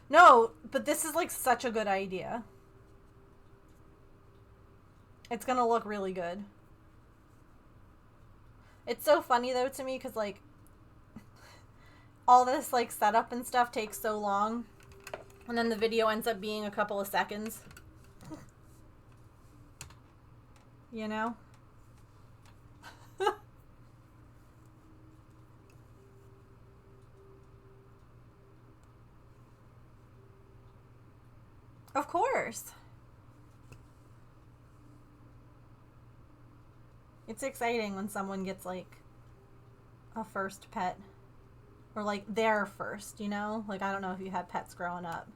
No, but this is like such a good idea. It's gonna look really good. It's so funny though to me because like all this like setup and stuff takes so long and then the video ends up being a couple of seconds. You know? Of course. It's exciting when someone gets, like, a first pet. Or, like, their first, you know? Like, I don't know if you had pets growing up.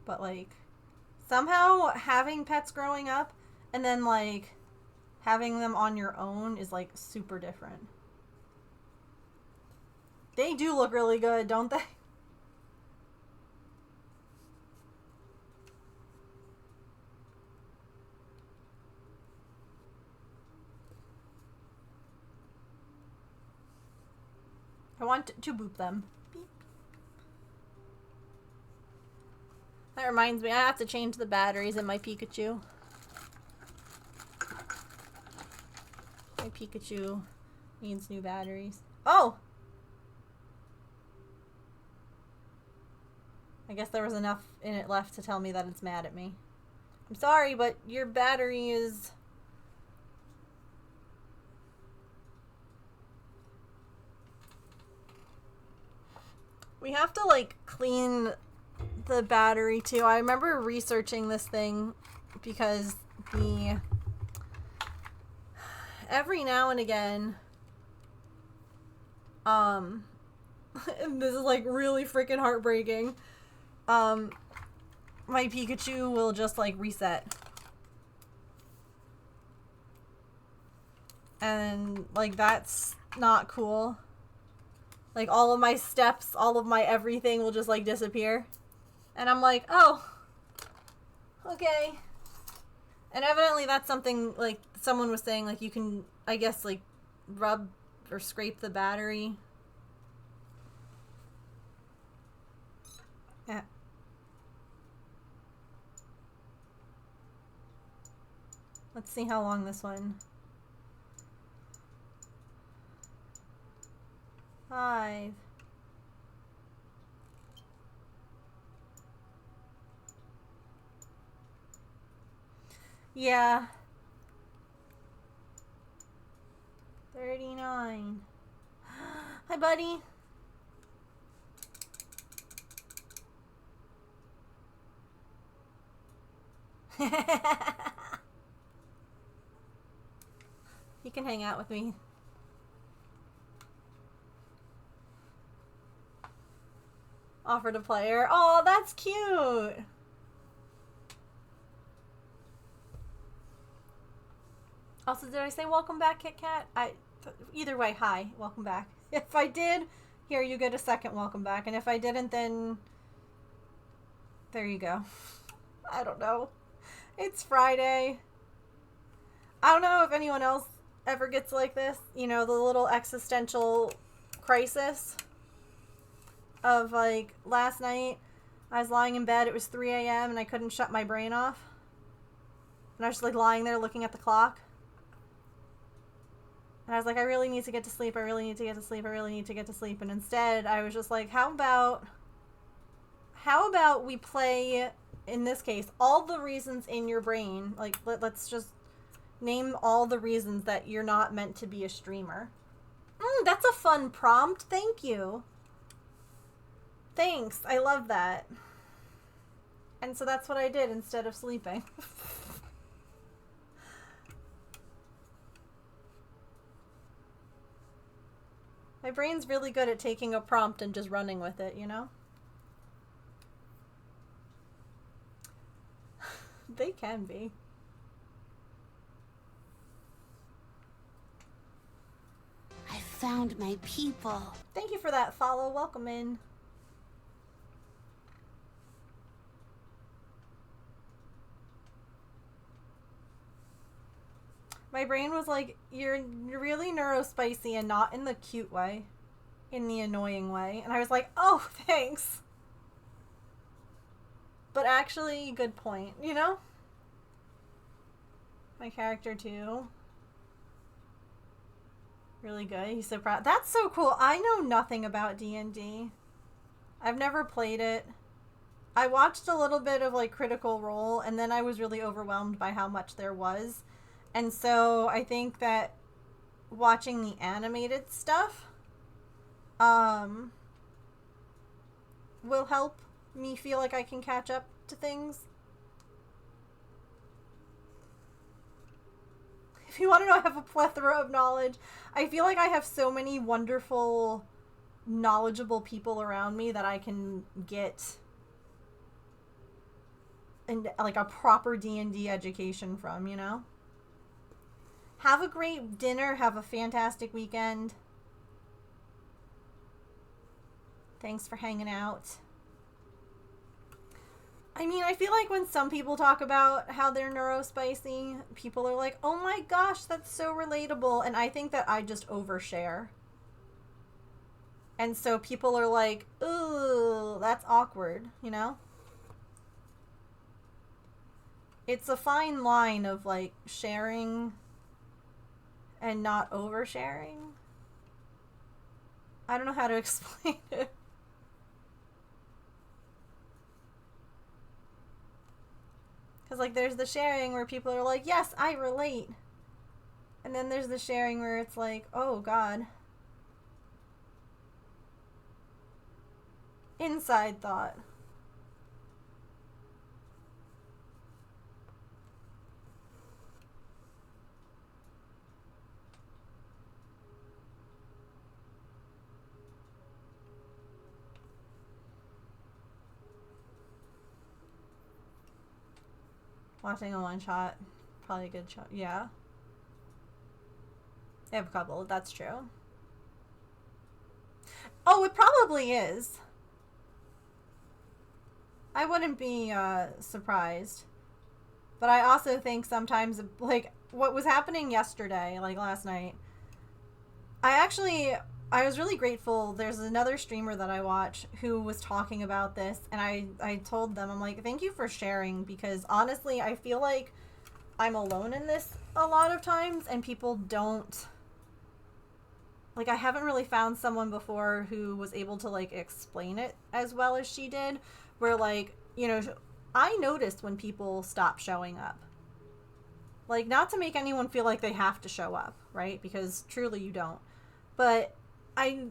But, like, somehow having pets growing up and then, like, having them on your own is, like, super different. They do look really good, don't they? I want to boop them. Beep. That reminds me, I have to change the batteries in my Pikachu. My Pikachu needs new batteries. Oh! I guess there was enough in it left to tell me that it's mad at me. I'm sorry, but your battery is... We have to, like, clean the battery too. I remember researching this thing because every now and again, and this is like really freaking heartbreaking, my Pikachu will just like reset. And like that's not cool. Like all of my steps, all of my everything will just like disappear. And I'm like, oh, okay. And evidently that's something like someone was saying, like you can, I guess, like rub or scrape the battery. Yeah. Let's see how long this one. 5. Yeah. 39. Hi, buddy. You can hang out with me. Offered a player. Oh, that's cute. Also, did I say welcome back, Kit Kat? Either way, hi, welcome back. If I did, here, you get a second welcome back. And if I didn't, then there you go. I don't know. It's Friday. I don't know if anyone else ever gets like this. You know, the little existential crisis of like last night I was lying in bed, it was 3 a.m. and I couldn't shut my brain off. And I was just like lying there looking at the clock. And I was like, I really need to get to sleep. I really need to get to sleep. I really need to get to sleep. And instead, I was just like, how about we play, in this case, all the reasons in your brain. Like, let's just name all the reasons that you're not meant to be a streamer. That's a fun prompt. Thank you. Thanks. I love that. And so that's what I did instead of sleeping. My brain's really good at taking a prompt and just running with it, you know? They can be. I found my people. Thank you for that follow. Welcome in. My brain was like, you're really neurospicy and not in the cute way. In the annoying way. And I was like, oh, thanks. But actually, good point, you know? My character, too. Really good. He's so proud. That's so cool. I know nothing about D&D. I've never played it. I watched a little bit of, like, Critical Role, and then I was really overwhelmed by how much there was. And so I think that watching the animated stuff will help me feel like I can catch up to things. If you want to know, I have a plethora of knowledge. I feel like I have so many wonderful, knowledgeable people around me that I can get like a proper D&D education from, you know? Have a great dinner. Have a fantastic weekend. Thanks for hanging out. I mean, I feel like when some people talk about how they're neurospicy, people are like, oh my gosh, that's so relatable. And I think that I just overshare. And so people are like, ooh, that's awkward, you know? It's a fine line of like sharing and not oversharing. I don't know how to explain it. Because, like, there's the sharing where people are like, yes, I relate. And then there's the sharing where it's like, oh, God. Inside thought. Watching a one shot. Probably a good shot. Yeah. I have a couple. That's true. Oh, it probably is. I wouldn't be surprised. But I also think sometimes, like, what was happening yesterday, like last night, I was really grateful. There's another streamer that I watch who was talking about this, and I told them, I'm like, thank you for sharing, because honestly, I feel like I'm alone in this a lot of times, and people don't, like, I haven't really found someone before who was able to, like, explain it as well as she did, where, like, you know, I noticed when people stop showing up. Like, not to make anyone feel like they have to show up, right? Because truly you don't. But I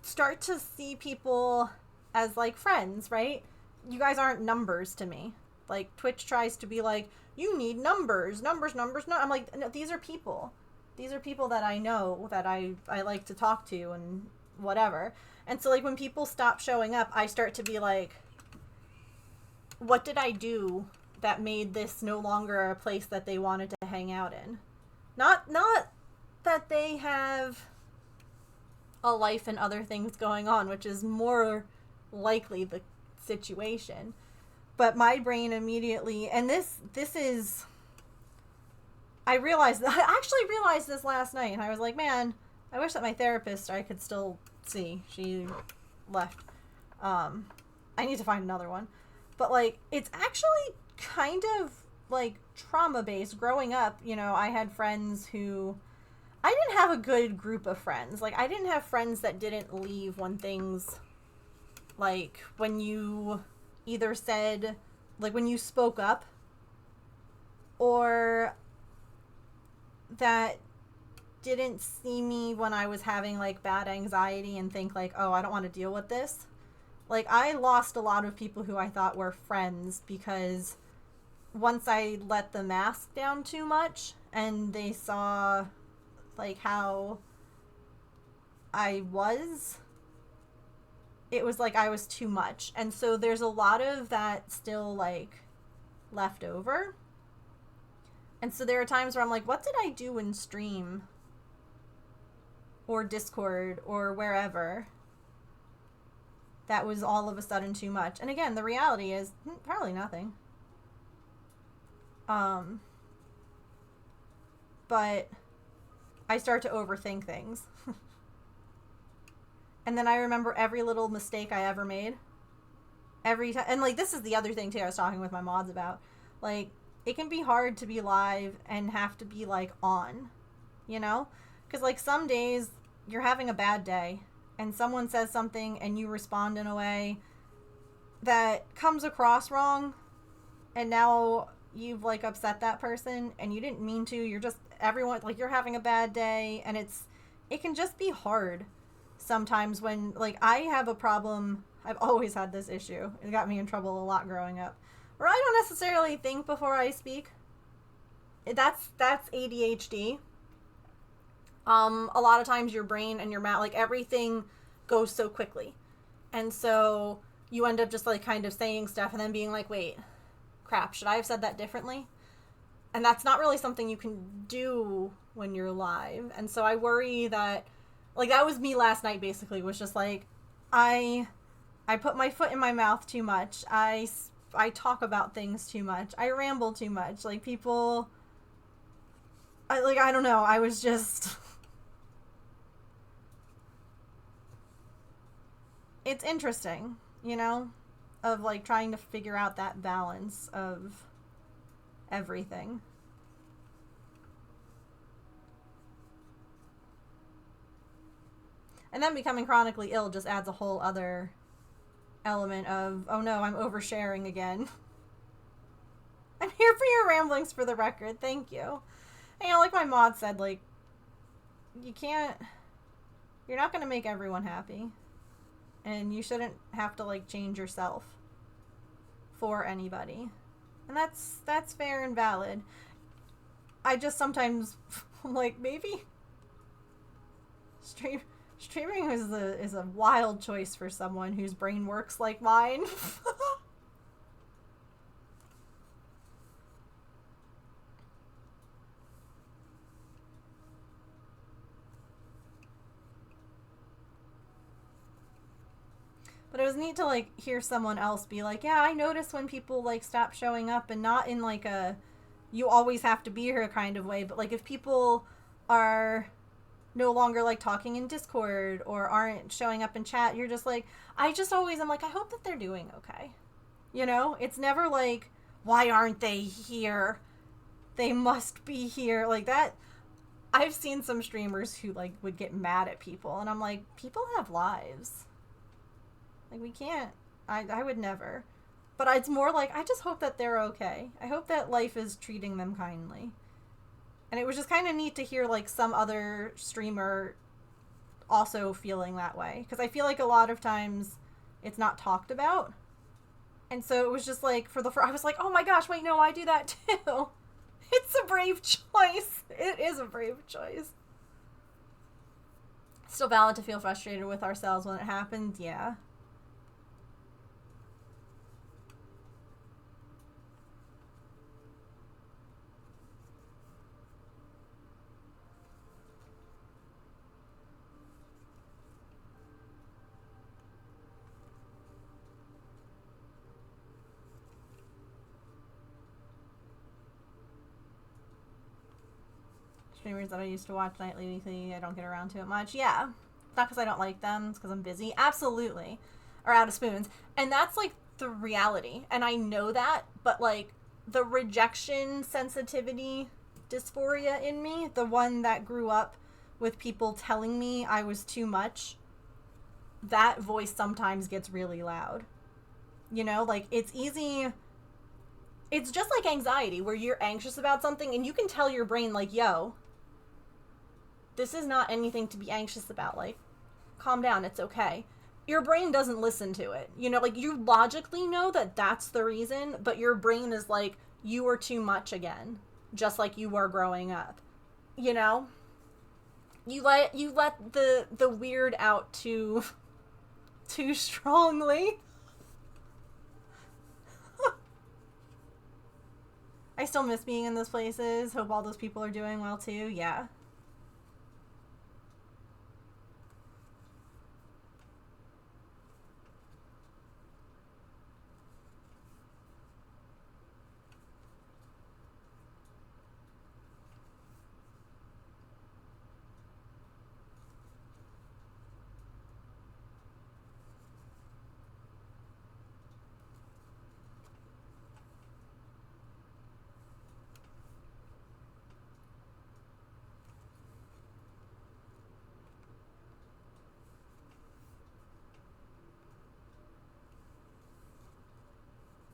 start to see people as, like, friends, right? You guys aren't numbers to me. Like, Twitch tries to be like, you need numbers. No. I'm like, no, these are people. These are people that I know, that I like to talk to and whatever. And so, like, when people stop showing up, I start to be like, what did I do that made this no longer a place that they wanted to hang out in? Not that they have a life and other things going on, which is more likely the situation. But my brain immediately, and this is, I actually realized this last night, and I was like, man, I wish that my therapist I could still see. She left. I need to find another one. But, like, it's actually kind of, like, trauma-based. Growing up, you know, I had friends who, I didn't have a good group of friends. Like, I didn't have friends that didn't leave when things, like, when you either said, like, when you spoke up, or that didn't see me when I was having, like, bad anxiety and think, like, oh, I don't want to deal with this. Like, I lost a lot of people who I thought were friends because once I let the mask down too much and they saw, like, how I was, it was like I was too much. And so there's a lot of that still, like, left over. And so there are times where I'm like, what did I do in stream or Discord or wherever that was all of a sudden too much? And again, the reality is probably nothing. But I start to overthink things. And then I remember every little mistake I ever made. Every time. And, like, this is the other thing, too, I was talking with my mods about. Like, it can be hard to be live and have to be, like, on. You know? Because, like, some days you're having a bad day and someone says something and you respond in a way that comes across wrong, and now you've, like, upset that person and you didn't mean to. You're just, everyone, like, you're having a bad day, and it can just be hard sometimes when, like, I have a problem. I've always had this issue. It got me in trouble a lot growing up, where I don't necessarily think before I speak. That's ADHD. A lot of times your brain and your mouth, like, everything goes so quickly. And so you end up just, like, kind of saying stuff and then being like, wait, crap, should I have said that differently? And that's not really something you can do when you're live. And so I worry that, like, that was me last night, basically, was just like, I put my foot in my mouth too much. I talk about things too much. I ramble too much. Like, people, I don't know. I was just, it's interesting, you know, of, like, trying to figure out that balance of everything. And then becoming chronically ill just adds a whole other element of, oh no, I'm oversharing again. I'm here for your ramblings, for the record. Thank you. And, you know, like my mod said, like, you're not going to make everyone happy. And you shouldn't have to, like, change yourself for anybody. And that's fair and valid. I just sometimes, I'm like, maybe streaming is a wild choice for someone whose brain works like mine. But it was neat to, like, hear someone else be like, yeah, I notice when people, like, stop showing up, and not in, like, a you always have to be here kind of way, but, like, if people are no longer, like, talking in Discord or aren't showing up in chat, you're just like, I'm like, I hope that they're doing okay. You know? It's never like, why aren't they here? They must be here. Like, that, I've seen some streamers who, like, would get mad at people, and I'm like, people have lives. Like, we can't, I would never. But it's more like, I just hope that they're okay. I hope that life is treating them kindly. And it was just kind of neat to hear, like, some other streamer also feeling that way. Because I feel like a lot of times it's not talked about. And so it was just like, I was like, oh my gosh, wait, no, I do that too. It's a brave choice. It is a brave choice. Still valid to feel frustrated with ourselves when it happened, yeah. Streamers that I used to watch nightly, weekly, I don't get around to it much. Yeah. Not because I don't like them, it's because I'm busy. Absolutely. Or out of spoons. And that's, like, the reality. And I know that, but, like, the rejection sensitivity dysphoria in me, the one that grew up with people telling me I was too much, that voice sometimes gets really loud. You know, like, it's easy. It's just like anxiety, where you're anxious about something and you can tell your brain, like, yo, this is not anything to be anxious about. Like, calm down, it's okay. Your brain doesn't listen to it. You know, like, you logically know that that's the reason, but your brain is like, you are too much again, just like you were growing up. You know? You let the weird out too strongly. I still miss being in those places. Hope all those people are doing well too. Yeah.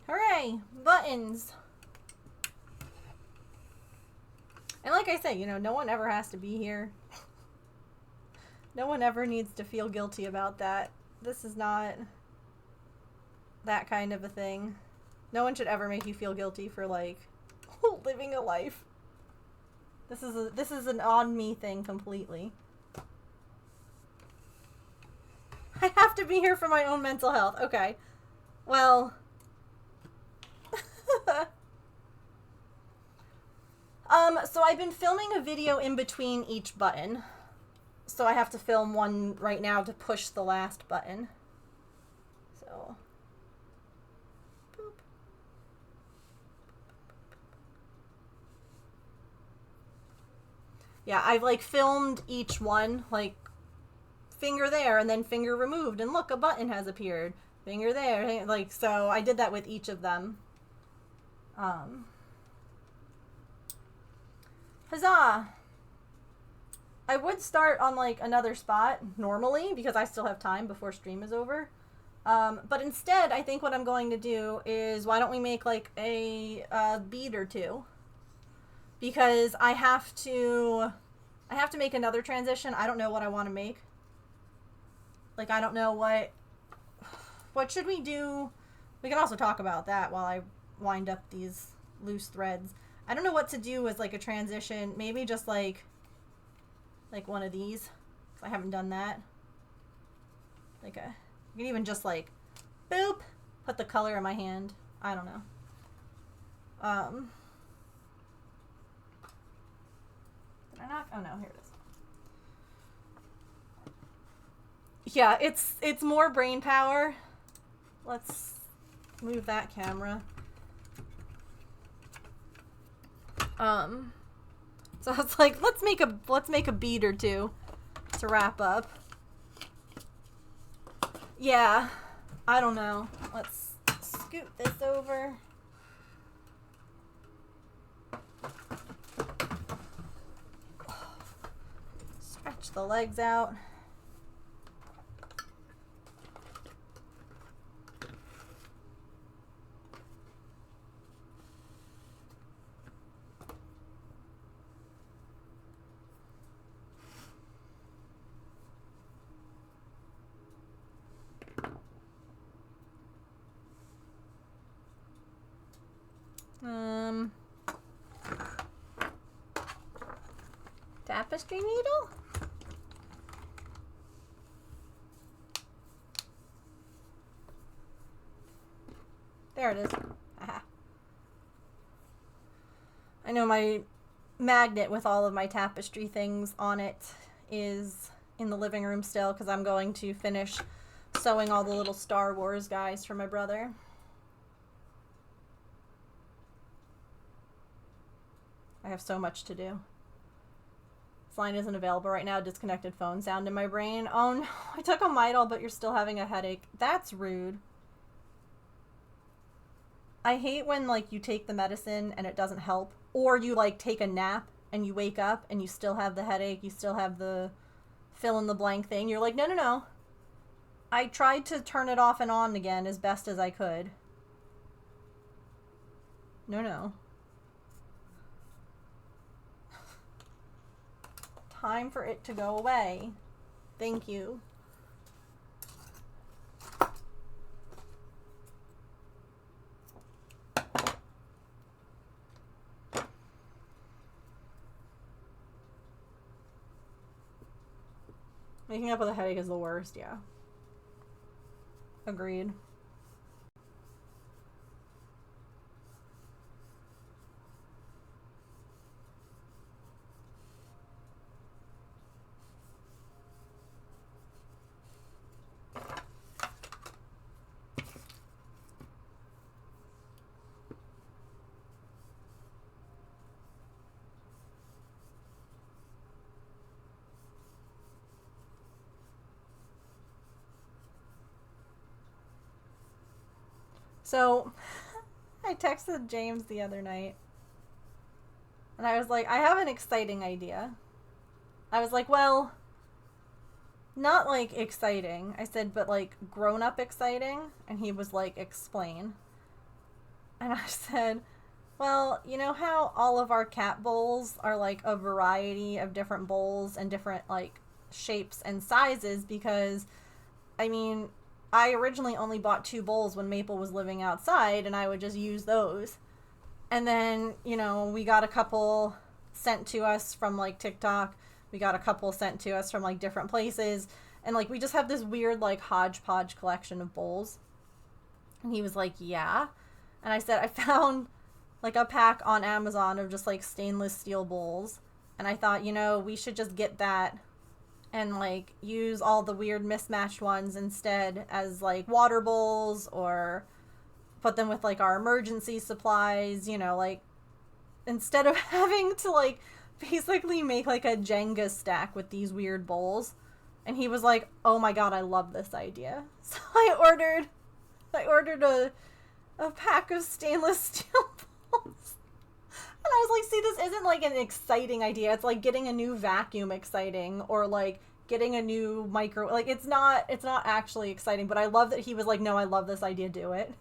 Hooray! Buttons! And like I say, you know, no one ever has to be here. No one ever needs to feel guilty about that. This is not that kind of a thing. No one should ever make you feel guilty for, like, living a life. This is an on me thing completely. I have to be here for my own mental health. Okay. Well, so I've been filming a video in between each button. So I have to film one right now to push the last button. So, boop. Yeah, I've, like, filmed each one, like, finger there and then finger removed, and look, a button has appeared. Finger there, like, so I did that with each of them. Huzzah! I would start on, like, another spot normally because I still have time before stream is over. But instead, I think what I'm going to do is, why don't we make, like, a bead or two? Because I have to make another transition. I don't know what I want to make. Like, I don't know what should we do? We can also talk about that while I wind up these loose threads. I don't know what to do as, like, a transition. Maybe just, like one of these. 'Cause I haven't done that. Like you can even just, like, boop, put the color in my hand. I don't know. Did I not? Oh no, here it is. Yeah, it's more brain power let's move that camera. So it's like, let's make a beat or two to wrap up. Yeah, I don't know. Let's scoot this over. Stretch the legs out. Tapestry needle? There it is. Aha. I know my magnet with all of my tapestry things on it is in the living room still because I'm going to finish sewing all the little Star Wars guys for my brother. I have so much to do. This line isn't available right now. Disconnected phone sound in my brain. Oh no, I took a Midol, but you're still having a headache. That's rude. I hate when, like, you take the medicine and it doesn't help. Or you, like, take a nap and you wake up and you still have the headache. You still have the fill in the blank thing. You're like, no, no, no. I tried to turn it off and on again as best as I could. No, no. Time for it to go away. Thank you. Waking up with a headache is the worst, yeah. Agreed. So, I texted James the other night, and I was like, I have an exciting idea. I was like, well, not like exciting. I said, but like grown-up exciting. And he was like, explain. And I said, well, you know how all of our cat bowls are like a variety of different bowls and different like shapes and sizes because, I mean, I originally only bought 2 bowls when Maple was living outside, and I would just use those. And then, you know, we got a couple sent to us from, like, TikTok. We got a couple sent to us from, like, different places. And, like, we just have this weird, like, hodgepodge collection of bowls. And he was like, yeah. And I said, I found, like, a pack on Amazon of just, like, stainless steel bowls. And I thought, you know, we should just get that and, like, use all the weird mismatched ones instead as, like, water bowls, or put them with, like, our emergency supplies, you know, like, instead of having to, like, basically make, like, a Jenga stack with these weird bowls. And he was like, oh my god, I love this idea. So I ordered a pack of stainless steel bowls. And I was like, see, this isn't like an exciting idea. It's like getting a new vacuum exciting, or like getting a new micro. Like, it's not actually exciting, but I love that he was like, no, I love this idea, do it.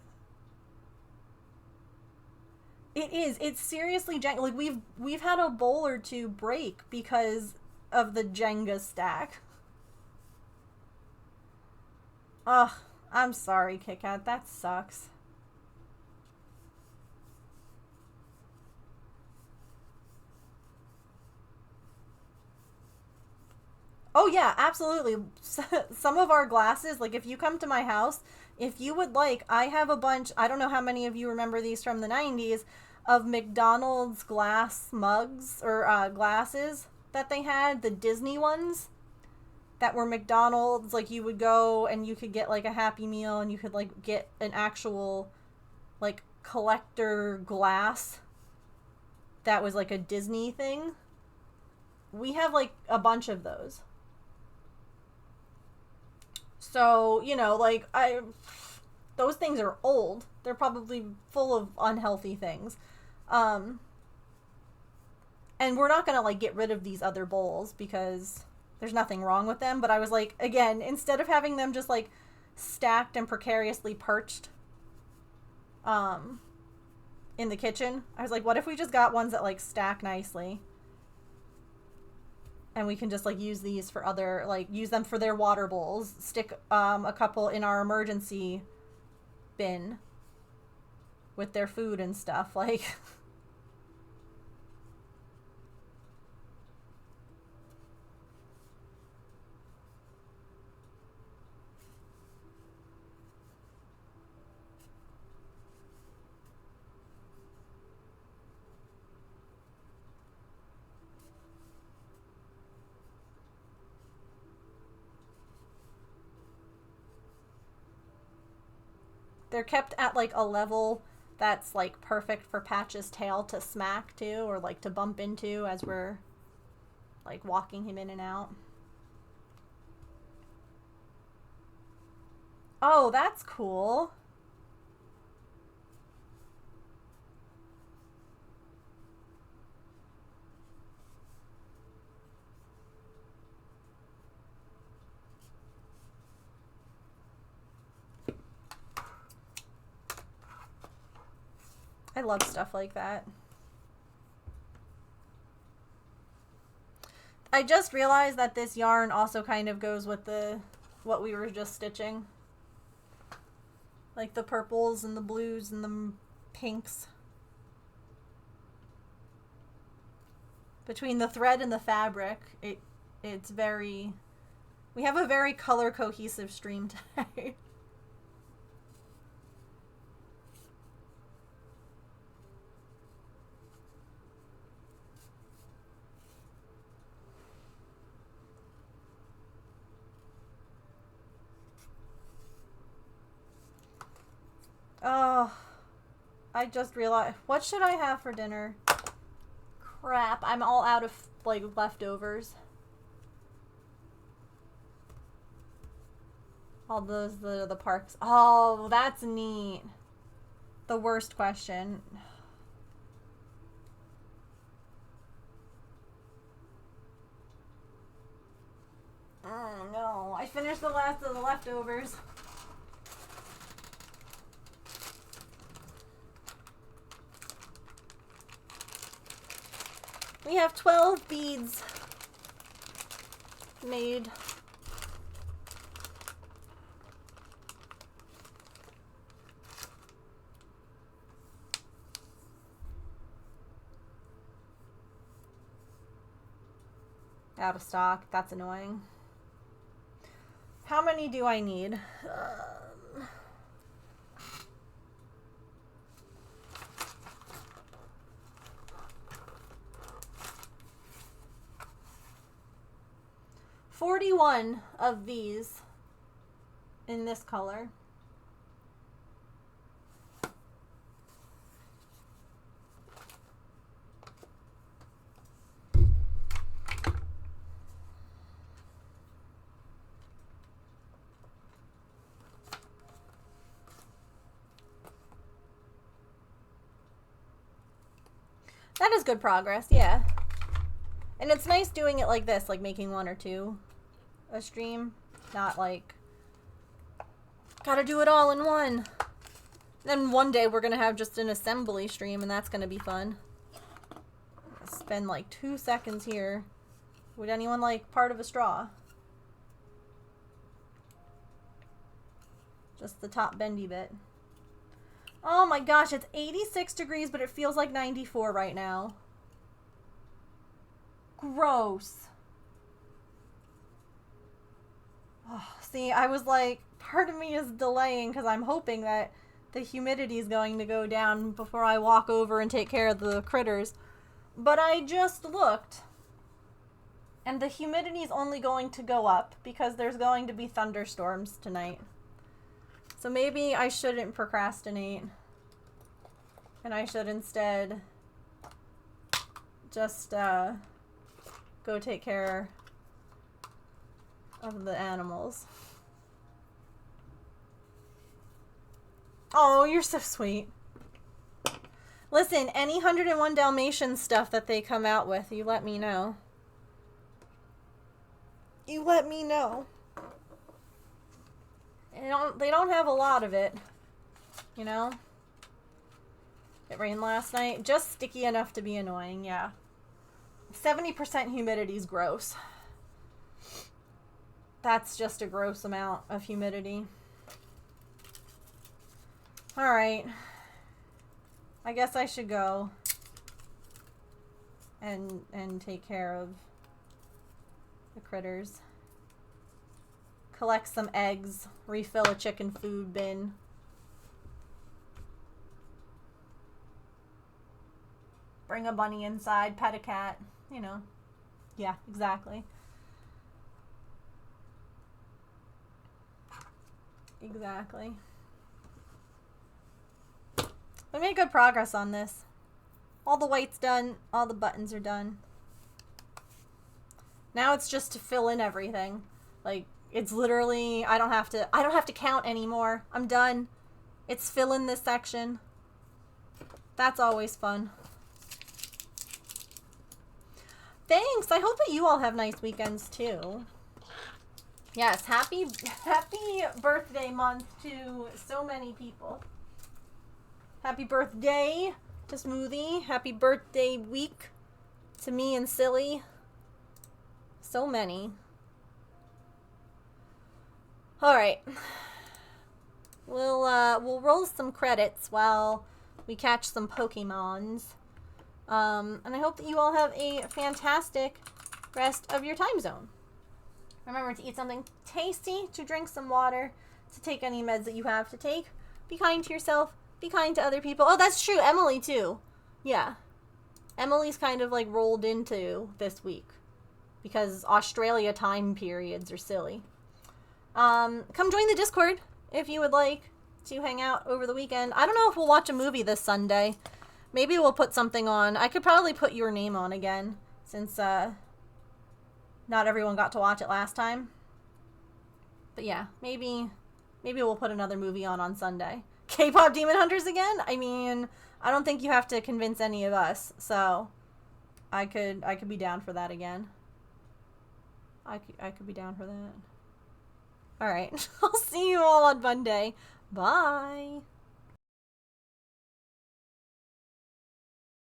It is. It's seriously Jenga. Like, we've had a bowl or 2 break because of the Jenga stack. Ugh, I'm sorry, Kit Kat. That sucks. Oh yeah, absolutely. Some of our glasses, like if you come to my house, if you would like, I have a bunch, I don't know how many of you remember these from the 90s, of McDonald's glass mugs, or glasses that they had, the Disney ones. that were McDonald's. Like, you would go and you could get, like, a Happy Meal, and you could, like, get an actual, like, collector glass that was, like, a Disney thing. We have, like, a bunch of those. So, you know, like, those things are old. They're probably full of unhealthy things. And we're not gonna, like, get rid of these other bowls because there's nothing wrong with them. But I was like, again, instead of having them just, like, stacked and precariously perched in the kitchen, I was like, what if we just got ones that, like, stack nicely? And we can just, like, use these for other, like, use them for their water bowls. Stick a couple in our emergency bin with their food and stuff. Like, they're kept at, like, a level that's, like, perfect for Patch's tail to smack to, or, like, to bump into as we're, like, walking him in and out. Oh, that's cool. I love stuff like that. I just realized that this yarn also kind of goes with what we were just stitching. Like the purples and the blues and the pinks. Between the thread and the fabric, it's very... We have a very color cohesive stream today. Oh, I just realized, what should I have for dinner? Crap, I'm all out of, like, leftovers. All those, the parks. Oh, that's neat. The worst question. Oh, no. I finished the last of the leftovers. We have 12 beads made. Out of stock. That's annoying. How many do I need? 41 of these in this color. That is good progress, yeah. And it's nice doing it like this, like making one or two a stream. Not like, gotta do it all in one. Then one day we're gonna have just an assembly stream and that's gonna be fun. Spend like 2 seconds here. Would anyone like part of a straw? Just the top bendy bit. Oh my gosh, it's 86 degrees, but it feels like 94 right now. Gross. Oh, see, I was like, part of me is delaying because I'm hoping that the humidity is going to go down before I walk over and take care of the critters. But I just looked. And the humidity is only going to go up because there's going to be thunderstorms tonight. So maybe I shouldn't procrastinate. And I should instead just go take care of the animals. Oh, you're so sweet. Listen, any 101 Dalmatians stuff that they come out with, you let me know. You let me know. They don't have a lot of it, you know? It rained last night. Just sticky enough to be annoying, yeah. 70% humidity is gross. That's just a gross amount of humidity. Alright. I guess I should go and take care of the critters. Collect some eggs. Refill a chicken food bin. Bring a bunny inside. Pet a cat. You know. Yeah, exactly. Exactly. We made good progress on this. All the white's done. All the buttons are done. Now it's just to fill in everything. Like, it's literally, I don't have to count anymore. I'm done. It's fill in this section. That's always fun. Thanks. I hope that you all have nice weekends too. Yes, happy birthday month to so many people. Happy birthday to Smoothie. Happy birthday week to me and Silly. So many. Alright. We'll roll some credits while we catch some Pokemons. And I hope that you all have a fantastic rest of your time zone. Remember to eat something tasty, to drink some water, to take any meds that you have to take. Be kind to yourself. Be kind to other people. Oh, that's true. Emily, too. Yeah. Emily's kind of, like, rolled into this week. Because Australia time periods are silly. Come join the Discord if you would like to hang out over the weekend. I don't know if we'll watch a movie this Sunday. Maybe we'll put something on. I could probably put Your Name on again, since not everyone got to watch it last time. But yeah, maybe we'll put another movie on Sunday. K-pop Demon Hunters again? I mean, I don't think you have to convince any of us, so I could be down for that again. I could be down for that. Alright, I'll see you all on Monday. Bye!